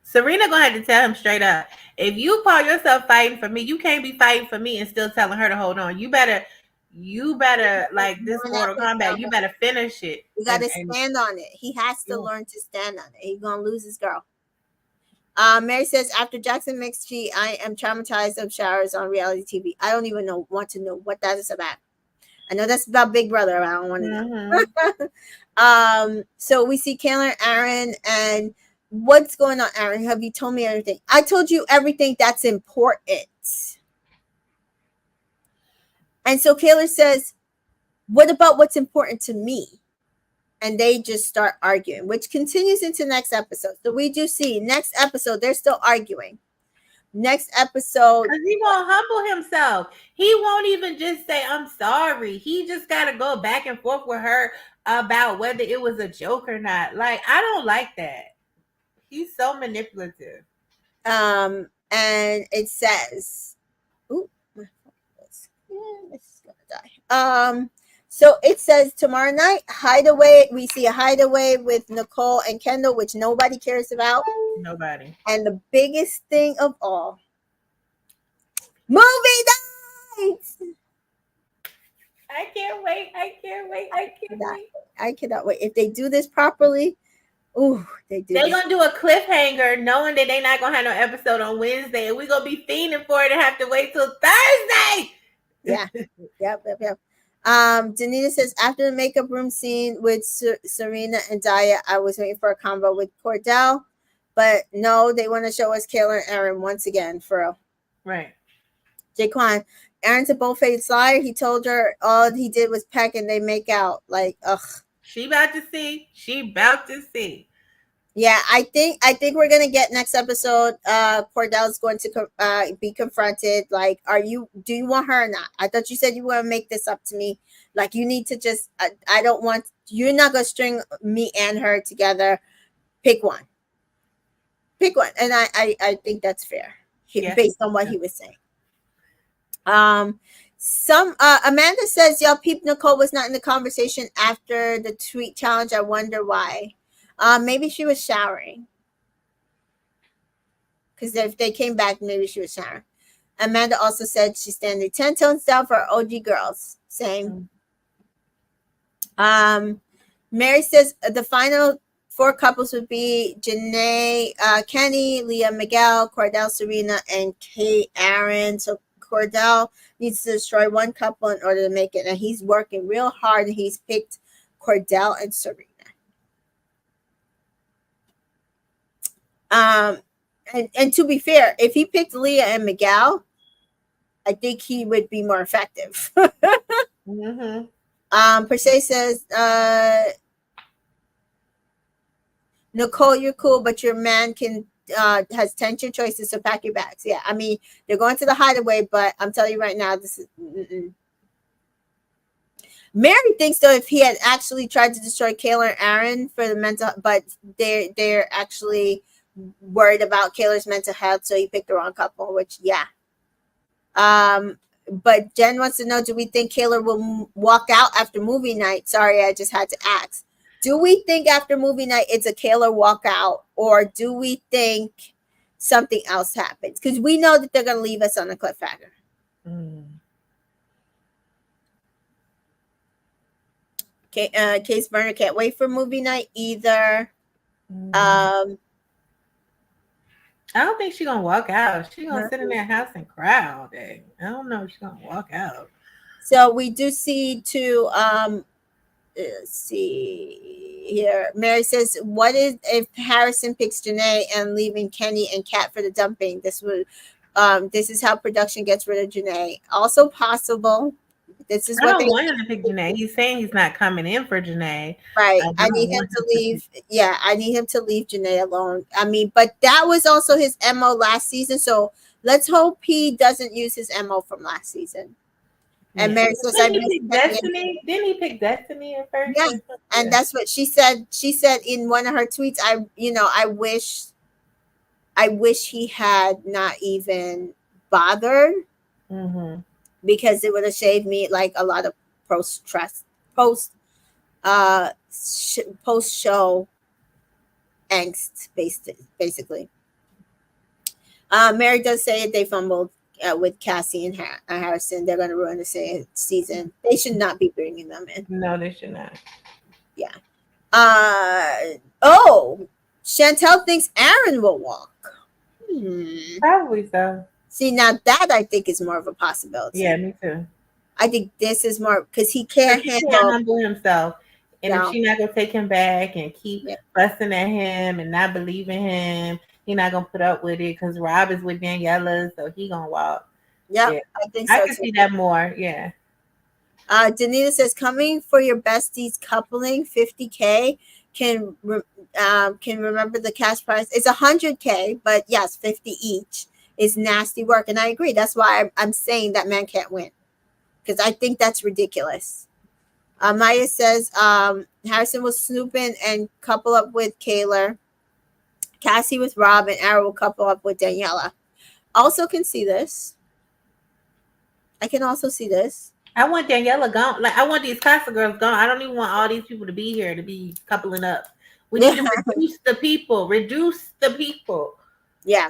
Serena gonna have to tell him straight up. If you call yourself fighting for me, you can't be fighting for me and still telling her to hold on. You better like this Mortal Kombat. You better finish it. You gotta stand on it. He has to learn to stand on it. He's gonna lose his girl. Mary says, after Jackson makes tea, I am traumatized of showers on reality TV. I don't even want to know what that is about. I know that's about Big Brother. I don't want to know. So we see Kaylor and Aaron, and what's going on, Aaron? Have you told me everything? I told you everything that's important. And so Kaylor says, what about what's important to me? and they just start arguing, which continues into next episode. So we do see next episode they're still arguing. Next episode, because he won't humble himself. He won't even just say, I'm sorry. He just got to go back and forth with her about whether it was a joke or not. Like, I don't like that. He's so manipulative. and it says, ooh, my phone is, this is gonna die. So it says tomorrow night, hideaway. We see a hideaway with Nicole and Kendall, which nobody cares about. Nobody. And the biggest thing of all, movie nights. I can't wait. I can't wait. I can't wait. I cannot wait. If they do this properly, ooh, they do. They're going to do a cliffhanger knowing that they're not going to have no episode on Wednesday. And we're going to be fiending for it and have to wait till Thursday. Yeah. Yep. Danita says, after the makeup room scene with Serena and Daya, I was waiting for a combo with Cordell. But no, they want to show us Kaylor and Aaron once again, for real. Right. Jaquan, Aaron's a bull-faced liar. He told her all he did was peck and they make out. Like, ugh. She about to see. Yeah, I think we're gonna get next episode. Cordell's going to be confronted. Like, do you want her or not? I thought you said you want to make this up to me. Like, you need to just. I don't want. You're not gonna string me and her together. Pick one. And I think that's fair, based on what he was saying. Amanda says, y'all peep Nicole was not in the conversation after the tweet challenge. I wonder why. Maybe she was showering. Because if they came back, maybe she was showering. Amanda also said she's standing 10 tones down for OG girls. Same. Mary says the final 4 couples would be Janae, Kenny, Leah, Miguel, Cordell, Serena, and Aaron. So Cordell needs to destroy one couple in order to make it. And he's working real hard, and he's picked Cordell and Serena. And to be fair, if he picked Leah and Miguel, I think he would be more effective. Per se says, Nicole, you're cool, but your man has 10 choices, so pack your bags. Yeah, I mean, they're going to the hideaway, but I'm telling you right now, this is. Mary thinks though if he had actually tried to destroy Kaylor and Aaron for the mental, but they're actually worried about Kaylor's mental health, so he picked the wrong couple. Which but Jen wants to know: do we think Kaylor will walk out after movie night? Sorry, I just had to ask. Do we think after movie night it's a Kaylor walkout, or do we think something else happens? Because we know that they're going to leave us on a cliffhanger. Case Burner can't wait for movie night either. I don't think she's going to walk out. She's going to sit in that house and cry all day. I don't know if she's going to walk out. So we do see to see here. Mary says, what if Harrison picks Janae and leaving Kenny and Kat for the dumping? This is how production gets rid of Janae. Also possible. This is I don't want him to pick Janae. He's saying he's not coming in for Janae. Right. I need him to leave. Yeah, I need him to leave Janae alone. I mean, but that was also his MO last season. So let's hope he doesn't use his MO from last season. And Mary says, Didn't he pick Destiny at first? Yeah, and that's what she said. She said in one of her tweets, I wish he had not even bothered, because it would have saved me like a lot of post show angst, basically. Mary does say they fumbled with Cassie and Harrison. They're going to ruin the season. They should not be bringing them in. No, they should not. Yeah. Chantel thinks Aaron will walk. Probably so. See, now that I think is more of a possibility. Yeah, me too. I think this is more because he can't humble himself. And if she's not going to take him back and keep fussing at him and not believing him, he's not going to put up with it because Rob is with Daniela, so he going to walk. Yep, yeah, I think so. I can see that more, yeah. Danita says, coming for your besties coupling 50K can remember the cash prize. It's 100K, but yes, 50 each is nasty work. And I agree. That's why I'm saying that man can't win, because I think that's ridiculous. Maya says, Harrison will snoop in and couple up with Kaylor. Cassie with Rob, and Aaron will couple up with Daniela. Also can see this. I can also see this. I want Daniela gone. Like I want these Casa girls gone. I don't even want all these people to be here to be coupling up. We need to reduce the people. Reduce the people. Yeah.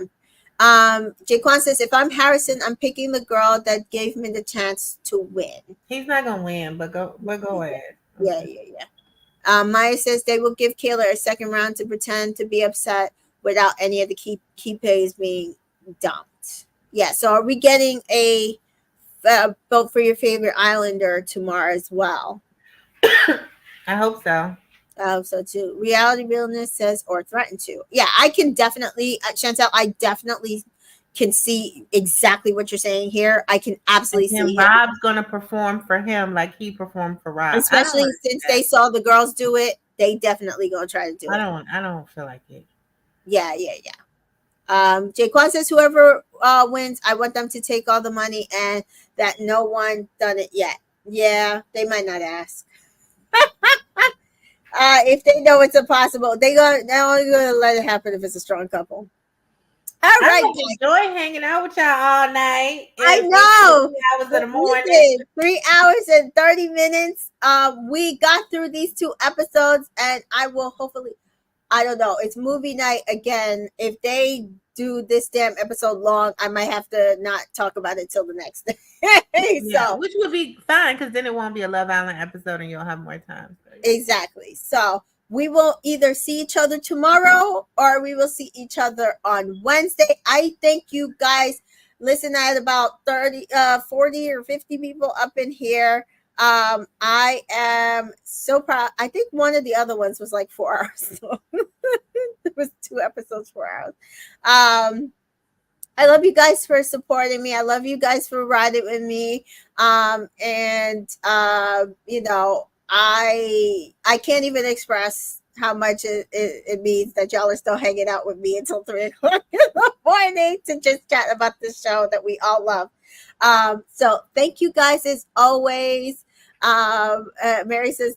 Jaquan says, if I'm Harrison, I'm picking the girl that gave me the chance to win. He's not gonna win, but go ahead. Yeah, yeah, yeah. Maya says they will give Kaylor a second round to pretend to be upset without any of the key plays being dumped. Yeah, so are we getting a vote for your favorite Islander tomorrow as well? I hope so. So too. Reality Realness says, or threaten to. Yeah, I can definitely, Chantel, I definitely can see exactly what you're saying here. I can absolutely And see then him. Rob's gonna perform for him like he performed for Rob. I don't Especially want to see since that. they saw the girls do it, they definitely gonna try to do it. I don't feel like it. Yeah, yeah, yeah. Jaquan says whoever wins, I want them to take all the money and that no one done it yet. Yeah, they might not ask. If they know it's impossible, they're only gonna let it happen if it's a strong couple. All I right, like enjoy hanging out with y'all all night. I And know. 3 hours of the morning. Listen, 3 hours and 30 minutes. We got through these 2 episodes, and I will hopefully. I don't know. It's movie night again. If they do this damn episode long, I might have to not talk about it till the next day. Yeah, So which would be fine because then it won't be a Love Island episode and you'll have more time. So, yeah. exactly. So we will either see each other tomorrow or we will see each other on Wednesday. I thank you guys. Listen, I had about 40 or 50 people up in here. I am so proud. I think one of the other ones was like 4 hours. So it was 2 episodes, 4 hours. I love you guys for supporting me. I love you guys for riding with me. And you know, I can't even express how much it means that y'all are still hanging out with me until 3 o'clock in the morning to just chat about the show that we all love. So thank you guys as always. Mary says,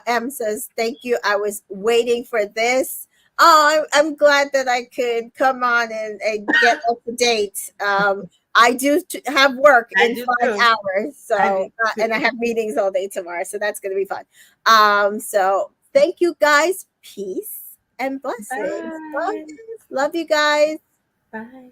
M says, thank you. I was waiting for this. Oh, I'm glad that I could come on and get up to date. I do have work I in do 5 hours, so and I have meetings all day tomorrow, so that's going to be fun. So thank you guys. Peace and blessings. Bye. Love you guys. Bye.